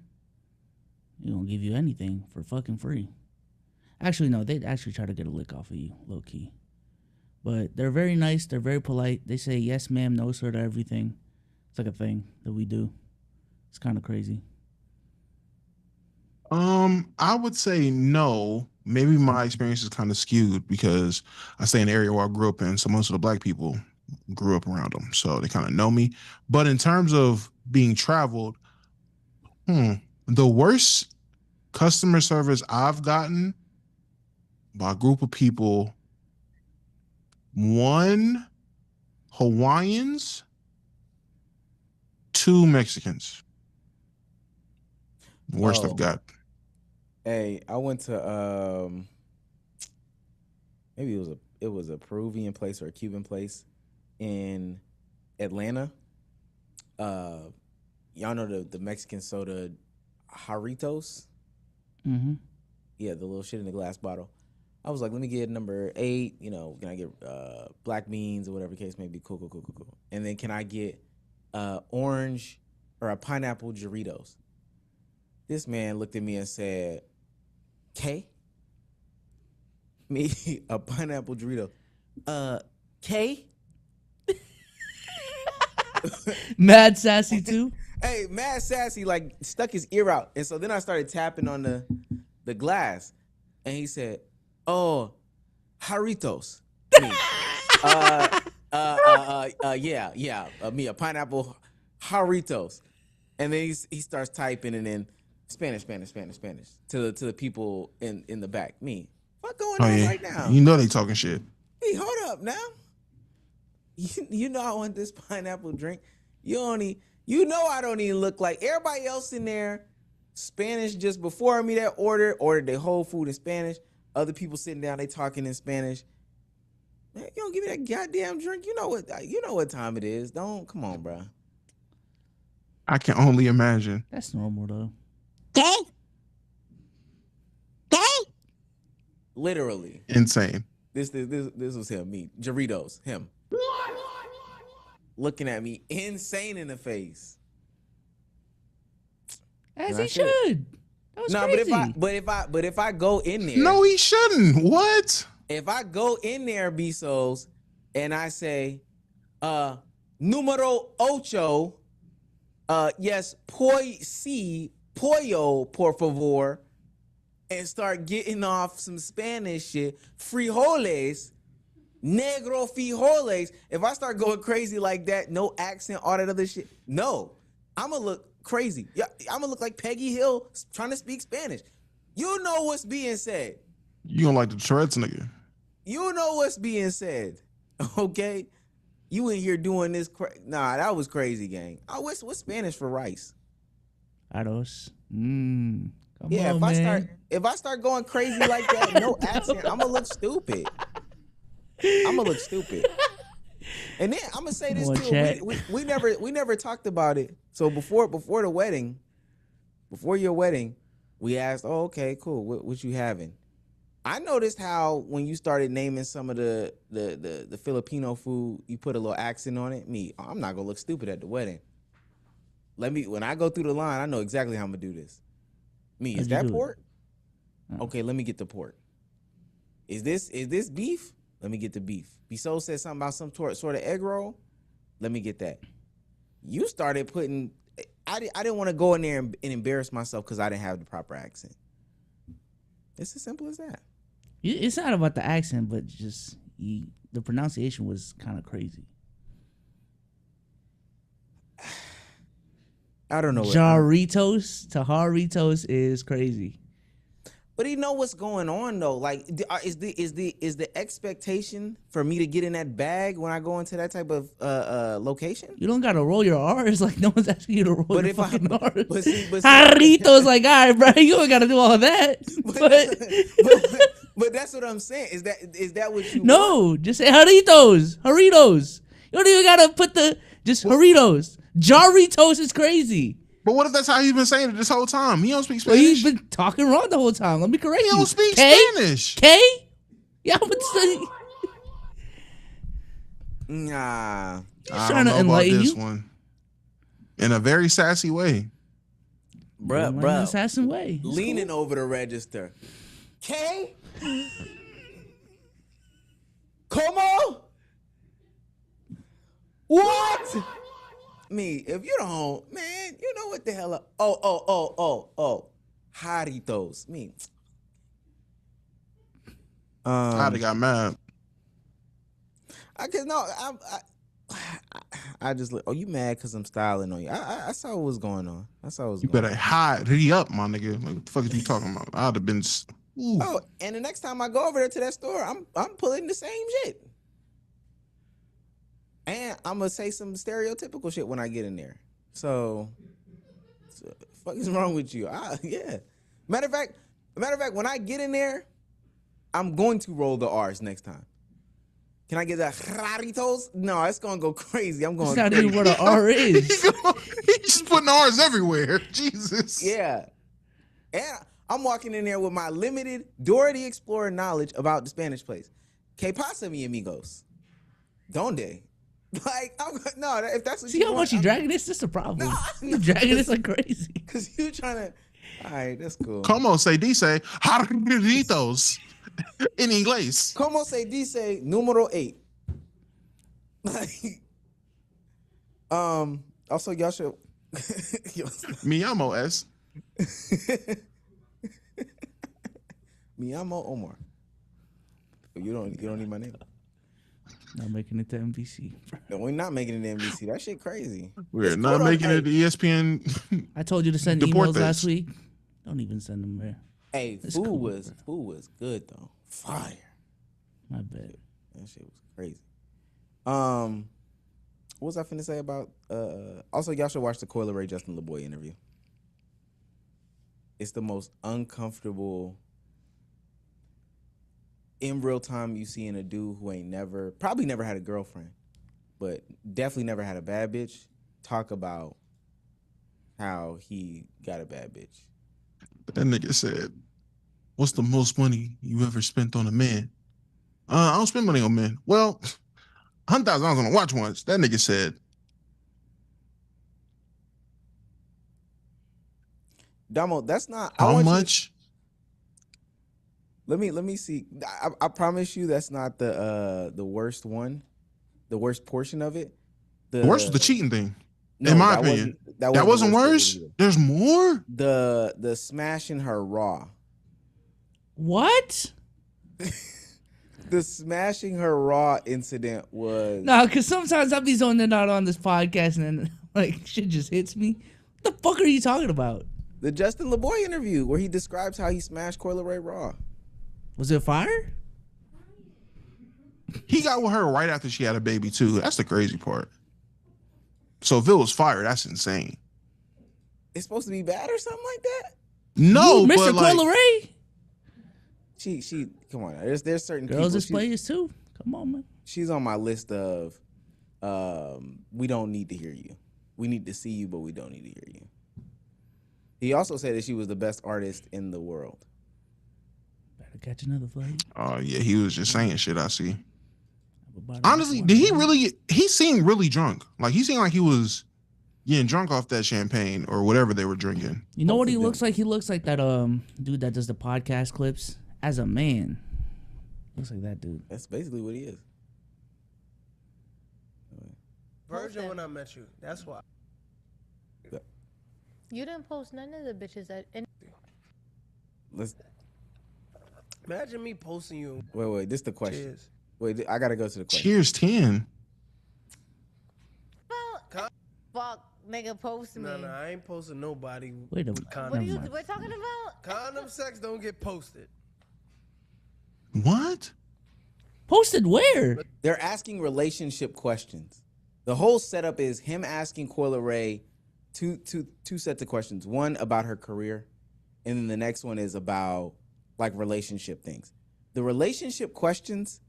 they won't give you anything for fucking free. Actually, no, they'd actually try to get a lick off of you, low key. But they're very nice. They're very polite. They say yes, ma'am, no, sir to everything. It's like a thing that we do. It's kind of crazy. I would say no. Maybe my experience is kind of skewed because I stay in an area where I grew up in, so most of the black people grew up around them, so they kind of know me. But in terms of being traveled, the worst customer service I've gotten by a group of people, 1 Hawaiians, 2 Mexicans. Worst I've got. Hey, I went to maybe it was a Peruvian place or a Cuban place in Atlanta. Y'all know the Mexican soda Jarritos? Mm-hmm. Yeah, the little shit in the glass bottle. I was like, let me get number 8. You know, can I get black beans or whatever case may be? Cool. And then can I get orange or a pineapple Doritos. This man looked at me and said, K? Me, a pineapple Dorito. K? Mad sassy too. Hey, mad sassy, like stuck his ear out. And so then I started tapping on the glass. And he said, oh, Doritos. Me. Me, a pineapple Doritos. And then he starts typing and then Spanish to the people in the back. Me. What's going on right now? You know they talking shit. Hey, hold up now. You know I want this pineapple drink. You know I don't even look like everybody else in there. Spanish just before me that ordered their whole food in Spanish. Other people sitting down, they talking in Spanish. Man, you don't give me that goddamn drink. You know what time it is. Come on, bro. I can only imagine. That's normal though. Okay? Literally. Insane. This was him, me. Doritos, him. Looking at me insane in the face. As he should. That was crazy. But if I go in there. No, he shouldn't. What? If I go in there, Bezos, and I say, numero ocho, yes, pollo, por favor, and start getting off some Spanish shit, frijoles, negro frijoles. If I start going crazy like that, no accent, all that other shit, no, I'm gonna look crazy. Yeah, I'm gonna look like Peggy Hill trying to speak Spanish. You know what's being said. You don't like the Tourettes, nigga. You know what's being said, okay? You in here doing this? Nah, that was crazy, gang. What's Spanish for rice? Arroz. Yeah, if I start going crazy like that, no accent, I'm gonna look stupid. And then I'm gonna say this too. We never talked about it. So before the wedding, before your wedding, we asked, oh, okay, cool. What you having? I noticed how when you started naming some of the Filipino food, you put a little accent on it. I'm not gonna look stupid at the wedding. When I go through the line, I know exactly how I'm gonna do this. Is that pork? Okay, let me get the pork. Is this beef? Let me get the beef. Biso said something about some sort of egg roll. Let me get that. You started putting. I didn't want to go in there and embarrass myself because I didn't have the proper accent. It's as simple as that. It's not about the accent, but just the pronunciation was kind of crazy. I don't know. Jarritos to Jarritos is crazy. But you know what's going on though? Like, is the expectation for me to get in that bag when I go into that type of location? You don't gotta roll your R's. Like no one's asking you to roll your fucking R's. But Jarritos, like, all right, bro, you don't gotta do all of that. But that's what I'm saying. Is that what you? No, want? just say Jarritos. You don't even gotta put just Jarritos. Jarritos is crazy. But what if that's how he's been saying it this whole time? He don't speak Spanish. Well, he's been talking wrong the whole time. Let me correct you. He don't speak Spanish. K? Yeah, but say. Nah. He's trying to enlighten you. One. In a very sassy way. Bruh. Assassin way. Leaning over the register. K? Como? What? If you don't, man, you know what the hell? Jarritos. I'd have got mad. I just look. Oh, you mad because I'm styling on you? I saw what was going on. You better hurry up, my nigga. What the fuck are you talking about? I'd have been. Ooh. Oh, and the next time I go over there to that store, I'm pulling the same shit. And I'm gonna say some stereotypical shit when I get in there. So fuck is wrong with you? Yeah. Matter of fact, when I get in there, I'm going to roll the R's next time. Can I get that Jarritos? No, it's gonna go crazy. I'm going. That's not even what an R is. He's just putting R's everywhere. Jesus. Yeah. And I'm walking in there with my limited Dora the Explorer knowledge about the Spanish place. Que pasa, mi amigos? Donde? Like, no, if that's what See you how want, much you dragging this? This is a problem. You dragging this like crazy. Because you trying to. All right, that's cool. Como se dice jarditos in inglés. Como se dice número 8. Like, also, y'all should. Me llamo es. Me llamo Omar. You don't need my name. Not making it to NBC. No, we're not making it to NBC. That shit crazy. We're not making it to ESPN. I told you to send emails last week. Don't even send them there. Hey, food was good though. Fire. My bad. That shit was crazy. What was I finna say about? Also, y'all should watch the Leray Justin LeBoy interview. It's the most uncomfortable in real time you see in a dude who probably never had a girlfriend, but definitely never had a bad bitch. Talk about how he got a bad bitch. That nigga said, "What's the most money you ever spent on a man?" I don't spend money on men. Well, $100,000 on a watch once. That nigga said. Damo, that's not how much. Let me see. I promise you, that's not the worst one, the worst portion of it. The worst was the cheating thing. No, in my opinion, that wasn't worse. There's more. The smashing her raw. What? The smashing her raw incident was because sometimes I'll be zoning out on this podcast and then like shit just hits me. What the fuck are you talking about? The Justin LeBoy interview where he describes how he smashed Leray raw. Was it fire? He got with her right after she had a baby too. That's the crazy part. So if it was fire, that's insane. It's supposed to be bad or something like that? No, Mr. Leray. She come on. There's certain girls people. As players too. Come on, man. She's on my list of we don't need to hear you. We need to see you, but we don't need to hear you. He also said that she was the best artist in the world. Better catch another flight. Oh yeah, he was just saying shit. I see. Honestly, did he really? He seemed really drunk. Like he seemed like he was getting drunk off that champagne or whatever they were drinking. You know what he looks like? He looks like that dude that does the podcast clips as a man. Looks like that dude. That's basically what he is. Virgin when I met you. That's why. You didn't post none of the bitches that. Let's imagine me posting you. Wait. This is the question. Cheers. Wait, I gotta go to the question. Cheers 10. Fuck, nigga, post me. No, I ain't posting nobody. Wait a with condom. What are you? We're talking about condom sex. Don't get posted. What? Posted where? They're asking relationship questions. The whole setup is him asking Leray two sets of questions. One about her career, and then the next one is about like relationship things. The relationship questions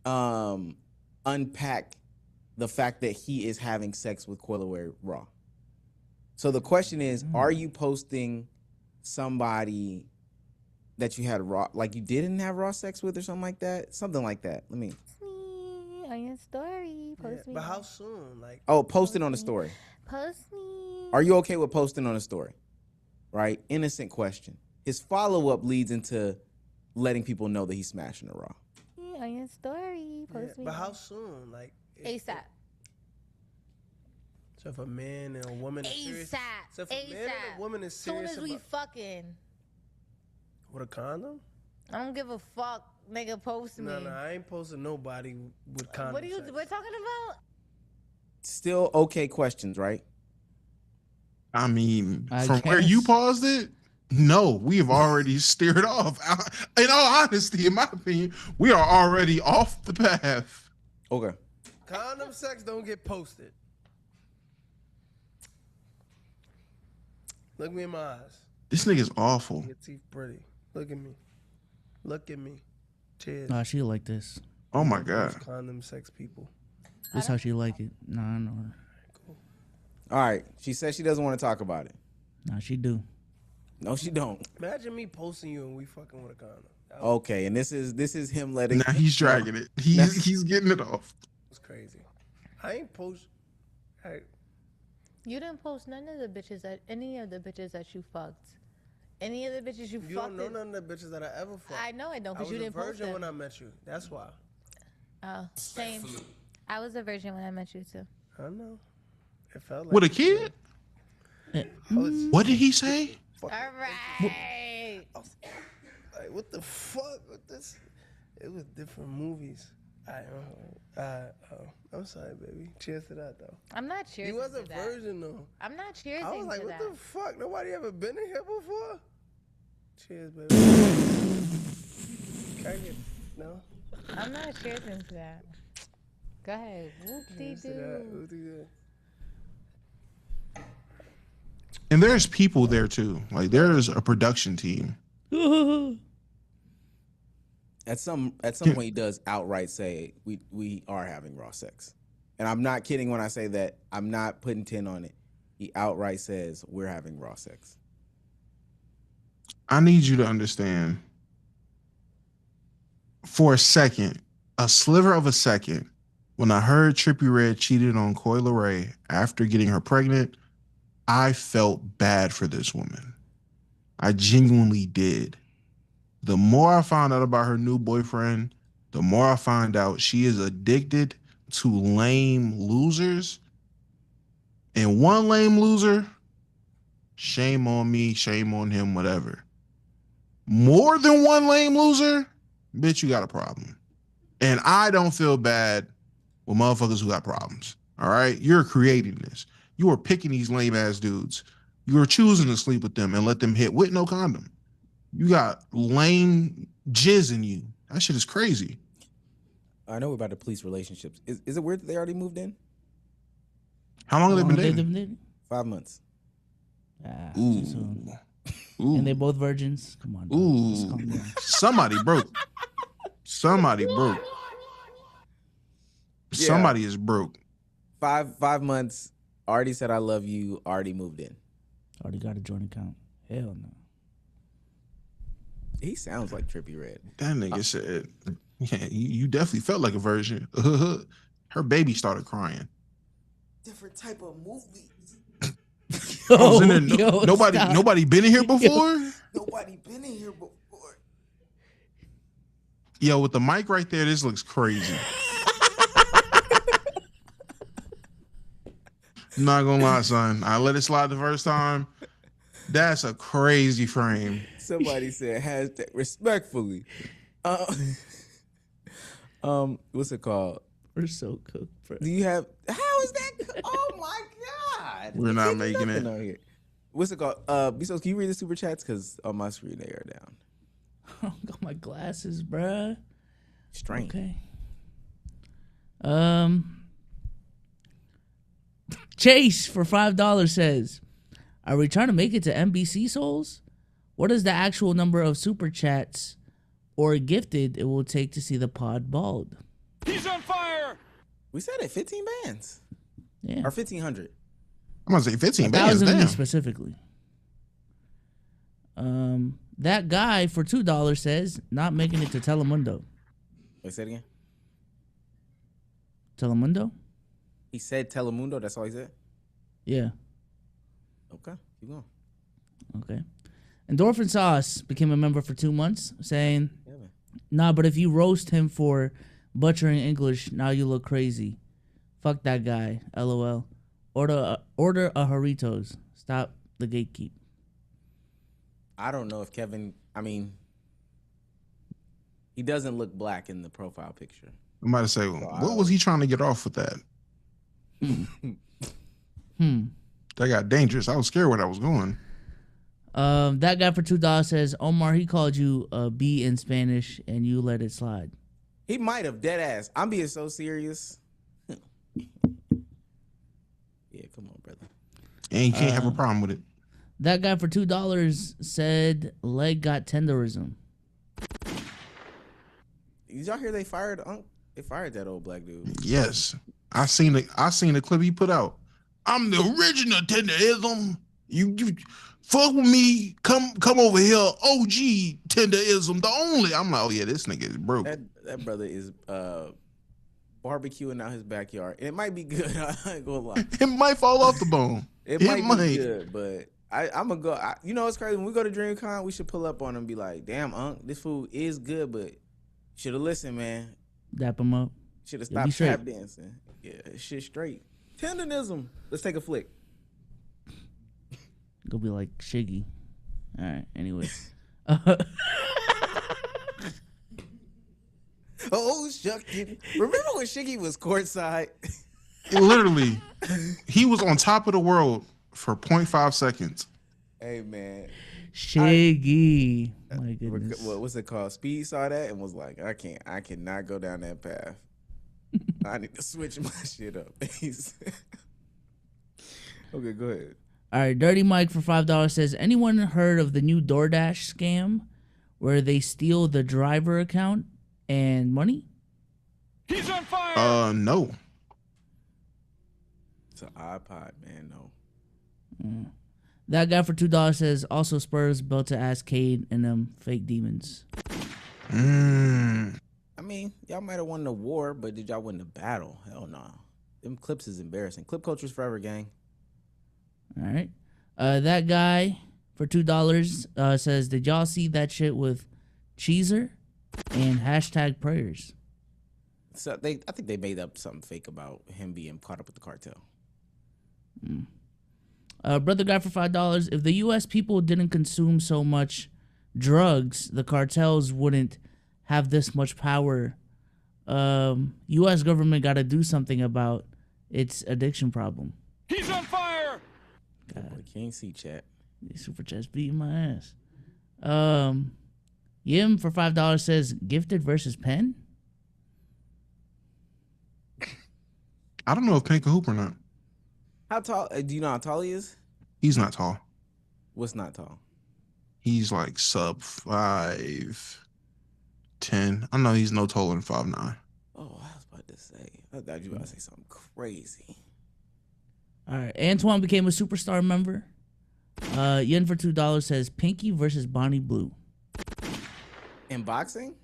unpack the fact that he is having sex with Leray raw. So the question is, are you posting somebody that you had raw, like you didn't have raw sex with or something like that? Something like that. Let me. on your story. Post me. But how soon? Like. Oh, post it on the story. Post me. Are you okay with posting on a story? Right? Innocent question. His follow-up leads into letting people know that he's smashing the raw. On your story. Post me. But how soon? Like. ASAP. So if a man and a woman is serious. ASAP. So if a man and a woman is serious. Soon as we fucking. With a condom? I don't give a fuck. Nigga, post me. No, I ain't posting nobody with condom. What are you? We're talking about? Still okay questions, right? I mean, from where you paused it, no, we have already steered off. In all honesty, in my opinion, we are already off the path. Okay. Condom sex don't get posted. Look me in my eyes. This nigga's awful. Your teeth pretty. Look at me. Look at me. Cheers. Nah, she like this. Oh my god. Condom sex people. This how she like it. Nah, I know her. Cool. All right. She says she doesn't want to talk about it. Nah, she do. No, she don't. Imagine me posting you and we fucking with a condom. Okay, and this is him letting. Now he's dragging it. He's getting it off. It's crazy. I ain't post. You didn't post none of the bitches any of the bitches that you fucked. Any of the bitches you fucked. You don't know none of the bitches that I ever fucked. I know I don't, because you didn't post them. I was a virgin when I met you. That's why. Oh, same. I was a virgin when I met you too. I know. It felt like with a kid. What did he say? All right. Like, what the fuck with this? It was different movies. I'm sorry, baby. Cheers to that, though. I'm not cheersing. You was a to that. virgin, though. I'm not cheersing. I was like, to what that. the fuck? Nobody ever been in here before? Cheers, baby. Can I get no? I'm not cheersing to that. Go ahead. Whoop-de-doo. And there's people there too. Like there's a production team. At some point, he does outright say we are having raw sex, and I'm not kidding when I say that. I'm not putting 10 on it. He outright says we're having raw sex. I need you to understand. For a second, a sliver of a second, when I heard Trippie Redd cheated on Coi Leray after getting her pregnant, I felt bad for this woman. I genuinely did. The more I found out about her new boyfriend, the more I find out she is addicted to lame losers. And one lame loser, shame on me, shame on him, whatever. More than one lame loser, bitch, you got a problem. And I don't feel bad with motherfuckers who got problems. All right? You're creating this. You are picking these lame ass dudes. You are choosing to sleep with them and let them hit with no condom. You got lame jizz in you. That shit is crazy. I know about the police relationships. Is it weird that they already moved in? How long have they been dating? 5 months. Ooh. And they both virgins. Come on. Ooh. Somebody broke. Somebody broke. Yeah. Somebody is broke. 5 months. Already said I love you. Already moved in. Already got a joint account. Hell no. He sounds like Trippie Redd. That nigga said, yeah, you definitely felt like a virgin. Her baby started crying. Different type of movie. Nobody been in here before? Nobody been in here before. Yo, with the mic right there, this looks crazy. Not gonna lie, son. I let it slide the first time. That's a crazy frame. Somebody said hashtag respectfully. What's it called? We're so cooked, bro. Do you have? How is that? Oh my god! We're not making it. Here. What's it called? Bezos, can you read the super chats? Because on my screen they are down. I got my glasses, bruh. Strange. Okay. Chase for $5 says, "Are we trying to make it to NBC Souls? What is the actual number of super chats or gifted it will take to see the pod bald?" He's on fire. We said it. 15 bands. Yeah. Or 1,500. I'm gonna say 15 bands. 1,000 Damn. specifically. That guy for $2 says not making it to Telemundo. Wait, say it again. Telemundo? He said Telemundo. That's all he said. Yeah. Okay, keep going. Okay. Endorphin Sauce became a member for 2 months, saying, "Nah, but if you roast him for butchering English, now you look crazy. Fuck that guy. LOL. Order a Doritos. Stop the gatekeep." I don't know if Kevin. I mean, he doesn't look black in the profile picture. I'm about to say, what was he trying to get off with that? That got dangerous. I was scared where that was going. That guy for $2 says, "Omar, he called you a B in Spanish and you let it slide." He might have, dead ass. I'm being so serious. Yeah, come on, brother. And you can't have a problem with it. That guy for $2 said leg got tenderism. Did y'all hear they fired that old black dude? Yes. I seen the clip he put out. I'm the original tenderism. You fuck with me. Come over here. OG tenderism. The only. I'm like, oh yeah, this nigga is broke. That brother is barbecuing out his backyard. And it might be good. I ain't gonna lie. It might fall off the bone. It might be good, but I'm gonna go. You know what's crazy? When we go to DreamCon, we should pull up on him and be like, "Damn, Unc, this food is good, but should have listened, man. Dap him up. Should have stopped tap dancing. Yeah, shit straight. Tendonism. Let's take a flick. Go be like Shiggy. All right. Anyway. Oh, Shucky. Remember when Shiggy was courtside? Literally, he was on top of the world for 0.5 seconds. Hey, man. Shiggy. My goodness. What's it called? Speed saw that and was like, I cannot go down that path. I need to switch my shit up. Okay, go ahead. All right, Dirty Mike for $5 says, anyone heard of the new DoorDash scam where they steal the driver account and money? He's on fire. No. It's an iPod, man. No. That guy for $2 says, also Spurs built to ask Cade and them fake demons. I mean, y'all might have won the war, but did y'all win the battle? Hell no. Them clips is embarrassing. Clip culture's forever, gang. All right. That guy for $2 says, did y'all see that shit with Cheezer and hashtag prayers? So I think they made up something fake about him being caught up with the cartel. Brother guy for $5, if the U.S. people didn't consume so much drugs, the cartels wouldn't have this much power. U.S. government got to do something about its addiction problem. He's on fire. God, can't see chat. These Superchats beating my ass. Yim for $5 says, Gifted versus Penn? I don't know if Penn can hoop or not. How tall? Do you know how tall he is? He's not tall. What's not tall? He's like sub 5'10". I know he's no taller than 5'9". Oh, I was about to say. I thought you were about to say something crazy. All right. Antoine became a superstar member. Yen for $2 says Pinky versus Bonnie Blue. In boxing?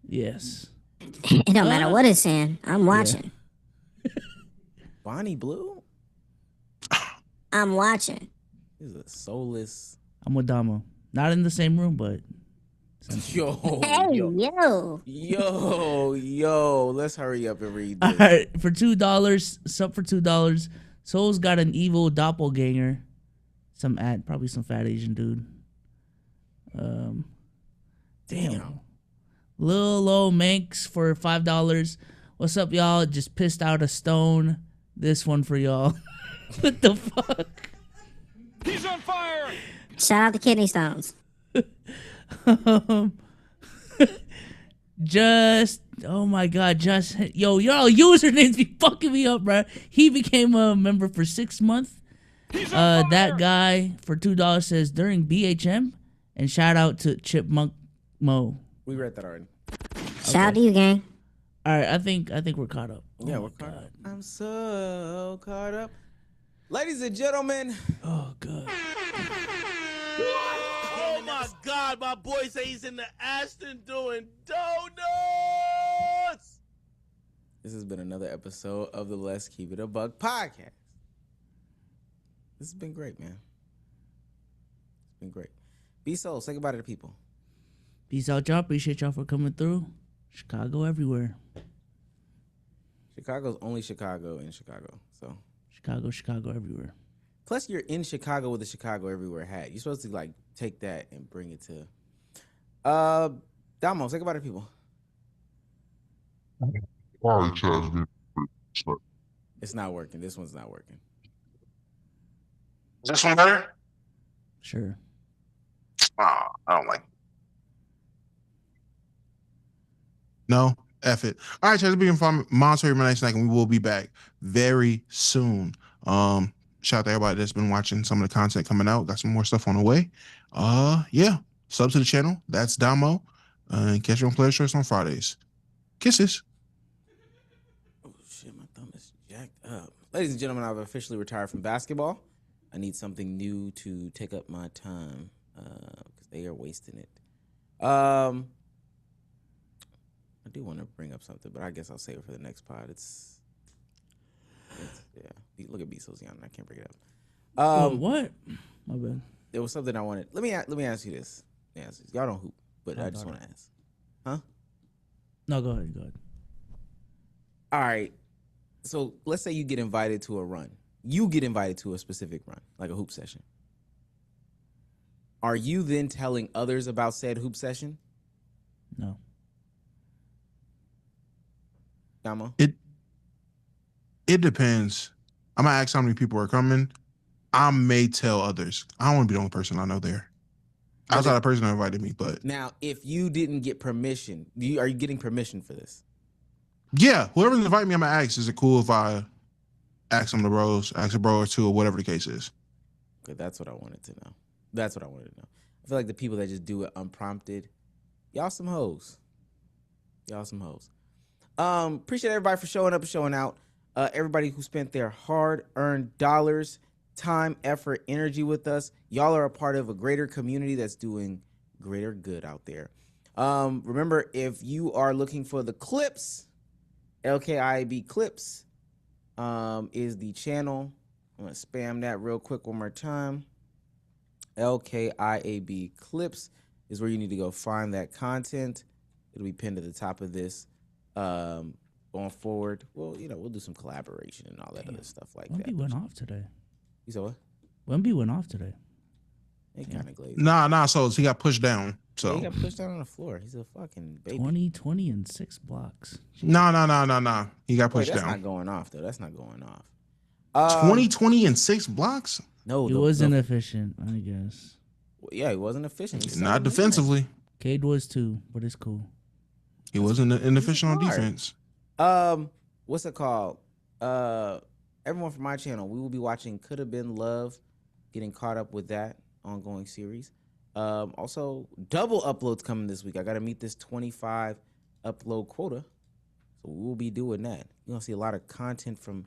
Yes. It don't matter what it's saying. I'm watching. Bonnie Blue? I'm watching. He's a soulless. I'm with Damo. Not in the same room, but. Yo. Let's hurry up and read this. All right. For $2, sub for $2. Soul's got an evil doppelganger. Probably some fat Asian dude. Damn. Lil Low Manx for $5. What's up, y'all? Just pissed out a stone. This one for y'all. What the fuck? He's on fire. Shout out to Kidney Stones. Oh my God, y'all usernames be fucking me up, bro. He became a member for 6 months. That guy for $2 says during BHM, and shout out to Chipmunk Mo. We read that already. Shout out to you, gang. All right, I think we're caught up. Yeah, we're caught up. I'm so caught up. Ladies and gentlemen. Oh, God. Oh my God, my boy say he's in the Aston doing donuts. This has been another episode of the Let's Keep It a Buck podcast. This has been great, man. It's been great. B-Soul, say goodbye to the people. Peace out, y'all. Appreciate y'all for coming through. Chicago everywhere. Chicago's only Chicago in Chicago, so. Chicago everywhere. Plus, you're in Chicago with a Chicago everywhere hat. You're supposed to like take that and bring it to. Damo, say goodbye to people. It's not working. This one's not working. Is this one better? Sure. I don't like it. No, F it. All right, Chaz, being from Monterey my next night, and we will be back very soon. Shout out to everybody that's been watching some of the content coming out. Got some more stuff on the way. Yeah. Sub to the channel. That's Damo. And catch you on Player Shorts on Fridays. Kisses. Oh shit, my thumb is jacked up. Ladies and gentlemen, I've officially retired from basketball. I need something new to take up my time because they are wasting it. I I do want to bring up something, but I guess I'll save it for the next pod. It's yeah. Look at Bezos young. I can't bring it up. What? My bad. There was something I wanted. Let me ask you this. Y'all don't hoop, but I just want to ask. Huh? No, go ahead. Go ahead. All right. So let's say you get invited to a run. You get invited to a specific run, like a hoop session. Are you then telling others about said hoop session? No. Yamo? It depends. I'm gonna ask how many people are coming. I may tell others. I don't want to be the only person I know there. Outside the person that invited me, but now, if you didn't get permission, are you getting permission for this? Yeah, whoever's inviting me, I'm gonna ask. Is it cool if I ask some of the bros, ask a bro or two, or whatever the case is? Okay, that's what I wanted to know. That's what I wanted to know. I feel like the people that just do it unprompted, y'all some hoes. Y'all some hoes. Appreciate everybody for showing up and showing out. Everybody who spent their hard-earned dollars, time, effort, energy with us. Y'all are a part of a greater community that's doing greater good out there. Remember, if you are looking for the clips, LKIB Clips is the channel. I'm going to spam that real quick one more time. LKIAB Clips is where you need to go find that content. It'll be pinned at the top of this. Going forward, well, we'll do some collaboration and all that other stuff like that. Wemby went off today. You said what? Wemby went off today. It kind of glazed. Nah. So he got pushed down. So he got pushed down on the floor. He's a fucking baby. 20 and 6 blocks. No. He got pushed That's down. not going off though. That's not going off. 20 and 6 blocks. No, he was inefficient, I guess. Well, yeah, he wasn't efficient. Not defensively. Cade was too, but it's cool. He wasn't inefficient on defense. What's it called? Everyone from my channel, we will be watching Could Have Been Love, getting caught up with that ongoing series. Also, double uploads coming this week. I got to meet this 25 upload quota, so we will be doing that. You're gonna see a lot of content from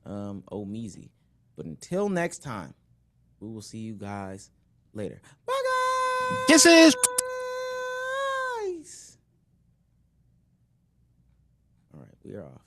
Omeezy. But until next time, we will see you guys later. Bye, guys. Kisses. All right, we are off.